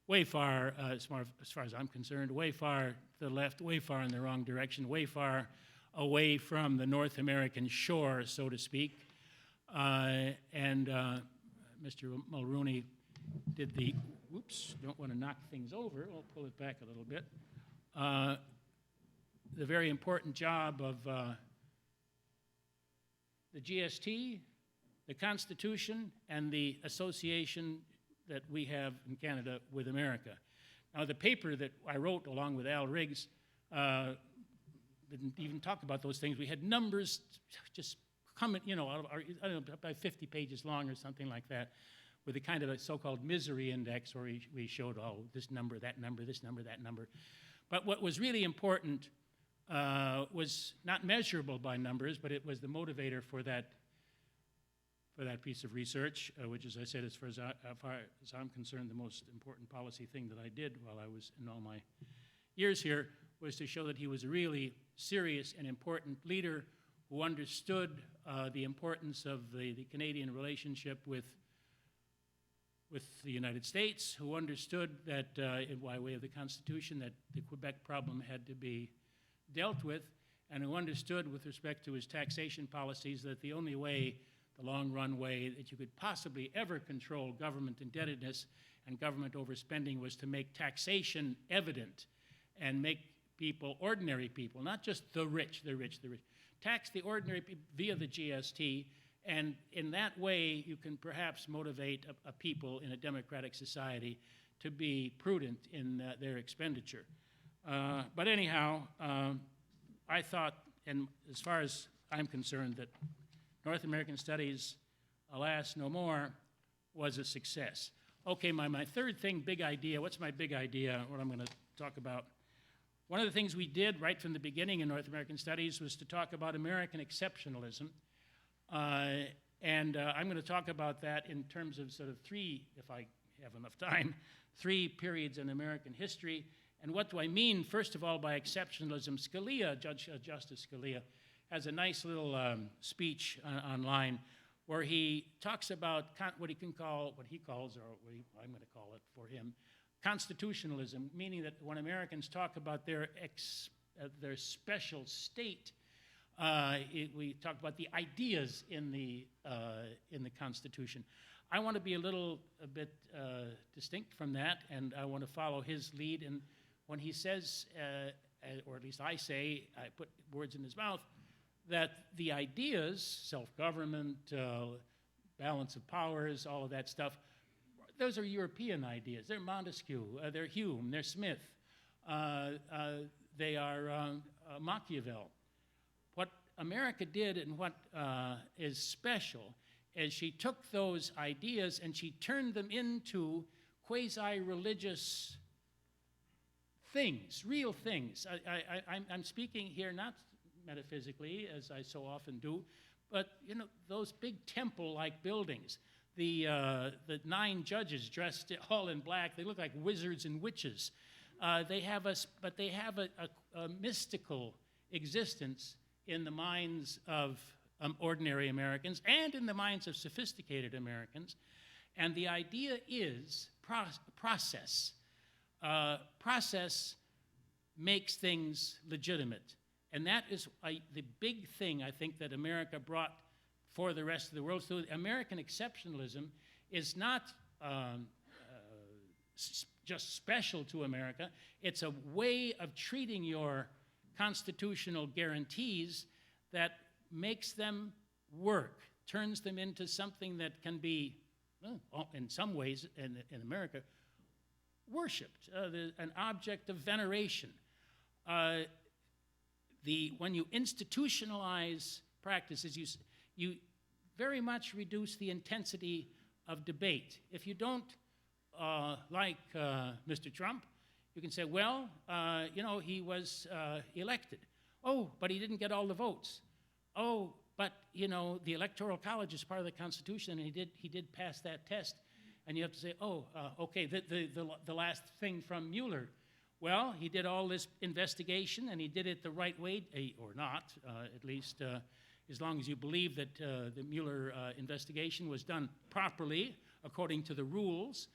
way far, as far as I'm concerned, way far to the left, way far in the wrong direction, way far away from the North American shore, so to speak. And Mr. Mulroney did the, whoops, don't want to knock things over, I'll pull it back a little bit, the very important job of the GST, the Constitution, and the association that we have in Canada with America. Now, the paper that I wrote along with Al Riggs didn't even talk about those things. We had numbers just coming, you know, out of our, I don't know, about 50 pages long or something like that, with a kind of a so-called misery index where we showed, oh, this number, that number, this number, that number. But what was really important was not measurable by numbers, but it was the motivator for that piece of research, which, as I said, as far as I'm concerned, the most important policy thing that I did while I was in all my years here was to show that he was a really serious and important leader who understood the importance of the Canadian relationship with the United States, who understood that, by way of the Constitution, that the Quebec problem had to be dealt with, and who understood with respect to his taxation policies that the only way, the long-run way, that you could possibly ever control government indebtedness and government overspending was to make taxation evident and make people, ordinary people, not just the rich, tax the ordinary people via the GST, and in that way you can perhaps motivate a people in a democratic society to be prudent in their expenditure. But anyhow, I thought, and as far as I'm concerned, that North American Studies, alas, no more, was a success. Okay, my third thing, big idea. What's my big idea, what I'm going to talk about? One of the things we did right from the beginning in North American Studies was to talk about American exceptionalism. And I'm going to talk about that in terms of sort of three, if I have enough time, three periods in American history. And what do I mean, first of all, by exceptionalism? Scalia, Justice Scalia, has a nice little speech online where he talks about what he calls, or I'm going to call it for him, constitutionalism, meaning that when Americans talk about their special state, we talk about the ideas in the Constitution. I want to be a bit distinct from that, and I want to follow his lead. And when he says, or at least I say, I put words in his mouth, that the ideas, self-government, balance of powers, all of that stuff, those are European ideas. They're Montesquieu, they're Hume, they're Smith, they are Machiavel. What America did and what is special is she took those ideas and she turned them into quasi-religious things, real things. I'm speaking here not metaphysically, as I so often do, but those big temple-like buildings, the 9 judges dressed all in black, they look like wizards and witches. They have a mystical existence in the minds of ordinary Americans and in the minds of sophisticated Americans. And the idea is process. Process makes things legitimate. And that is the big thing, I think, that America brought for the rest of the world. So American exceptionalism is not just special to America. It's a way of treating your constitutional guarantees that makes them work, turns them into something that can be, in some ways in America, worshipped, an object of veneration. When you institutionalize practices, you very much reduce the intensity of debate. If you don't like Mr. Trump, you can say, well, he was elected. Oh, but he didn't get all the votes. Oh, but the Electoral College is part of the Constitution, and he did pass that test. And you have to say, oh, okay, the last thing from Mueller. Well, he did all this investigation, and he did it the right way, or not, at least as long as you believe that the Mueller investigation was done properly, according to the rules,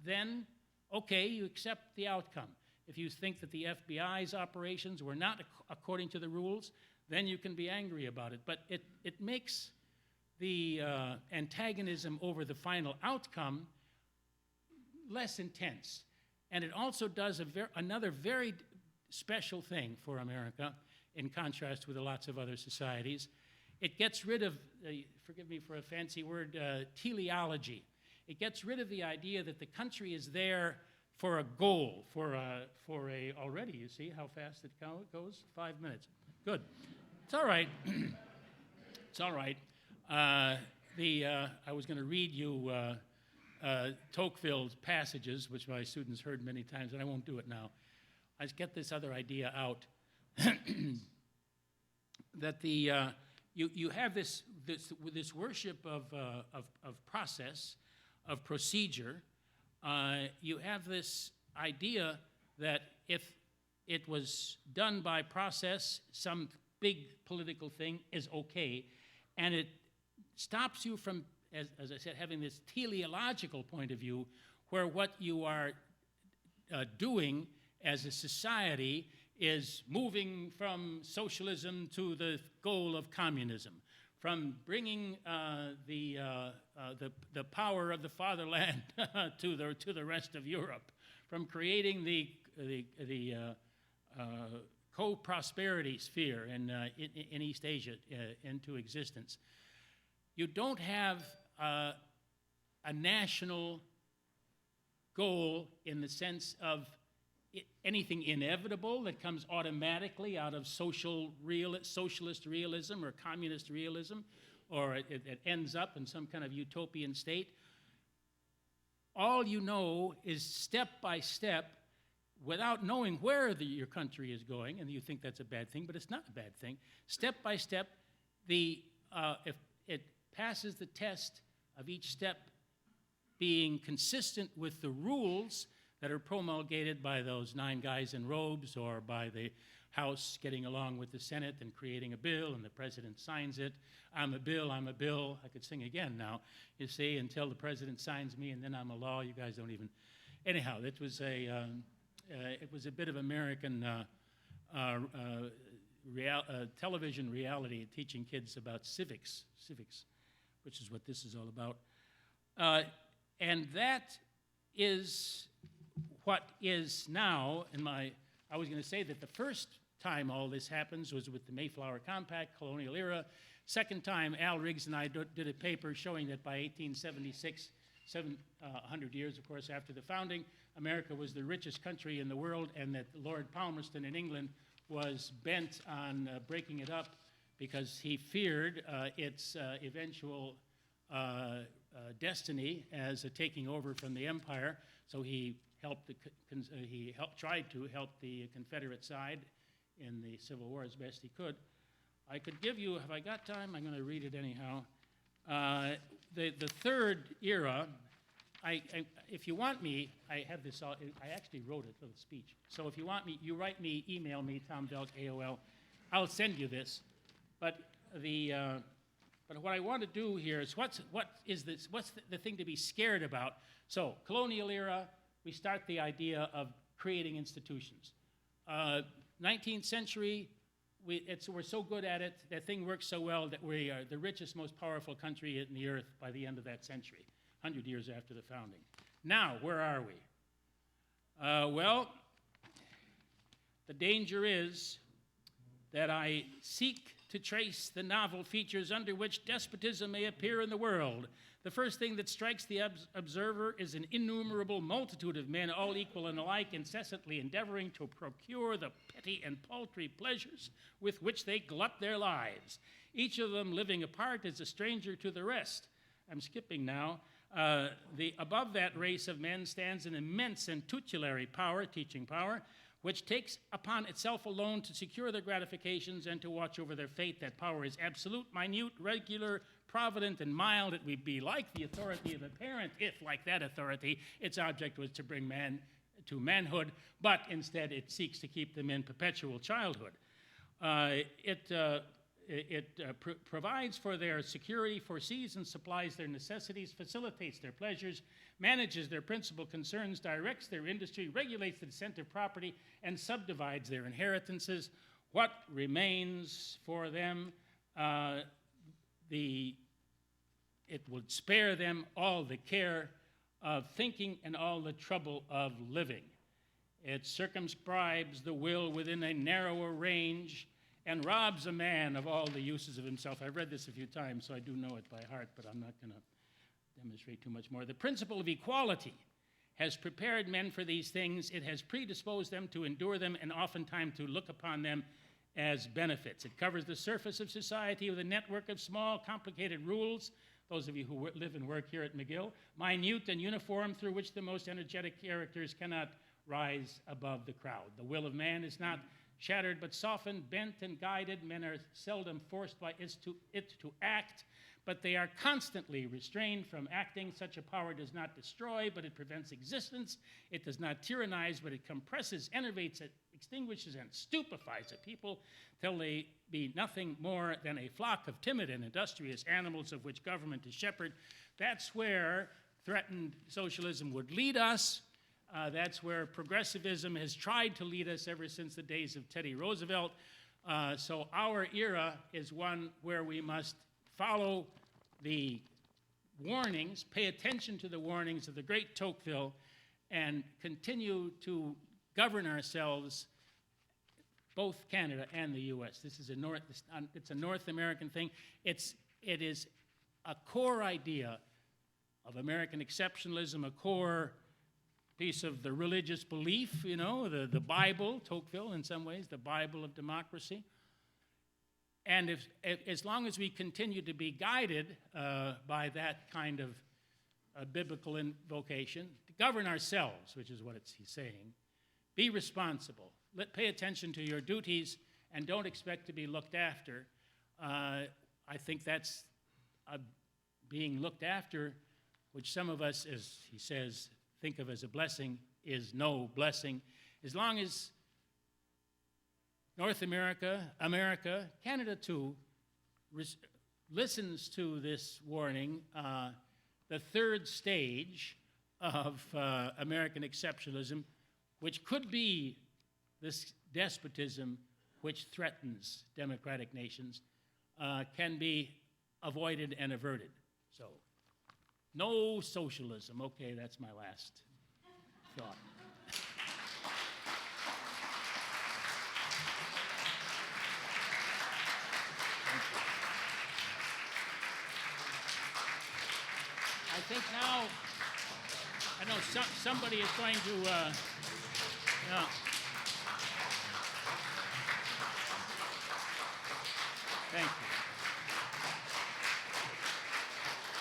then, okay, you accept the outcome. If you think that the FBI's operations were not according to the rules, then you can be angry about it. But it makes the antagonism over the final outcome less intense. And it also does another very special thing for America, in contrast with lots of other societies. It gets rid of, forgive me for a fancy word, teleology. It gets rid of the idea that the country is there for a goal, already, you see how fast it goes? 5 minutes. Good. It's all right. It's all right. I was going to read you Tocqueville's passages, which my students heard many times, and I won't do it now. I just get this other idea out. That you have this worship of process, of procedure. You have this idea that if it was done by process, some big political thing is okay, and it stops you from, as I said, having this teleological point of view, where what you are doing as a society is moving from socialism to the goal of communism, from bringing the power of the fatherland to the rest of Europe, from creating the co-prosperity sphere in East Asia into existence. You don't have a national goal in the sense of anything inevitable that comes automatically out of socialist realism or communist realism, or it ends up in some kind of utopian state. All you know is step by step, without knowing where your country is going, and you think that's a bad thing, but it's not a bad thing. Step by step, if it passes the test of each step being consistent with the rules that are promulgated by those 9 guys in robes, or by the House getting along with the Senate and creating a bill, and the president signs it. I'm a bill, I'm a bill. I could sing again now, you see, until the president signs me, and then I'm a law. You guys don't even. Anyhow, it was a bit of American television reality, teaching kids about civics, which is what this is all about. And that is what is now, I was going to say that the first time all this happens was with the Mayflower Compact, colonial era. Second time, Al Riggs and I did a paper showing that by 1876, 700 years, of course, after the founding, America was the richest country in the world, and that Lord Palmerston in England was bent on breaking it up because he feared its eventual destiny as a taking over from the empire. So he tried to help the Confederate side in the Civil War as best he could. I could give you, have I got time? I'm going to read it anyhow. The third era, if you want me, I have this, I actually wrote it for the speech. So if you want me, you write me, email me, Tom Velk, AOL. I'll send you this. But what I want to do here is what's the thing to be scared about? So colonial era, we start the idea of creating institutions. 19th century, we're so good at it, that thing works so well that we are the richest, most powerful country in the earth by the end of that century, 100 years after the founding. Now, where are we? Well, the danger is that I seek to trace the novel features under which despotism may appear in the world. The first thing that strikes the observer is an innumerable multitude of men, all equal and alike, incessantly endeavoring to procure the petty and paltry pleasures with which they glut their lives. Each of them living apart is a stranger to the rest. I'm skipping now. Above that race of men stands an immense and tutelary power, teaching power, which takes upon itself alone to secure their gratifications and to watch over their fate. That power is absolute, minute, regular, provident, and mild. It would be like the authority of a parent if, like that authority, its object was to bring man to manhood, but instead it seeks to keep them in perpetual childhood. It provides for their security, foresees and supplies their necessities, facilitates their pleasures, manages their principal concerns, directs their industry, regulates the descent of property, and subdivides their inheritances. What remains for them? It would spare them all the care of thinking and all the trouble of living. It circumscribes the will within a narrower range and robs a man of all the uses of himself. I've read this a few times, so I do know it by heart, but I'm not going to demonstrate too much more. The principle of equality has prepared men for these things. It has predisposed them to endure them and oftentimes to look upon them as benefits. It covers the surface of society with a network of small, complicated rules, those of you who live and work here at McGill, minute and uniform, through which the most energetic characters cannot rise above the crowd. The will of man is not shattered but softened, bent and guided. Men are seldom forced by it to act, but they are constantly restrained from acting. Such a power does not destroy, but it prevents existence. It does not tyrannize, but it compresses, enervates, extinguishes, and stupefies a people till they be nothing more than a flock of timid and industrious animals of which government is shepherd. That's where threatened socialism would lead us. That's where progressivism has tried to lead us ever since the days of Teddy Roosevelt. So our era is one where we must follow the warnings, pay attention to the warnings of the great Tocqueville, and continue to govern ourselves, both Canada and the U.S. This is it's a North American thing. It is a core idea of American exceptionalism, a core piece of the religious belief, you know, the Bible, Tocqueville in some ways, the Bible of democracy. And as long as we continue to be guided by that kind of biblical invocation, to govern ourselves, which is what he's saying, be responsible, pay attention to your duties, and don't expect to be looked after. I think that's being looked after, which some of us, as he says, think of as a blessing, is no blessing. As long as North America, Canada too, listens to this warning, the third stage of American exceptionalism, which could be this despotism which threatens democratic nations, can be avoided and averted. So, no socialism. Okay, that's my last thought. I think now, I know somebody is going to, Thank you.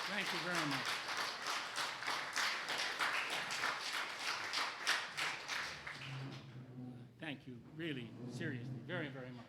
Thank you very much. Thank you, really, seriously, very, very much.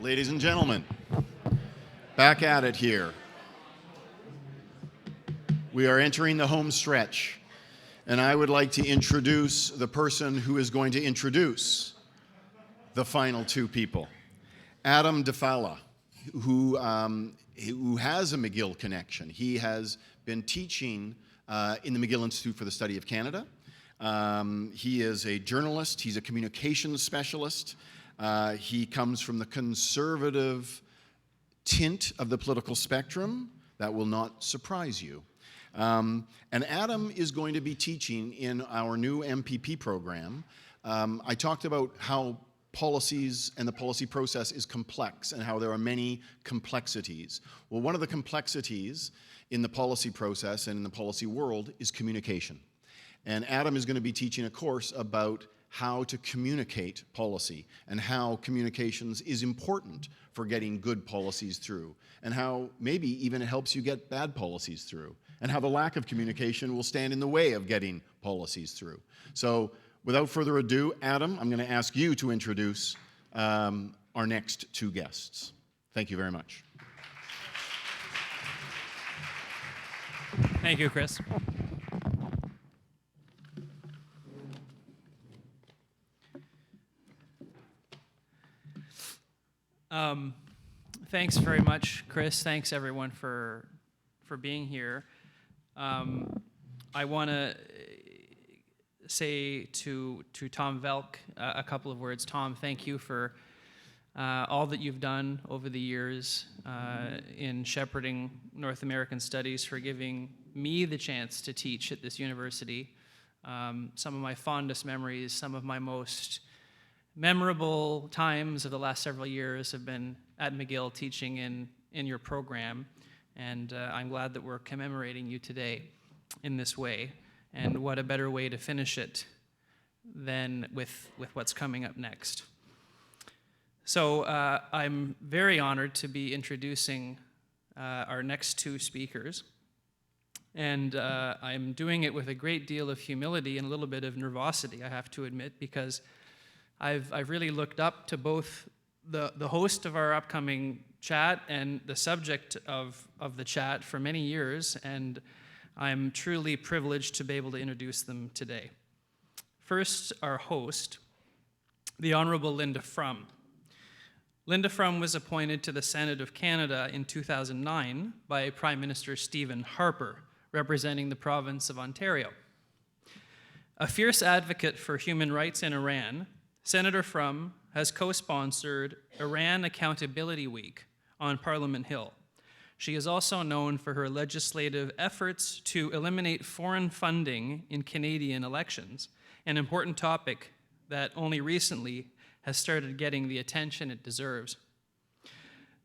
ladies and gentlemen, back at it here. We are entering the home stretch, and I would like to introduce the person who is going to introduce the final two people. Adam DeFalla, who has a McGill connection. He has been teaching in the McGill Institute for the Study of Canada. He is a journalist. He's a communications specialist. He comes from the conservative tint of the political spectrum. That will not surprise you. And Adam is going to be teaching in our new MPP program. I talked about how policies and the policy process is complex and how there are many complexities. Well, one of the complexities in the policy process and in the policy world is communication. And Adam is going to be teaching a course about how to communicate policy and how communications is important for getting good policies through, and how maybe even it helps you get bad policies through, and how the lack of communication will stand in the way of getting policies through. So without further ado, Adam, I'm going to ask you to introduce our next two guests. Thank you very much. Thank you, Chris. Thanks very much, Chris. Thanks, everyone, for being here. I want to say to Tom Velk a couple of words. Tom, thank you for all that you've done over the years in shepherding North American studies, for giving me the chance to teach at this university. Some of my fondest memories, some of my most memorable times of the last several years have been at McGill teaching in your program, and I'm glad that we're commemorating you today in this way. And what a better way to finish it than with what's coming up next. So I'm very honored to be introducing our next two speakers. And I'm doing it with a great deal of humility and a little bit of nervosity, I have to admit, because I've really looked up to both the host of our upcoming chat and the subject of the chat for many years, and I'm truly privileged to be able to introduce them today. First, our host, the Honorable Linda Frum. Linda Frum was appointed to the Senate of Canada in 2009 by Prime Minister Stephen Harper, representing the province of Ontario. A fierce advocate for human rights in Iran, Senator Frum has co-sponsored Iran Accountability Week on Parliament Hill. She is also known for her legislative efforts to eliminate foreign funding in Canadian elections, an important topic that only recently has started getting the attention it deserves.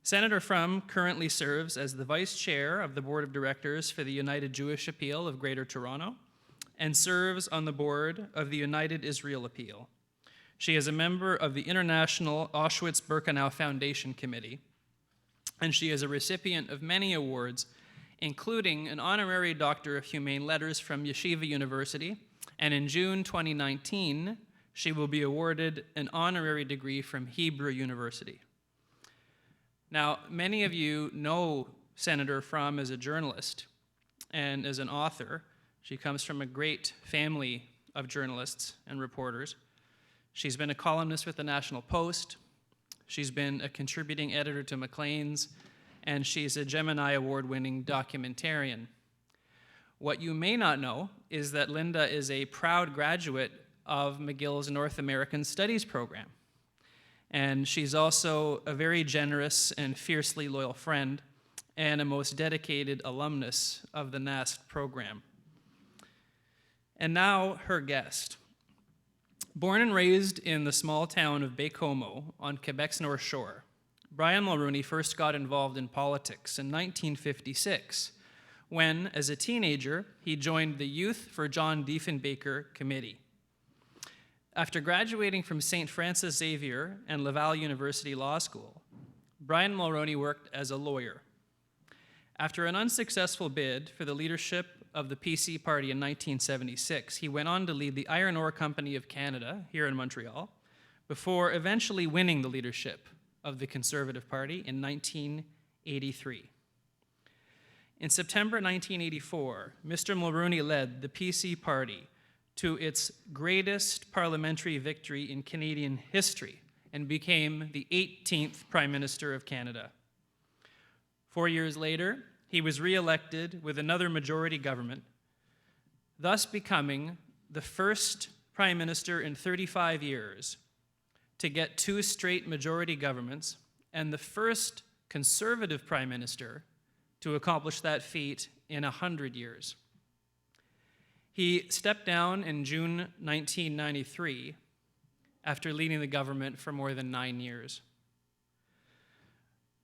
Senator Frum currently serves as the Vice Chair of the Board of Directors for the United Jewish Appeal of Greater Toronto and serves on the board of the United Israel Appeal. She is a member of the International Auschwitz-Birkenau Foundation Committee, and she is a recipient of many awards, including an honorary Doctor of Humane Letters from Yeshiva University, and in June 2019, she will be awarded an honorary degree from Hebrew University. Now, many of you know Senator Frum as a journalist and as an author. She comes from a great family of journalists and reporters. She's been a columnist with the National Post. She's been a contributing editor to Maclean's, and she's a Gemini Award-winning documentarian. What you may not know is that Linda is a proud graduate of McGill's North American Studies program. And she's also a very generous and fiercely loyal friend and a most dedicated alumnus of the NAST program. And now her guest. Born and raised in the small town of Baie-Comeau on Quebec's North Shore, Brian Mulroney first got involved in politics in 1956 when, as a teenager, he joined the Youth for John Diefenbaker Committee. After graduating from St. Francis Xavier and Laval University Law School, Brian Mulroney worked as a lawyer. After an unsuccessful bid for the leadership of the PC Party in 1976, he went on to lead the Iron Ore Company of Canada here in Montreal, before eventually winning the leadership of the Conservative Party in 1983. In September 1984, Mr. Mulroney led the PC Party to its greatest parliamentary victory in Canadian history and became the 18th Prime Minister of Canada. 4 years later, he was re-elected with another majority government, thus becoming the first Prime Minister in 35 years to get 2 straight majority governments and the first Conservative Prime Minister to accomplish that feat in 100 years. He stepped down in June 1993 after leading the government for more than 9 years.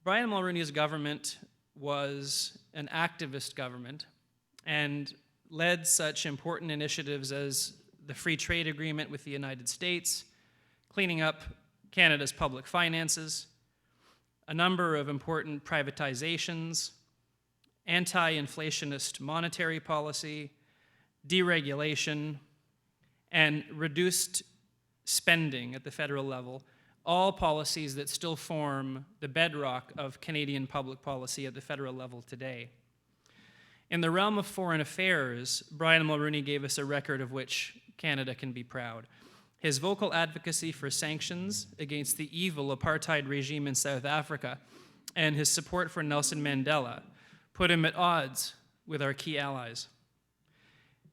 Brian Mulroney's government was an activist government and led such important initiatives as the Free Trade Agreement with the United States, cleaning up Canada's public finances, a number of important privatizations, anti-inflationist monetary policy, deregulation, and reduced spending at the federal level, all policies that still form the bedrock of Canadian public policy at the federal level today. In the realm of foreign affairs, Brian Mulroney gave us a record of which Canada can be proud. His vocal advocacy for sanctions against the evil apartheid regime in South Africa and his support for Nelson Mandela put him at odds with our key allies.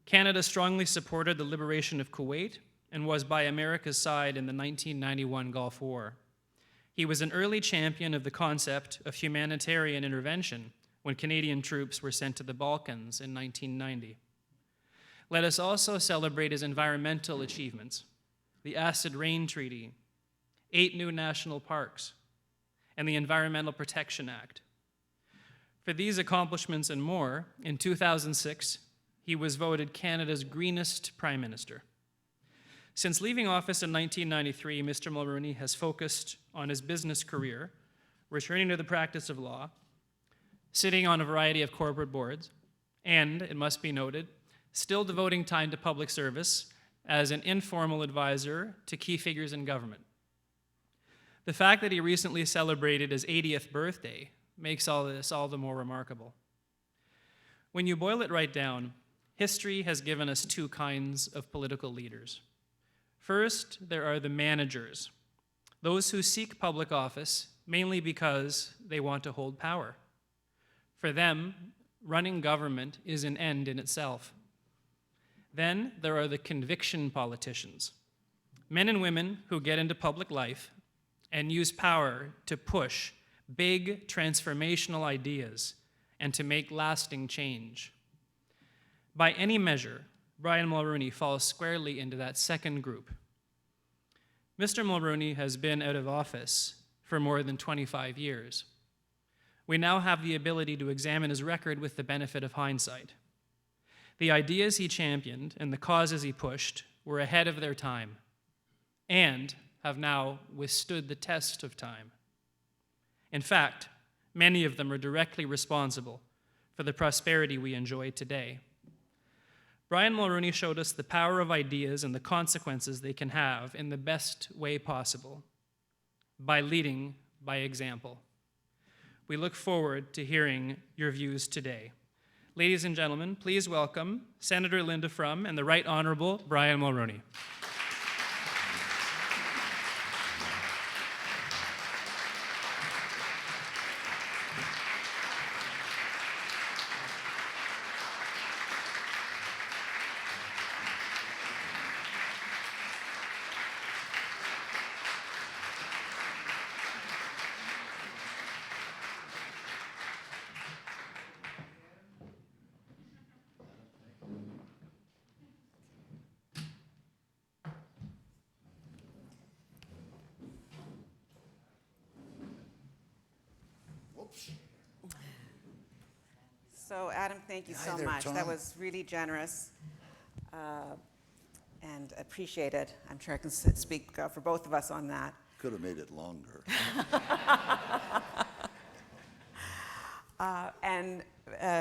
Canada strongly supported the liberation of Kuwait and was by America's side in the 1991 Gulf War. He was an early champion of the concept of humanitarian intervention when Canadian troops were sent to the Balkans in 1990. Let us also celebrate his environmental achievements: the Acid Rain Treaty, 8 new national parks, and the Environmental Protection Act. For these accomplishments and more, in 2006, he was voted Canada's greenest Prime Minister. Since leaving office in 1993, Mr. Mulroney has focused on his business career, returning to the practice of law, sitting on a variety of corporate boards, and, it must be noted, still devoting time to public service as an informal advisor to key figures in government. The fact that he recently celebrated his 80th birthday makes all this all the more remarkable. When you boil it right down, history has given us 2 kinds of political leaders. First, there are the managers, those who seek public office mainly because they want to hold power. For them, running government is an end in itself. Then there are the conviction politicians, men and women who get into public life and use power to push big transformational ideas and to make lasting change. By any measure, Brian Mulroney falls squarely into that second group. Mr. Mulroney has been out of office for more than 25 years. We now have the ability to examine his record with the benefit of hindsight. The ideas he championed and the causes he pushed were ahead of their time and have now withstood the test of time. In fact, many of them are directly responsible for the prosperity we enjoy today. Brian Mulroney showed us the power of ideas and the consequences they can have in the best way possible, by leading by example. We look forward to hearing your views today. Ladies and gentlemen, please welcome Senator Linda Frum and the Right Honorable Brian Mulroney. So, Adam, thank you so much. That was really generous and appreciated. I'm sure I can speak for both of us on that. Could have made it longer. And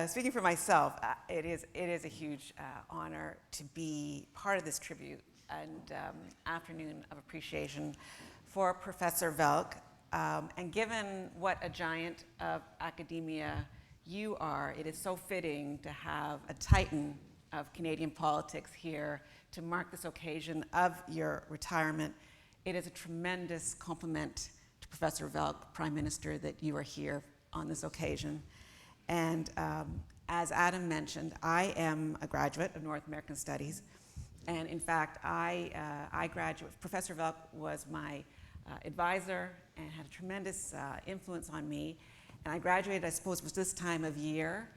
speaking for myself, it is a huge honor to be part of this tribute and afternoon of appreciation for Professor Velk And given what a giant of academia you are, it is so fitting to have a titan of Canadian politics here to mark this occasion of your retirement. It is a tremendous compliment to Professor Velk, Prime Minister, that you are here on this occasion. And as Adam mentioned, I am a graduate of North American Studies. And in fact, I graduated, Professor Velk was my advisor and had a tremendous influence on me. And I graduated, I suppose it was this time of year,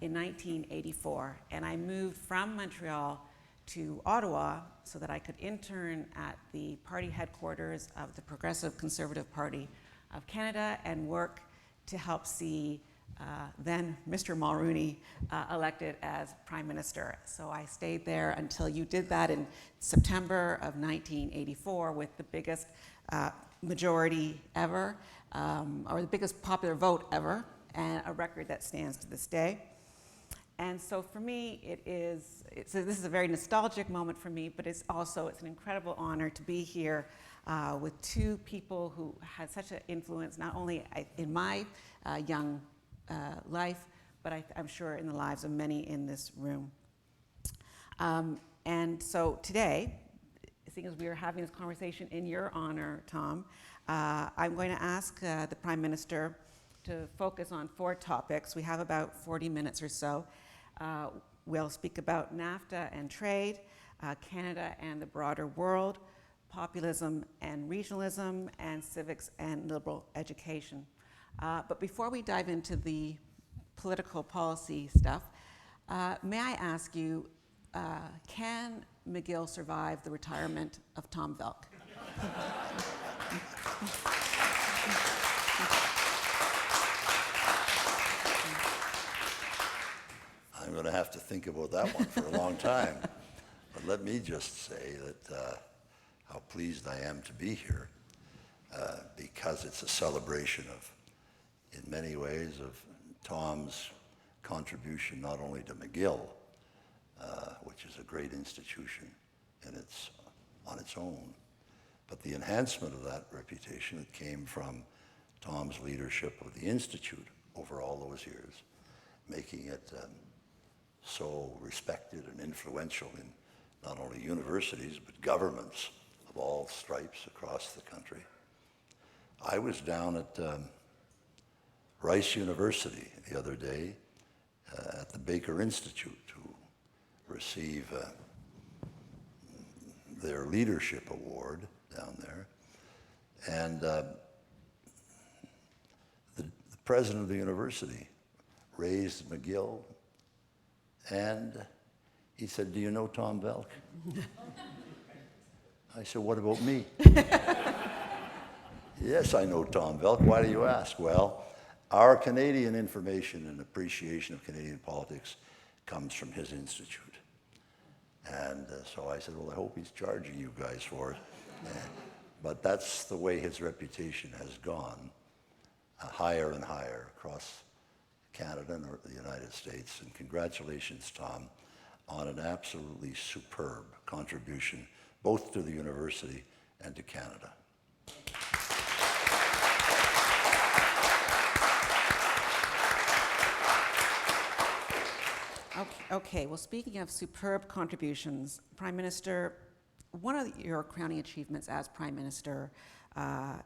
in 1984. And I moved from Montreal to Ottawa so that I could intern at the party headquarters of the Progressive Conservative Party of Canada and work to help see then Mr. Mulroney elected as Prime Minister. So I stayed there until you did that in September of 1984 with the biggest majority ever, or the biggest popular vote ever, and a record that stands to this day. And so for me, this is a very nostalgic moment for me, but it's an incredible honor to be here with two people who had such an influence, not only in my young life, but I'm sure in the lives of many in this room. And so today, seeing as we are having this conversation in your honor, Tom, I'm going to ask the Prime Minister to focus on 4 topics. We have about 40 minutes or so. We'll speak about NAFTA and trade, Canada and the broader world, populism and regionalism, and civics and liberal education. But before we dive into the political policy stuff, may I ask you, can McGill survive the retirement of Tom Velk? I'm going to have to think about that one for a long time. But let me just say that how pleased I am to be here because it's a celebration of, in many ways, of Tom's contribution not only to McGill, which is a great institution on its own, but the enhancement of that reputation that came from Tom's leadership of the Institute over all those years, making it so respected and influential in not only universities, but governments of all stripes across the country. I was down at Rice University the other day at the Baker Institute to receive their leadership award down there. And the president of the university raised McGill, and he said, "Do you know Tom Velk?" I said, "What about me?" "Yes, I know Tom Velk. Why do you ask?" "Well, our Canadian information and appreciation of Canadian politics comes from his institute." And so I said, "Well, I hope he's charging you guys for it." But that's the way his reputation has gone, higher and higher across Canada and the United States. And congratulations, Tom, on an absolutely superb contribution, both to the university and to Canada. Okay, well, speaking of superb contributions, Prime Minister, one of your crowning achievements as Prime Minister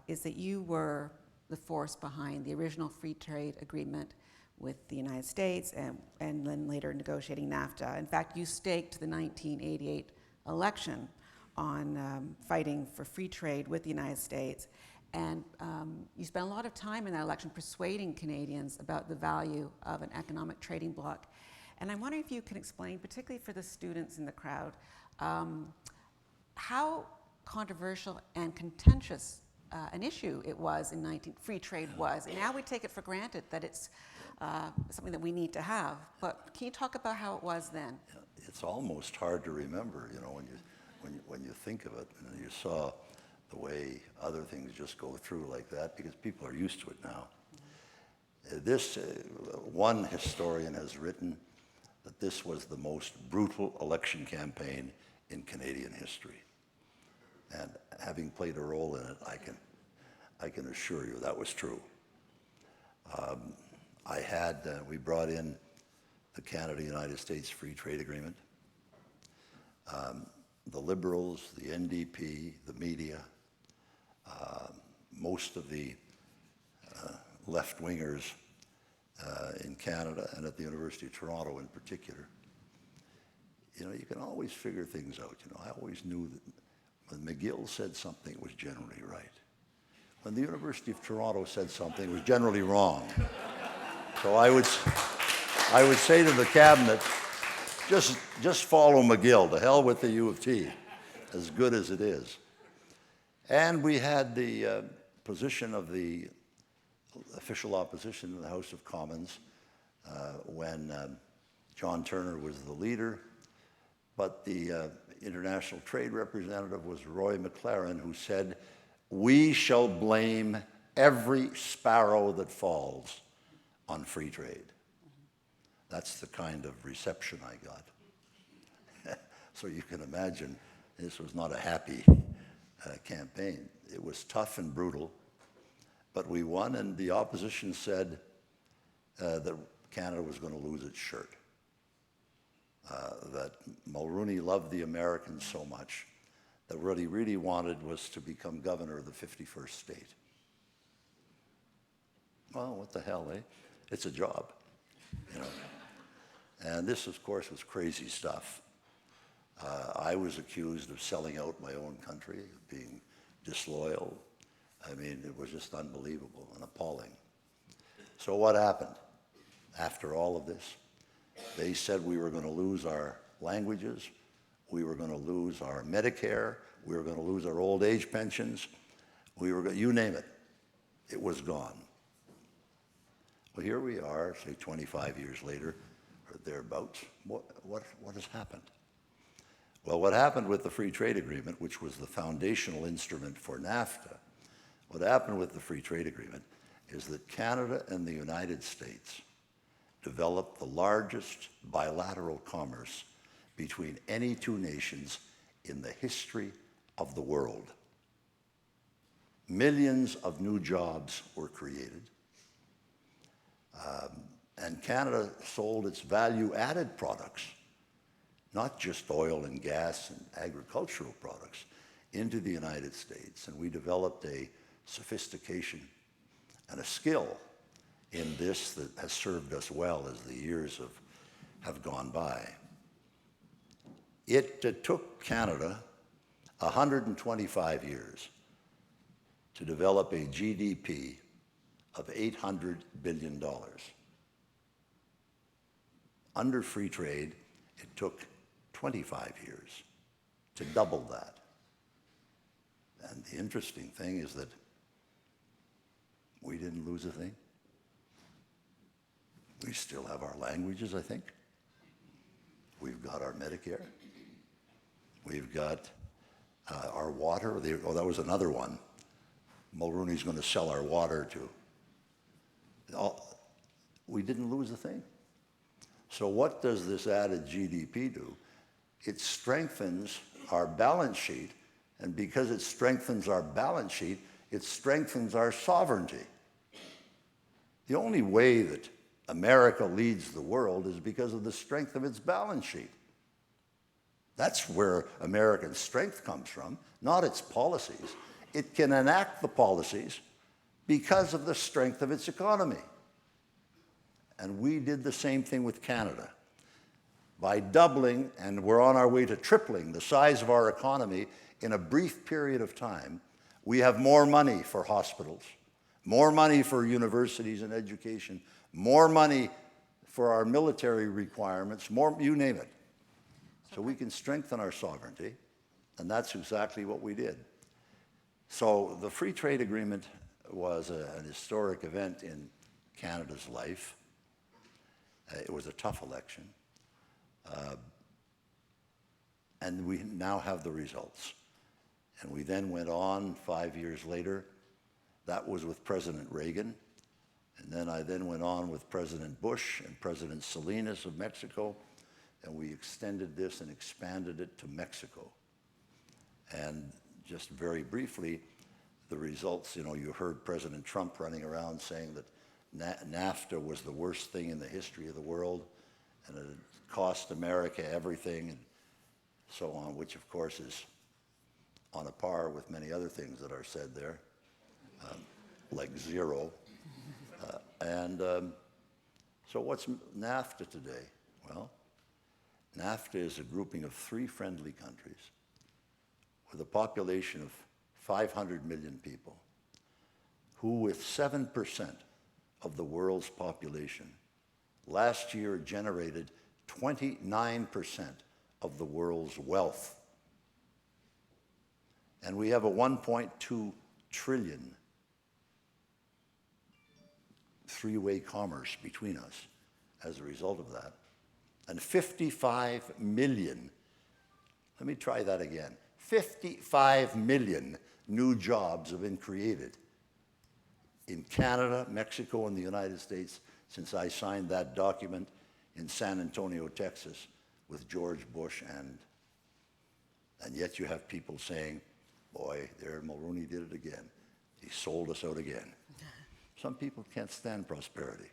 is that you were the force behind the original free trade agreement with the United States and then later negotiating NAFTA. In fact, you staked the 1988 election on fighting for free trade with the United States. And you spent a lot of time in that election persuading Canadians about the value of an economic trading bloc. And I'm wondering if you can explain, particularly for the students in the crowd, how controversial and contentious an issue it was in free trade was. And now we take it for granted that it's something that we need to have. But can you talk about how it was then? It's almost hard to remember, you know, when you think of it, and you saw the way other things just go through like that, because people are used to it now. This, one historian has written that this was the most brutal election campaign in Canadian history. And having played a role in it, I can assure you that was true. We brought in the Canada-United States Free Trade Agreement. The Liberals, the NDP, the media, most of the left-wingers in Canada and at the University of Toronto in particular. You know, you can always figure things out. You know, I always knew that when McGill said something, it was generally right. When the University of Toronto said something, it was generally wrong. So I would say to the cabinet, just follow McGill. To hell with the U of T, as good as it is. And we had the position of the official opposition in the House of Commons when John Turner was the leader, but the international trade representative was Roy McLaren, who said, "We shall blame every sparrow that falls on free trade." That's the kind of reception I got. So you can imagine this was not a happy campaign. It was tough and brutal, but we won, and the opposition said that Canada was going to lose its shirt, that Mulroney loved the Americans so much that what he really wanted was to become governor of the 51st state. Well, what the hell, eh? It's a job, you know. And this, of course, was crazy stuff. I was accused of selling out my own country, of being disloyal. I mean, it was just unbelievable and appalling. So what happened after all of this? They said we were going to lose our languages, we were going to lose our Medicare, we were going to lose our old age pensions, you name it, it was gone. Well, here we are, say 25 years later, or thereabouts. What has happened? Well, what happened with the Free Trade Agreement, which was the foundational instrument for NAFTA, what happened with the Free Trade Agreement is that Canada and the United States developed the largest bilateral commerce between any two nations in the history of the world. Millions of new jobs were created. And Canada sold its value-added products, not just oil and gas and agricultural products, into the United States. And we developed a sophistication and a skill in this that has served us well as the years have gone by. It took Canada 125 years to develop a GDP of $800 billion. Under free trade, it took 25 years to double that. And the interesting thing is that we didn't lose a thing. We still have our languages, I think. We've got our Medicare. We've got our water. Oh, that was another one. Mulroney's going to sell our water to. We didn't lose a thing. So what does this added GDP do? It strengthens our balance sheet, and because it strengthens our balance sheet, it strengthens our sovereignty. The only way that America leads the world is because of the strength of its balance sheet. That's where American strength comes from, not its policies. It can enact the policies because of the strength of its economy. And we did the same thing with Canada. By doubling, and we're on our way to tripling the size of our economy in a brief period of time, we have more money for hospitals, more money for universities and education, more money for our military requirements, more, you name it. So we can strengthen our sovereignty, and that's exactly what we did. So the Free Trade Agreement was an historic event in Canada's life. It was a tough election. And we now have the results. And we then went on 5 years later. That was with President Reagan. And then I went on with President Bush and President Salinas of Mexico. And we extended this and expanded it to Mexico. And just very briefly, the results, you know, you heard President Trump running around saying that NAFTA was the worst thing in the history of the world, and it cost America everything, and so on, which of course is on a par with many other things that are said there, like zero. So what's NAFTA today? Well, NAFTA is a grouping of 3 friendly countries with a population of 500 million people, who with 7% of the world's population last year generated 29% of the world's wealth. And we have a 1.2 trillion three-way commerce between us as a result of that. And 55 million, let me try that again, 55 million new jobs have been created in Canada, Mexico, and the United States since I signed that document in San Antonio, Texas, with George Bush, and yet you have people saying, boy, there Mulroney did it again. He sold us out again. Some people can't stand prosperity.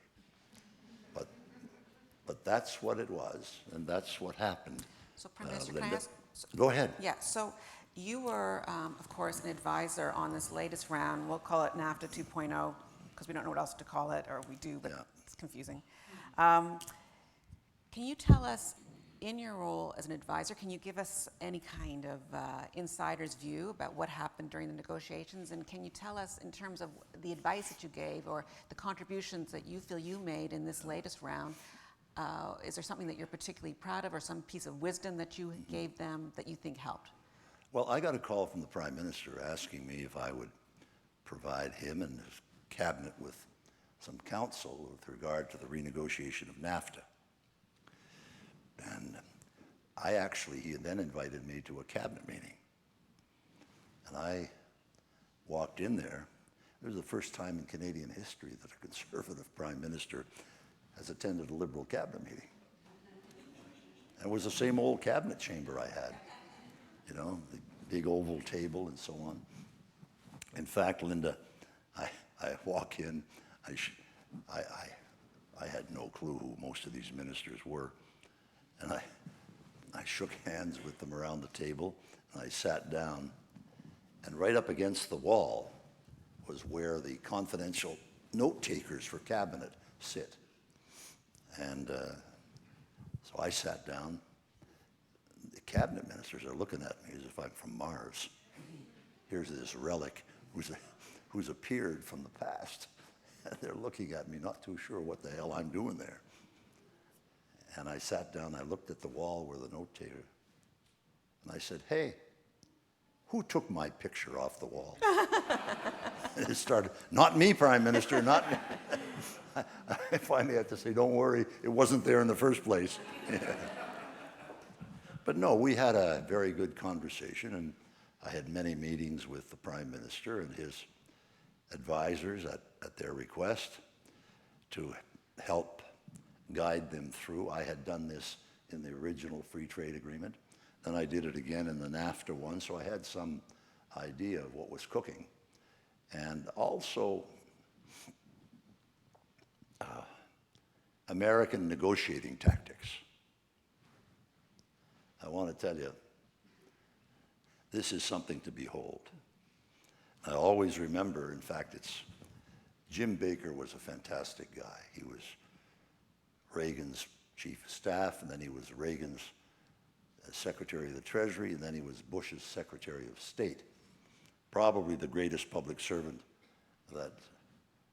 But that's what it was, and that's what happened. So, Prime Minister, can I ask? Go ahead. Yeah, so you were, of course, an advisor on this latest round. We'll call it NAFTA 2.0, because we don't know what else to call it, or we do, but it's confusing. Can you tell us, in your role as an advisor, can you give us any kind of insider's view about what happened during the negotiations? And can you tell us, in terms of the advice that you gave or the contributions that you feel you made in this latest round, is there something that you're particularly proud of, or some piece of wisdom that you gave them that you think helped? Well, I got a call from the Prime Minister asking me if I would provide him and his cabinet with some counsel with regard to the renegotiation of NAFTA. And he then invited me to a cabinet meeting. And I walked in there. It was the first time in Canadian history that a Conservative Prime Minister has attended a Liberal cabinet meeting. And it was the same old cabinet chamber I had, you know, the big oval table and so on. In fact, Linda, I walk in, I had no clue who most of these ministers were. And I shook hands with them around the table, and I sat down, and right up against the wall was where the confidential note takers for cabinet sit. And so I sat down. The cabinet ministers are looking at me as if I'm from Mars. Here's this relic who's appeared from the past. And they're looking at me, not too sure what the hell I'm doing there. And I sat down, I looked at the wall where the note taker, and I said, hey, who took my picture off the wall? And it started, not me, Prime Minister, not me. I finally had to say, don't worry, it wasn't there in the first place. But no, we had a very good conversation, and I had many meetings with the Prime Minister and his advisors at their request to help guide them through. I had done this in the original free trade agreement, then I did it again in the NAFTA one, so I had some idea of what was cooking. And also, American negotiating tactics. I want to tell you, this is something to behold. I always remember, in fact, Jim Baker was a fantastic guy. He was Reagan's chief of staff, and then he was Reagan's Secretary of the Treasury, and then he was Bush's Secretary of State. Probably the greatest public servant that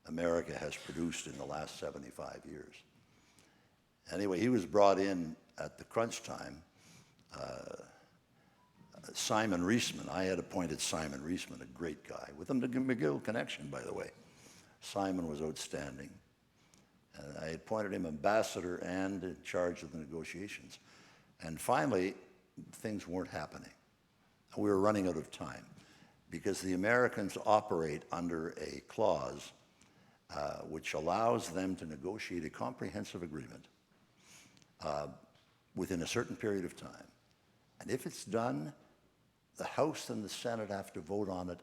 America has produced in the last 75 years. Anyway, he was brought in at the crunch time. Simon Reisman, I had appointed Simon Reisman, a great guy, with a McGill connection, by the way. Simon was outstanding. And I appointed him ambassador and in charge of the negotiations. And finally, things weren't happening. We were running out of time because the Americans operate under a clause which allows them to negotiate a comprehensive agreement within a certain period of time. And if it's done, the House and the Senate have to vote on it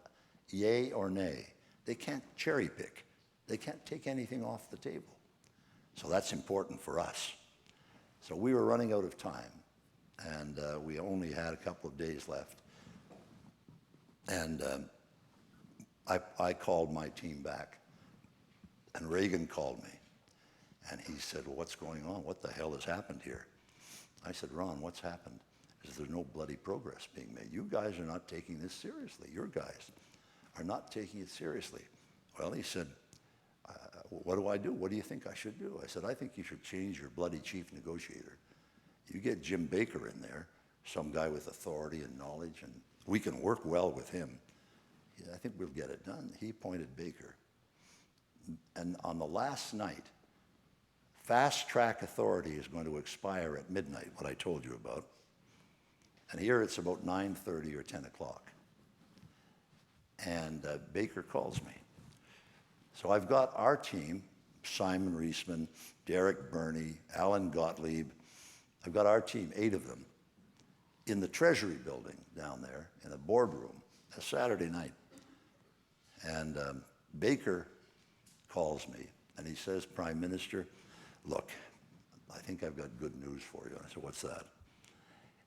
yay or nay. They can't cherry pick. They can't take anything off the table. So that's important for us. So we were running out of time, and we only had a couple of days left. And I called my team back, and Reagan called me. And he said, well, what's going on? What the hell has happened here? I said, Ron, what's happened? He said, there's no bloody progress being made. You guys are not taking this seriously. Your guys are not taking it seriously. Well, he said, what do I do? What do you think I should do? I said, I think you should change your bloody chief negotiator. You get Jim Baker in there, some guy with authority and knowledge, and we can work well with him. I think we'll get it done. He appointed Baker. And on the last night, fast track authority is going to expire at midnight, what I told you about. And here it's about 9:30 or 10 o'clock. And Baker calls me. So I've got our team, Simon Reisman, Derek Burney, Alan Gottlieb. I've got our team, 8 of them, in the Treasury building down there in a boardroom, a Saturday night. And Baker calls me, and he says, Prime Minister, look, I think I've got good news for you. I said, what's that?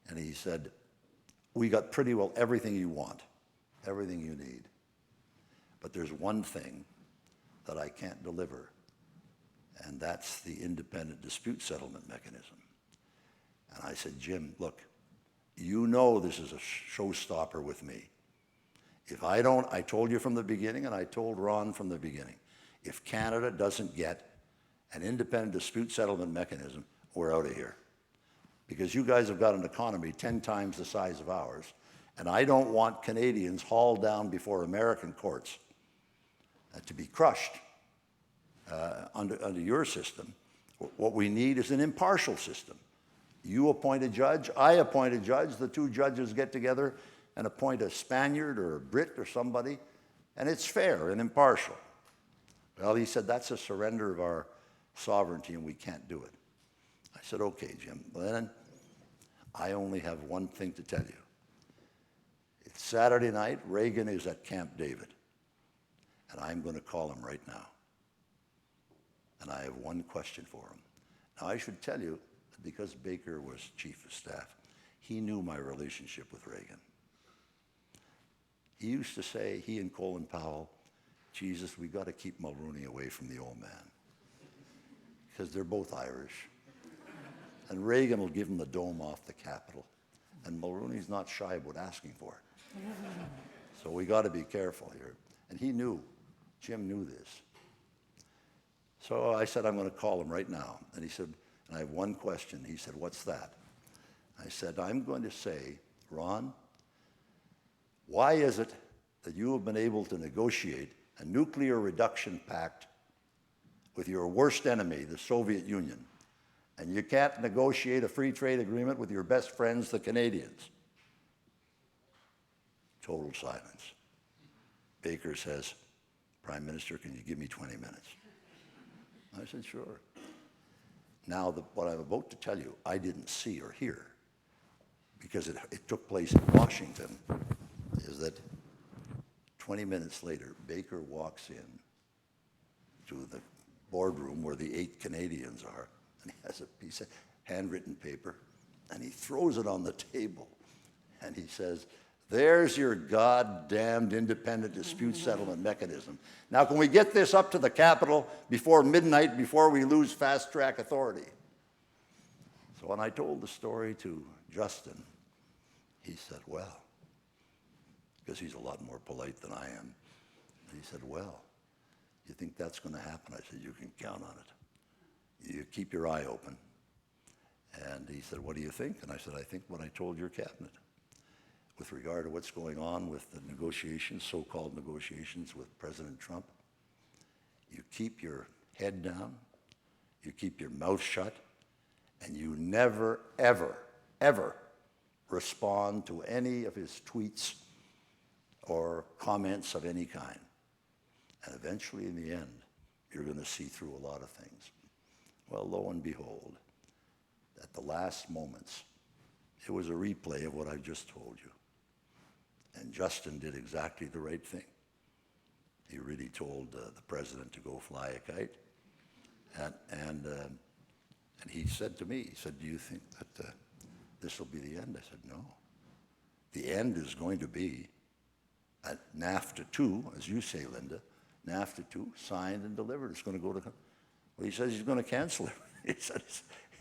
And he said, we got pretty well everything you want, everything you need. But there's one thing that I can't deliver, and that's the independent dispute settlement mechanism. And I said, Jim, look, you know this is a showstopper with me. If I don't, I told you from the beginning, and I told Ron from the beginning, if Canada doesn't get an independent dispute settlement mechanism, we're out of here. Because you guys have got an economy 10 times the size of ours, and I don't want Canadians hauled down before American courts to be crushed under your system. What we need is an impartial system. You appoint a judge, I appoint a judge, the 2 judges get together and appoint a Spaniard or a Brit or somebody, and it's fair and impartial. Well, he said, that's a surrender of our sovereignty and we can't do it. I said, okay, Jim. Well, then I only have one thing to tell you. It's Saturday night, Reagan is at Camp David, and I'm going to call him right now. And I have one question for him. Now, I should tell you, because Baker was chief of staff, he knew my relationship with Reagan. He used to say, he and Colin Powell, Jesus, we got to keep Mulroney away from the old man, because they're both Irish. And Reagan will give him the dome off the Capitol, and Mulroney's not shy about asking for it. So we got to be careful here. And he knew, Jim knew this. So I said, I'm going to call him right now. And he said, and I have one question. He said, what's that? I said, I'm going to say, Ron, why is it that you have been able to negotiate a nuclear reduction pact with your worst enemy, the Soviet Union, and you can't negotiate a free trade agreement with your best friends, the Canadians? Total silence. Baker says, Prime Minister, can you give me 20 minutes? I said, sure. Now, what I'm about to tell you, I didn't see or hear, because it took place in Washington, is that 20 minutes later, Baker walks in to the boardroom where the 8 Canadians are, and he has a piece of handwritten paper, and he throws it on the table, and he says, there's your goddamned independent dispute settlement mechanism. Now, can we get this up to the Capitol before midnight, before we lose fast-track authority? So when I told the story to Justin, he said, well, because he's a lot more polite than I am, he said, well, you think that's going to happen? I said, you can count on it. You keep your eye open. And he said, what do you think? And I said, I think what I told your cabinet with regard to what's going on with the negotiations, so-called negotiations with President Trump. You keep your head down, you keep your mouth shut, and you never, ever, ever respond to any of his tweets or comments of any kind. And eventually, in the end, you're going to see through a lot of things. Well, lo and behold, at the last moments, it was a replay of what I just told you. And Justin did exactly the right thing. He really told the president to go fly a kite. And he said to me, he said, do you think that this will be the end? I said, no. The end is going to be at NAFTA 2, as you say, Linda, NAFTA 2, signed and delivered. It's going to go to, well, he says he's going to cancel it. He said,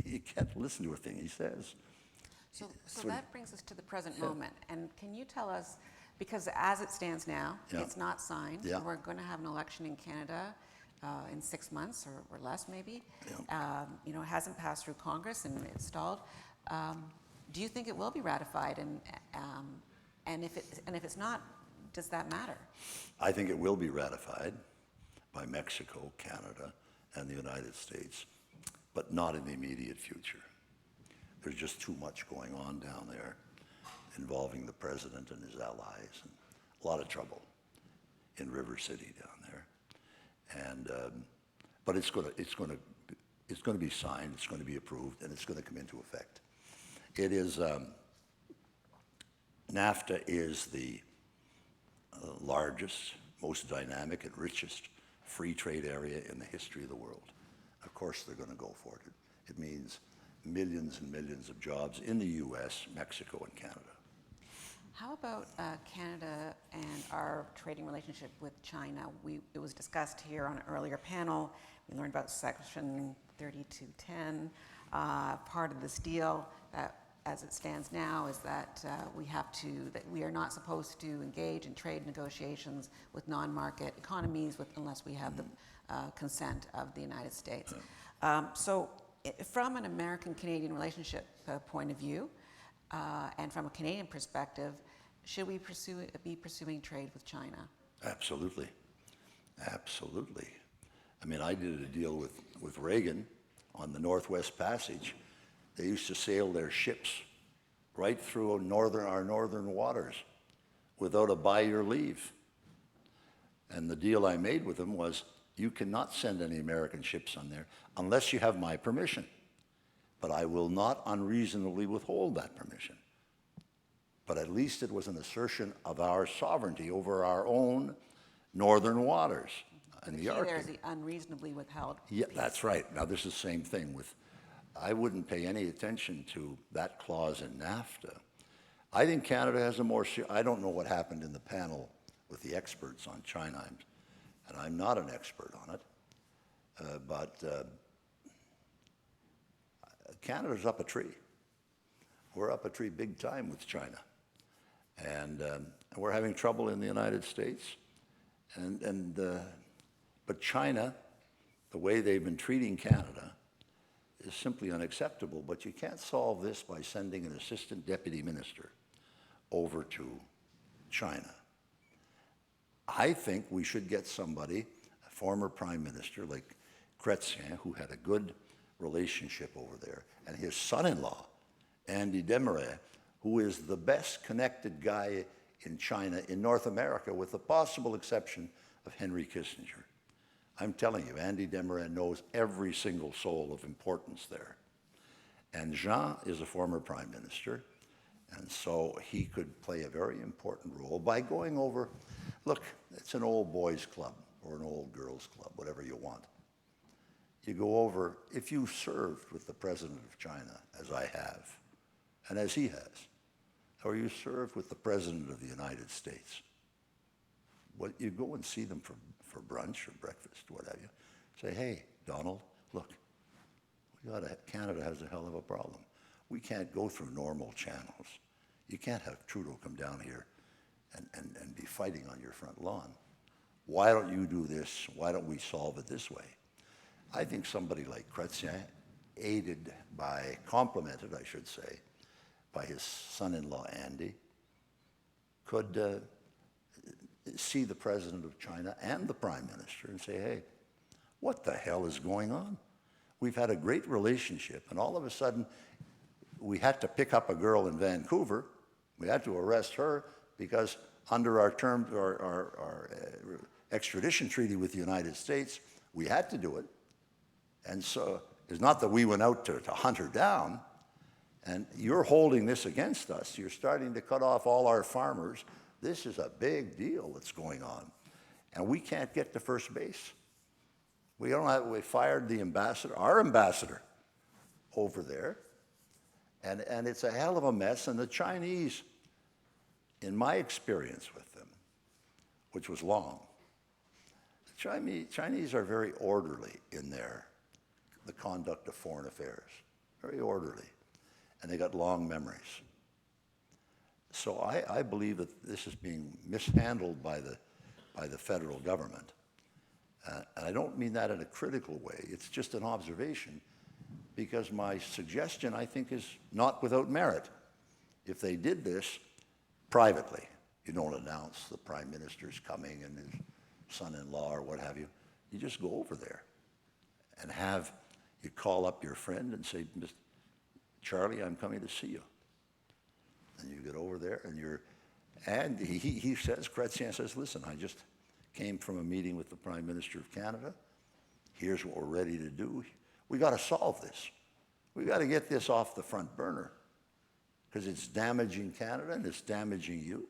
you can't listen to a thing he says. So that brings us to the present moment. And can you tell us, because as it stands now, it's not signed. We're going to have an election in Canada in 6 months or less, maybe. You know, it hasn't passed through Congress and it's stalled. Do you think it will be ratified? And if it's not, does that matter? I think it will be ratified by Mexico, Canada, and the United States, but not in the immediate future. There's just too much going on down there involving the president and his allies, and a lot of trouble in River City down there. And but it's going to be signed, it's going to be approved, and it's going to come into effect. It is NAFTA is the largest, most dynamic, and richest free trade area in the history of the world. Of course, they're going to go for it. It means millions and millions of jobs in the U.S., Mexico, and Canada. How about Canada and our trading relationship with China? It was discussed here on an earlier panel. We learned about Section 3210. Part of this deal, as it stands now, is that we are not supposed to engage in trade negotiations with non-market economies unless we have the consent of the United States. So, from an American-Canadian relationship point of view, and from a Canadian perspective, should we be pursuing trade with China? Absolutely. Absolutely. I mean, I did a deal with Reagan on the Northwest Passage. They used to sail their ships right through our northern waters without a by your leave. And the deal I made with them was, you cannot send any American ships on there unless you have my permission. But I will not unreasonably withhold that permission. But at least it was an assertion of our sovereignty over our own northern waters and the Arctic. There's the unreasonably withheld. Yeah, that's right. Now this is the same thing with, I wouldn't pay any attention to that clause in NAFTA. I think Canada has a more, I don't know what happened in the panel with the experts on China, and I'm not an expert on it, but Canada's up a tree. We're up a tree big time with China. And we're having trouble in the United States. But China, the way they've been treating Canada, is simply unacceptable. But you can't solve this by sending an assistant deputy minister over to China. I think we should get somebody, a former prime minister like Chrétien, who had a good relationship over there, and his son-in-law, Andy Desmarais, who is the best connected guy in China, in North America, with the possible exception of Henry Kissinger. I'm telling you, Andy Desmarais knows every single soul of importance there. And Jean is a former prime minister, and so he could play a very important role by going over, look, it's an old boys club or an old girls club, whatever you want. You go over, if you served with the president of China, as I have, and as he has, or you served with the president of the United States, you go and see them for brunch or breakfast, what have you. Say, hey, Donald, look, Canada has a hell of a problem. We can't go through normal channels. You can't have Trudeau come down here and be fighting on your front lawn. Why don't you do this? Why don't we solve it this way? I think somebody like Chrétien, complimented, I should say, by his son-in-law, Andy, could see the president of China and the prime minister and say, hey, what the hell is going on? We've had a great relationship, and all of a sudden, we had to pick up a girl in Vancouver. We had to arrest her because under our terms, our extradition treaty with the United States, we had to do it. And so it's not that we went out to hunt her down, and you're holding this against us. You're starting to cut off all our farmers. This is a big deal that's going on. And we can't get to first base. We fired the ambassador, our ambassador, over there. And it's a hell of a mess. And the Chinese, in my experience with them, which was long, the Chinese are very orderly in the conduct of foreign affairs, very orderly. And they got long memories. So I believe that this is being mishandled by the federal government. And I don't mean that in a critical way. It's just an observation, because my suggestion, I think, is not without merit. If they did this privately, you don't announce the prime minister's coming and his son-in-law or what have you. You just go over there and you call up your friend and say, Mr. Charlie, I'm coming to see you. And you get over there and he says, Chrétien says, listen, I just came from a meeting with the Prime Minister of Canada. Here's what we're ready to do. We got to solve this. We got to get this off the front burner, because it's damaging Canada and it's damaging you.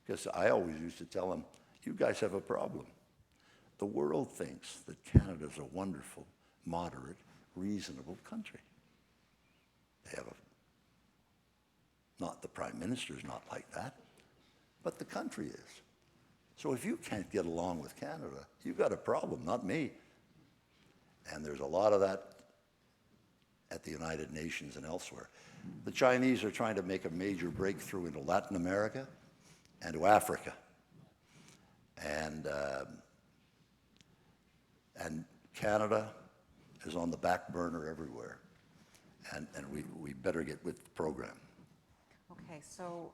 Because I always used to tell them, you guys have a problem. The world thinks that Canada's a wonderful, moderate, reasonable country. They have not the Prime Minister's not like that, but the country is. So if you can't get along with Canada, you've got a problem, not me. And there's a lot of that at the United Nations and elsewhere. The Chinese are trying to make a major breakthrough into Latin America and to Africa. And Canada is on the back burner everywhere. And we better get with the program. Okay, so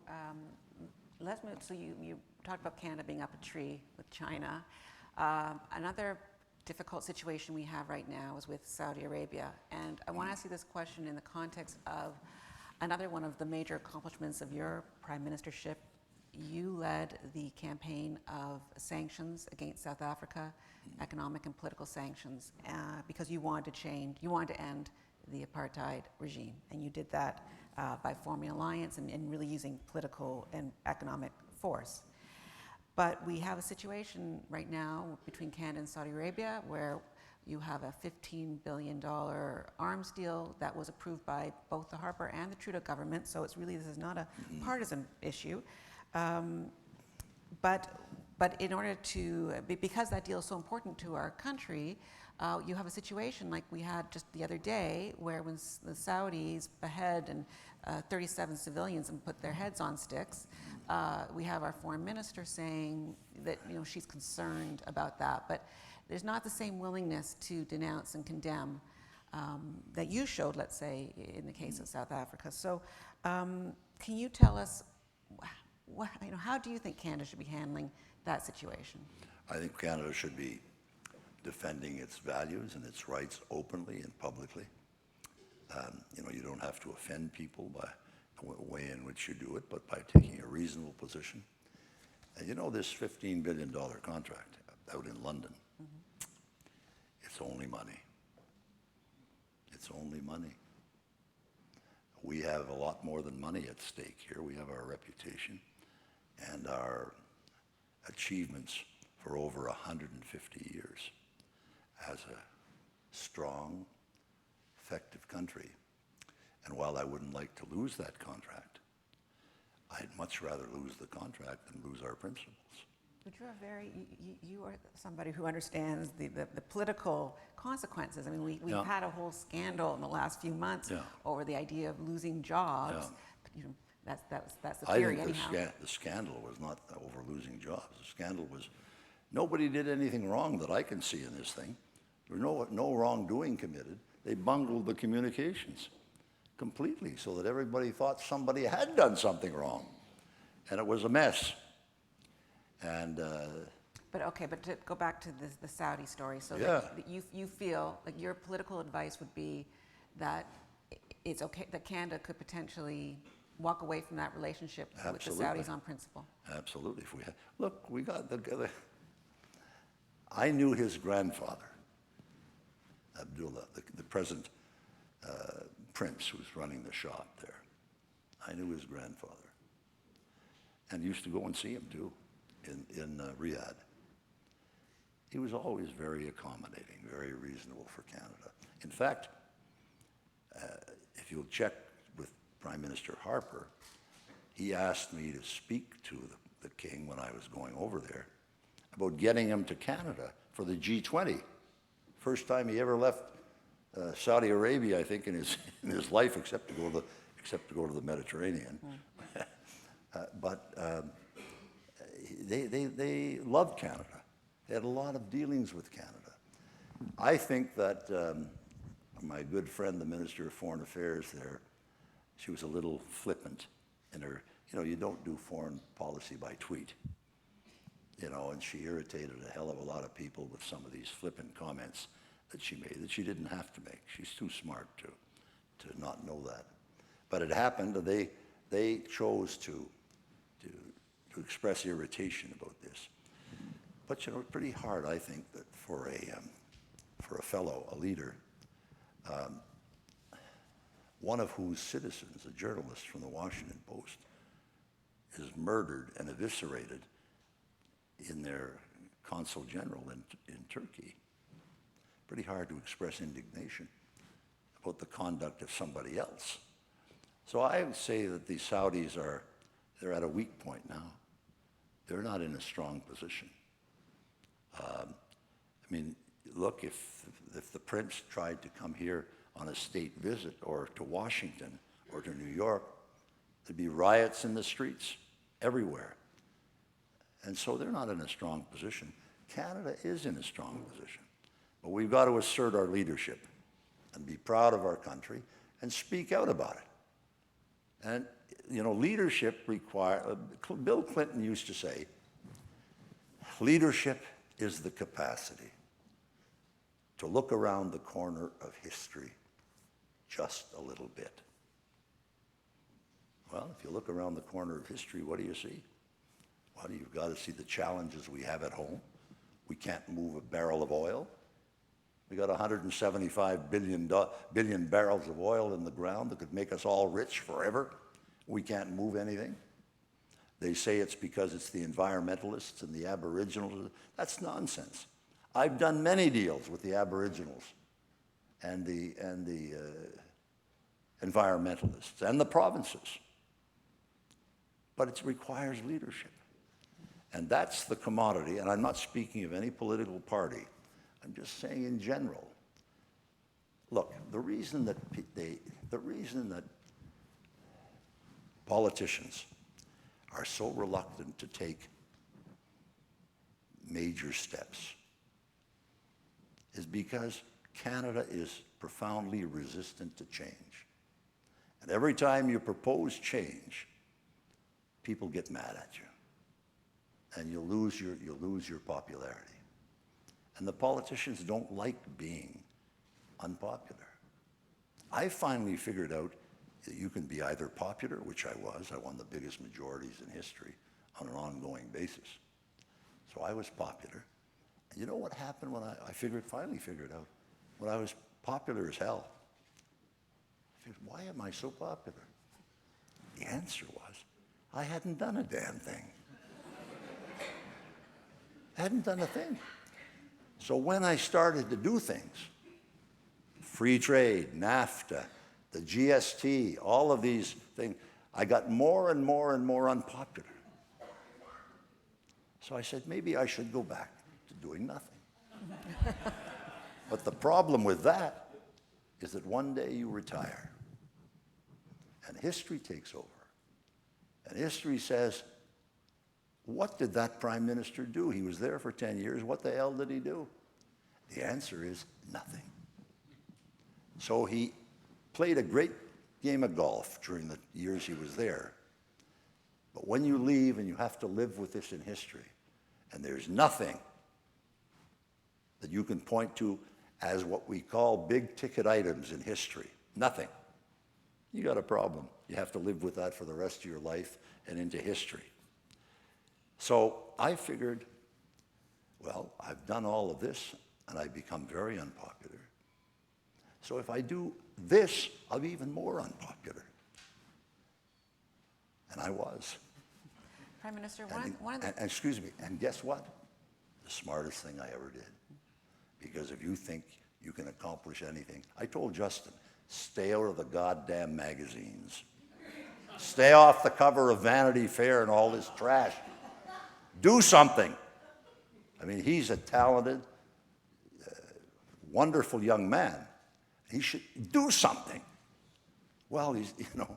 let's move. So you talked about Canada being up a tree with China. Another difficult situation we have right now is with Saudi Arabia. And I want to ask you this question in the context of another one of the major accomplishments of your prime ministership. You led the campaign of sanctions against South Africa, economic and political sanctions, because you wanted to end the apartheid regime. And you did that by forming an alliance and really using political and economic force. But we have a situation right now between Canada and Saudi Arabia where you have a $15 billion arms deal that was approved by both the Harper and the Trudeau government. So this is not a partisan issue. But in order to, because that deal is so important to our country, you have a situation like we had just the other day where when the Saudis behead and 37 civilians and put their heads on sticks, we have our foreign minister saying that she's concerned about that. But there's not the same willingness to denounce and condemn that you showed, let's say, in the case of South Africa. So can you tell us, how do you think Canada should be handling that situation? I think Canada should be defending its values and its rights openly and publicly. You don't have to offend people by the way in which you do it, but by taking a reasonable position. And this $15 billion contract out in London, it's only money. It's only money. We have a lot more than money at stake here. We have our reputation and our achievements for over 150 years as a strong, effective country. And while I wouldn't like to lose that contract, I'd much rather lose the contract than lose our principles. But you are somebody who understands the political consequences. I mean, we've had a whole scandal in the last few months over the idea of losing jobs. That's the theory anyhow. I think the scandal was not over losing jobs. The scandal was nobody did anything wrong that I can see in this thing. There was no wrongdoing committed. They bungled the communications completely so that everybody thought somebody had done something wrong. And it was a mess. And But to go back to the Saudi story, so that you feel like your political advice would be that it's okay that Canada could potentially walk away from that relationship with the Saudis on principle. Absolutely. If we had, look, we got I knew his grandfather, Abdullah, the present prince who's running the shop there. I knew his grandfather, and used to go and see him too in Riyadh. he was always very accommodating, very reasonable for Canada. In fact, if you'll check with Prime Minister Harper, he asked me to speak to the King when I was going over there about getting him to Canada for the G20. First time he ever left Saudi Arabia, I think, in his life, except to go to the Mediterranean. But they loved Canada. They had a lot of dealings with Canada. I think that my good friend, the Minister of Foreign Affairs there, she was a little flippant in her, you don't do foreign policy by tweet. And she irritated a hell of a lot of people with some of these flippant comments that she made that she didn't have to make. She's too smart to not know that. But it happened, and they chose to express irritation about this. But it's pretty hard, I think, that for a leader, one of whose citizens, a journalist from the Washington Post, is murdered and eviscerated in their consul general in Turkey. Pretty hard to express indignation about the conduct of somebody else. So I would say that the Saudis they're at a weak point now. They're not in a strong position. Look, if the prince tried to come here on a state visit or to Washington or to New York, there'd be riots in the streets everywhere. And so they're not in a strong position. Canada is in a strong position. But we've got to assert our leadership and be proud of our country and speak out about it. And, leadership Bill Clinton used to say, leadership is the capacity to look around the corner of history just a little bit. Well, if you look around the corner of history, what do you see? Well, you've got to see the challenges we have at home. We can't move a barrel of oil. We got 175 billion barrels of oil in the ground that could make us all rich forever. We can't move anything. They say it's because it's the environmentalists and the Aboriginals. That's nonsense. I've done many deals with the Aboriginals and the environmentalists and the provinces. But it requires leadership. And that's the commodity, and I'm not speaking of any political party. I'm just saying in general. Look, the reason that politicians are so reluctant to take major steps is because Canada is profoundly resistant to change. And every time you propose change, people get mad at you. And you'll lose your popularity. And the politicians don't like being unpopular. I finally figured out that you can be either popular, which I was. I won the biggest majorities in history on an ongoing basis. So I was popular. And you know what happened when I finally figured out? When I was popular as hell. I figured, why am I so popular? The answer was, I hadn't done a damn thing. I hadn't done a thing. So when I started to do things, free trade, NAFTA, the GST, all of these things, I got more and more and more unpopular. So I said, maybe I should go back to doing nothing. But the problem with that is that one day you retire, and history takes over. And history says, what did that prime minister do? He was there for 10 years. What the hell did he do? The answer is nothing. So he played a great game of golf during the years he was there. But when you leave and you have to live with this in history, and there's nothing that you can point to as what we call big ticket items in history, nothing, you got a problem. You have to live with that for the rest of your life and into history. So I figured, well, I've done all of this, and I've become very unpopular. So if I do this, I'll be even more unpopular. And I was. Prime Minister, And excuse me, and guess what? The the smartest thing I ever did. Because if you think you can accomplish anything, I told Justin, stay out of the goddamn magazines. Stay off the cover of Vanity Fair and all this trash. Do something. I mean, he's a talented, wonderful young man. He should do something. Well, he's, you know,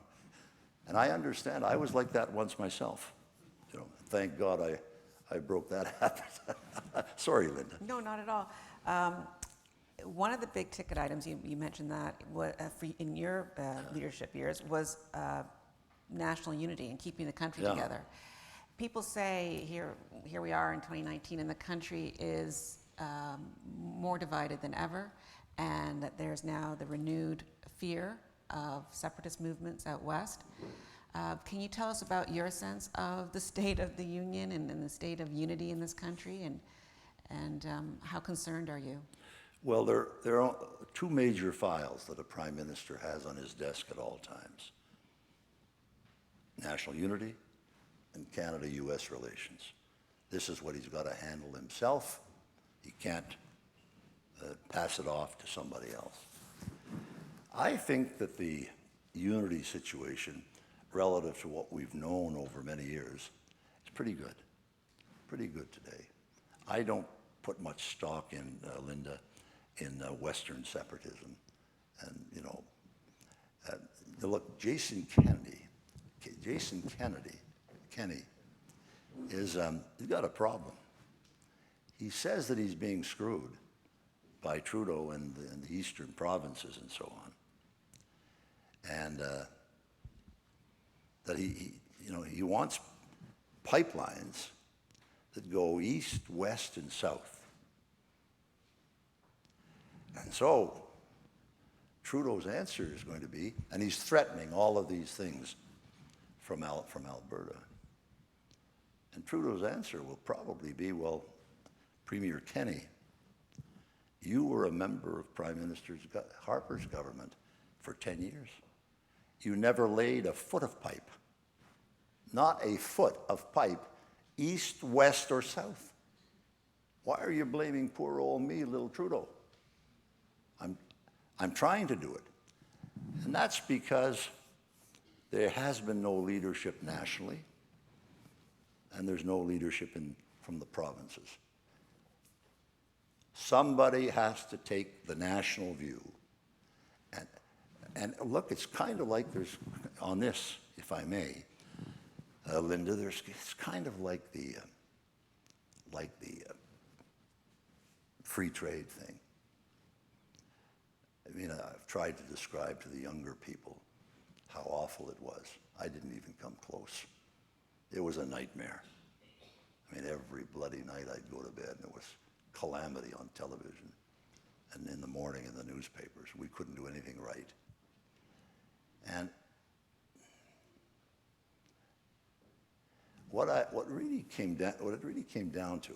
and I understand. I was like that once myself. You know, thank God I broke that habit. Sorry, Linda. No, not at all. One of the big ticket items, you mentioned that in your leadership years, was national unity and keeping the country together. People say here we are in 2019 and the country is more divided than ever, and that there's now the renewed fear of separatist movements out west. Can you tell us about your sense of the state of the union and the state of unity in this country, and how concerned are you? Well, there are two major files that a prime minister has on his desk at all times: national unity and Canada-U.S. relations. This is what he's got to handle himself. He can't pass it off to somebody else. I think that the unity situation, relative to what we've known over many years, is pretty good. Pretty good today. I don't put much stock in, Linda, in Western separatism. And, you know, look, Jason Kenney is, he's got a problem. He says that he's being screwed by Trudeau and the eastern provinces and so on. And that he wants pipelines that go east, west, and south. And so Trudeau's answer is going to be, and he's threatening all of these things from Alberta. And Trudeau's answer will probably be, well, Premier Kenney, you were a member of Prime Minister Harper's government for 10 years. You never laid a foot of pipe, not a foot of pipe, east, west, or south. Why are you blaming poor old me, little Trudeau? I'm trying to do it. And that's because there has been no leadership nationally, and there's no leadership from the provinces. Somebody has to take the national view. And look, it's kind of like there's, on this, if I may, Linda, it's kind of like the free trade thing. I mean, I've tried to describe to the younger people how awful it was. I didn't even come close. It was a nightmare. I mean, every bloody night I'd go to bed and it was calamity on television and in the morning in the newspapers. We couldn't do anything right. And what it really came down to,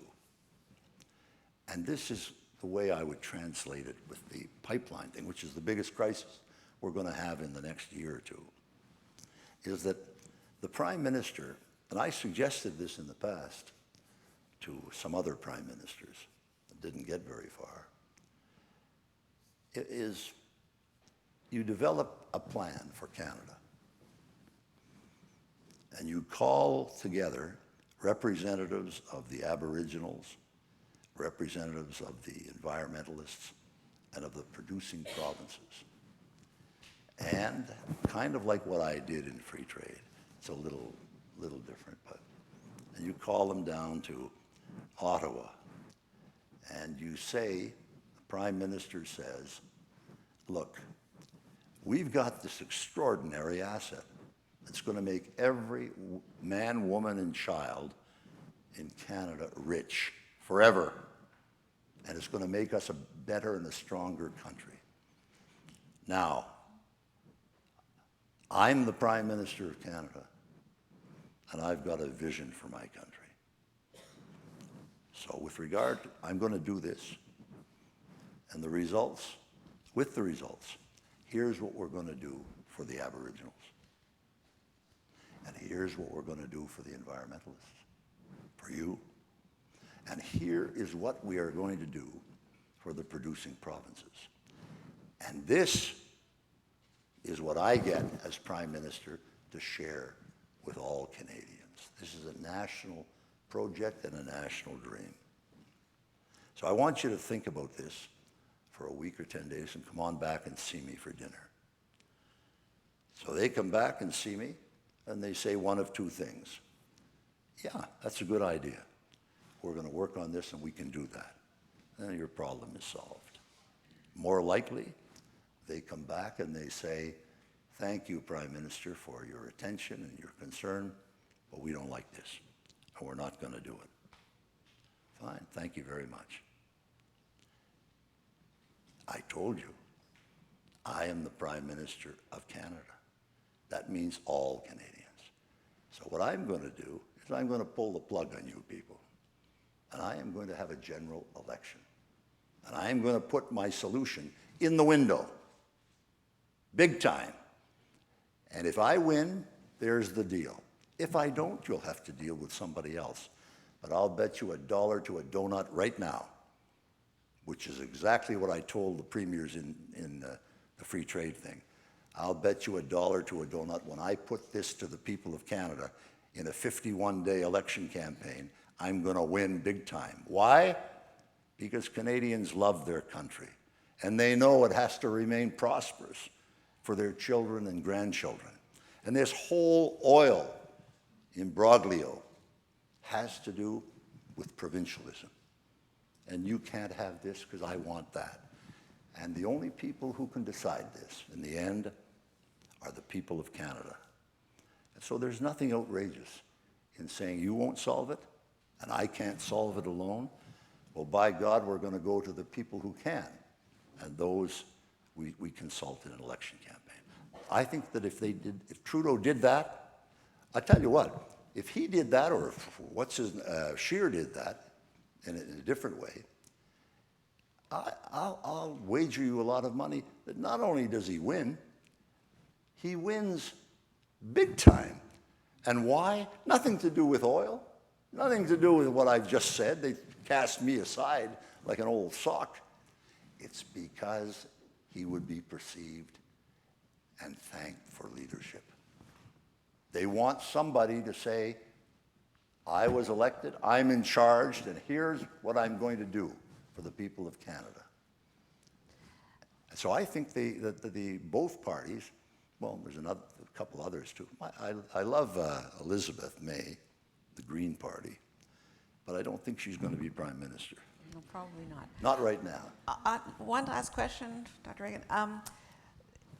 and this is the way I would translate it with the pipeline thing, which is the biggest crisis we're going to have in the next year or two, is that the Prime Minister, and I suggested this in the past to some other Prime Ministers that didn't get very far, is you develop a plan for Canada and you call together representatives of the Aboriginals, representatives of the environmentalists, and of the producing provinces. And kind of like what I did in free trade, it's a little different, but and you call them down to Ottawa, and you say, the Prime Minister says, look, we've got this extraordinary asset that's going to make every man, woman, and child in Canada rich forever. And it's going to make us a better and a stronger country. Now, I'm the Prime Minister of Canada, and I've got a vision for my country. So with regard to, I'm going to do this. And the results, with the results, here's what we're going to do for the Aboriginals. And here's what we're going to do for the environmentalists, for you. And here is what we are going to do for the producing provinces. And this is what I get as Prime Minister to share with all Canadians. This is a national project and a national dream. So I want you to think about this for a week or 10 days and come on back and see me for dinner. So they come back and see me and they say one of two things. Yeah, that's a good idea. We're going to work on this and we can do that. Then your problem is solved. More likely, they come back and they say, thank you, Prime Minister, for your attention and your concern, but we don't like this, and we're not going to do it. Fine, thank you very much. I told you, I am the Prime Minister of Canada. That means all Canadians. So what I'm going to do is I'm going to pull the plug on you people, and I am going to have a general election. And I am going to put my solution in the window, big time. And if I win, there's the deal. If I don't, you'll have to deal with somebody else. But I'll bet you $1 to a donut right now, which is exactly what I told the premiers in the free trade thing. I'll bet you $1 to a donut when I put this to the people of Canada in a 51-day election campaign, I'm going to win big time. Why? Because Canadians love their country, and they know it has to remain prosperous for their children and grandchildren. And this whole oil imbroglio has to do with provincialism. And you can't have this because I want that. And the only people who can decide this, in the end, are the people of Canada. And so there's nothing outrageous in saying you won't solve it, and I can't solve it alone. Well, by God, we're going to go to the people who can, and those we consult in an election campaign. I think that if Trudeau did that, I tell you what, if he did that, or if Scheer did that in a different way, I'll wager you a lot of money that not only does he win, he wins big time. And why? Nothing to do with oil, nothing to do with what I've just said. They cast me aside like an old sock. It's because he would be perceived and thanked for leadership. They want somebody to say, I was elected, I'm in charge, and here's what I'm going to do for the people of Canada. So I think that both parties, well, there's a couple others too. I love Elizabeth May, the Green Party, but I don't think she's going to be Prime Minister. No, probably not. Not right now. One last question, Dr. Reagan.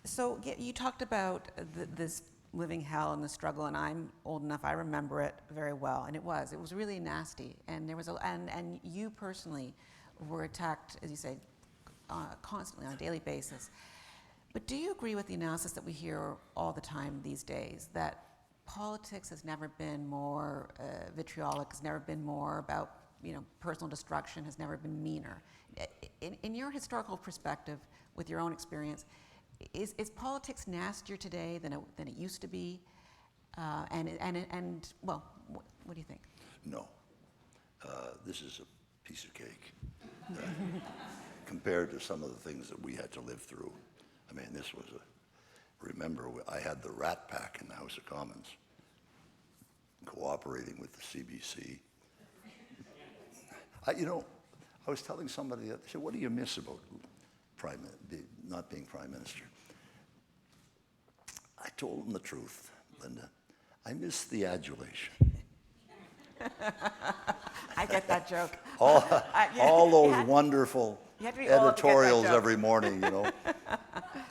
So you talked about this living hell and the struggle, and I'm old enough, I remember it very well, and it was really nasty, and there was and you personally were attacked, as you say, constantly on a daily basis. But do you agree with the analysis that we hear all the time these days, that politics has never been more vitriolic, has never been more about personal destruction, has never been meaner? In your historical perspective, with your own experience, is politics nastier today than it used to be? And well, what do you think? No. This is a piece of cake compared to some of the things that we had to live through. I mean, this was remember, I had the Rat Pack in the House of Commons, cooperating with the CBC. I was telling somebody, I said, what do you miss about not being Prime Minister? I told them the truth, Linda. I miss the adulation. I get that joke. All those wonderful editorials every morning,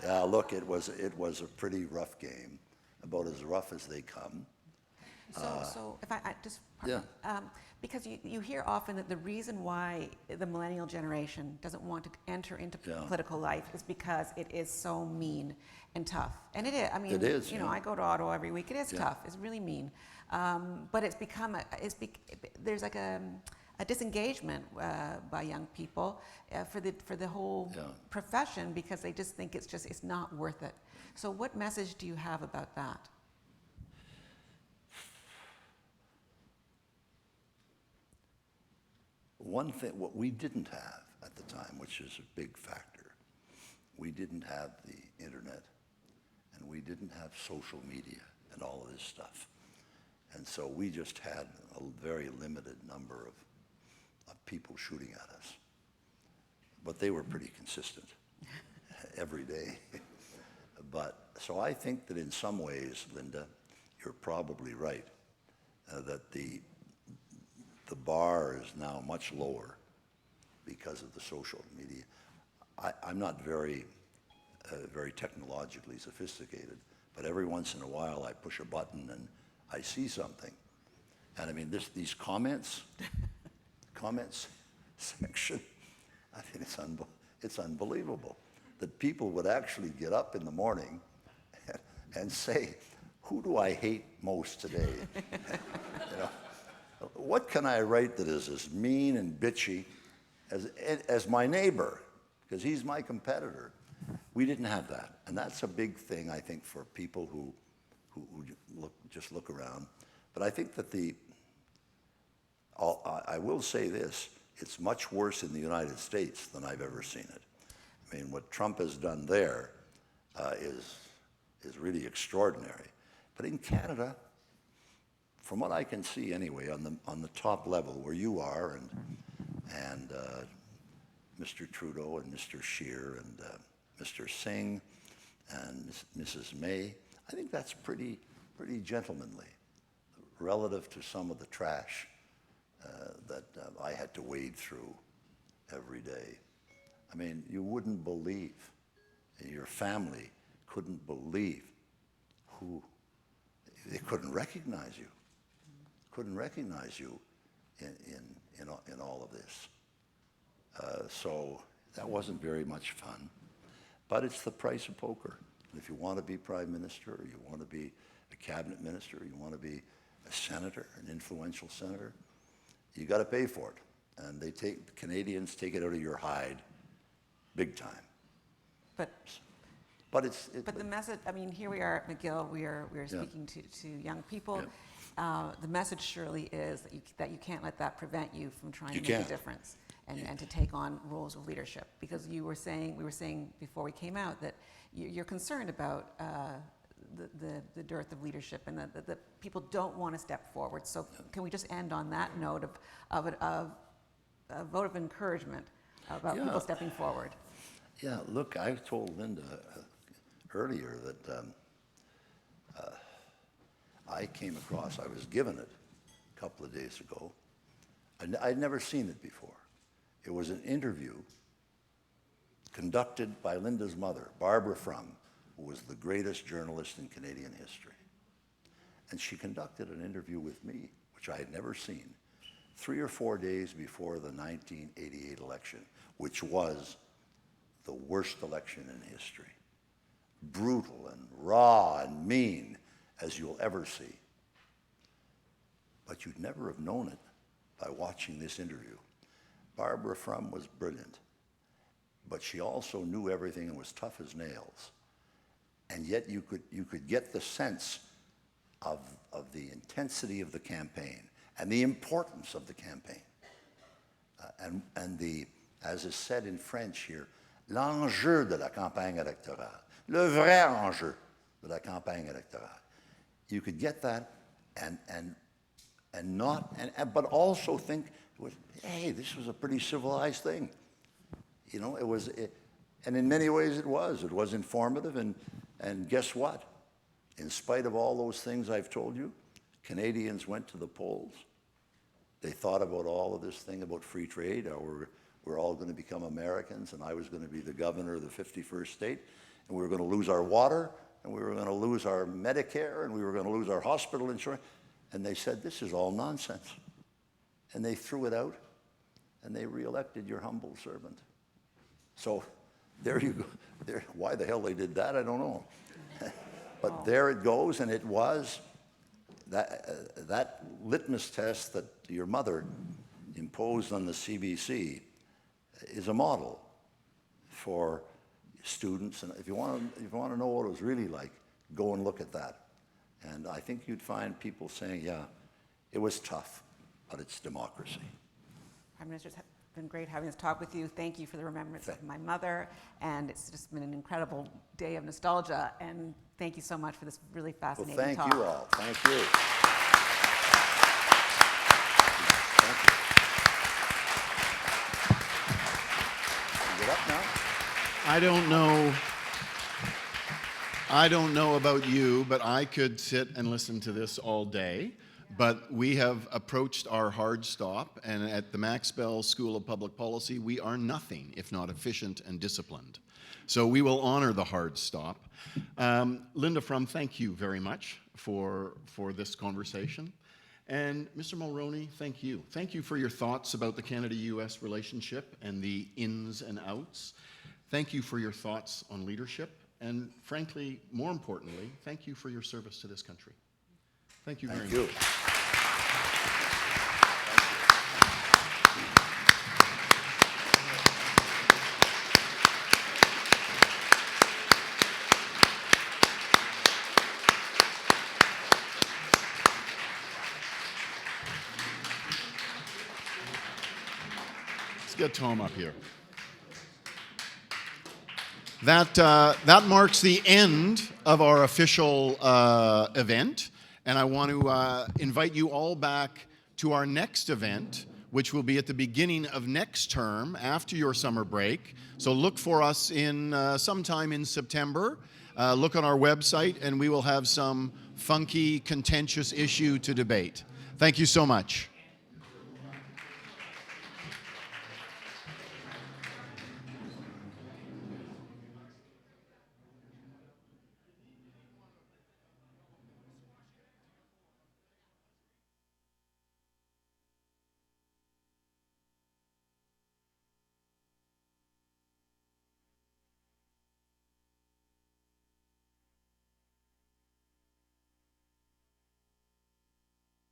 Yeah, look, it was a pretty rough game, about as rough as they come. So if I just, yeah. Because you hear often that the reason why the millennial generation doesn't want to enter into political life is because it is so mean and tough. And it is. I mean, it is, I go to Ottawa every week. It is tough. It's really mean. But it's become there's like a disengagement by young people for the whole profession, because they just think it's not worth it. So what message do you have about that? one thing, what we didn't have at the time, which is a big factor, we didn't have the internet, and we didn't have social media and all of this stuff. And so we just had a very limited number of people shooting at us. But they were pretty consistent every day. But, so I think that in some ways, Linda, you're probably right, that the bar is now much lower because of the social media. I'm not very technologically sophisticated, but every once in a while I push a button and I see something. And I mean, these comments section, I mean, it's unbelievable that people would actually get up in the morning and say, who do I hate most today? You know, what can I write that is as mean and bitchy as my neighbor, because he's my competitor? We didn't have that, and that's a big thing, I think, for people who just look around. But I think that I will say this, it's much worse in the United States than I've ever seen it. I mean, what Trump has done there is really extraordinary. But in Canada, from what I can see anyway, on the top level where you are, and Mr. Trudeau and Mr. Scheer and Mr. Singh and Mrs. May, I think that's pretty gentlemanly relative to some of the trash that I had to wade through every day. I mean, you wouldn't believe, your family couldn't believe they couldn't recognize you. Couldn't recognize you in all of this. So that wasn't very much fun. But it's the price of poker. If you want to be prime minister, or you want to be a cabinet minister, or you want to be a senator, an influential senator, you got to pay for it. And the Canadians take it out of your hide, big time. But the message, I mean, here we are at McGill, we are speaking to young people. Yeah. The message surely is that you can't let that prevent you from trying to make a difference and to take on roles of leadership. Because we were saying before we came out that you're concerned about the dearth of leadership and that people don't want to step forward. So can we just end on that note of a vote of encouragement about people stepping forward? Yeah, look, I told Linda earlier that I came across, I was given it a couple of days ago. I'd never seen it before. It was an interview conducted by Linda's mother, Barbara Frum, who was the greatest journalist in Canadian history. And she conducted an interview with me, which I had never seen, 3 or 4 days before the 1988 election, which was the worst election in history. Brutal and raw and mean as you'll ever see. But you'd never have known it by watching this interview. Barbara Frum was brilliant, but she also knew everything and was tough as nails. And yet you could get the sense of the intensity of the campaign and the importance of the campaign. And the, as is said in French here, l'enjeu de la campagne électorale, le vrai enjeu de la campagne électorale. You could get that but also think, hey, this was a pretty civilized thing. You know, and in many ways it was. It was informative, and guess what? In spite of all those things I've told you, Canadians went to the polls. They thought about all of this thing about free trade, or we're all going to become Americans, and I was going to be the governor of the 51st state, and we were going to lose our water, and we were going to lose our Medicare, and we were going to lose our hospital insurance. And they said, this is all nonsense. And they threw it out, and they reelected your humble servant. So there you go. There, why the hell they did that, I don't know. But there it goes, and it was that litmus test that your mother imposed on the CBC is a model for students. And if you want to know what it was really like, go and look at that. And I think you'd find people saying, yeah, it was tough, but it's democracy. Prime Minister, it's been great having this talk with you. Thank you for the remembrance of my mother, and it's just been an incredible day of nostalgia, and thank you so much for this really fascinating Thank talk. you all. Thank you. Thank you. Get up now. I don't know about you, but I could sit and listen to this all day. But we have approached our hard stop, and at the Max Bell School of Public Policy, we are nothing if not efficient and disciplined. So we will honor the hard stop. Linda Frum, thank you very much for this conversation. And Mr. Mulroney, thank you. Thank you for your thoughts about the Canada-US relationship and the ins and outs. Thank you for your thoughts on leadership. And frankly, more importantly, thank you for your service to this country. Thank you very much. Thank you. Let's get Tom up here. That marks the end of our official event. And I want to invite you all back to our next event, which will be at the beginning of next term after your summer break. So look for us in sometime in September. Look on our website, and we will have some funky, contentious issue to debate. Thank you so much.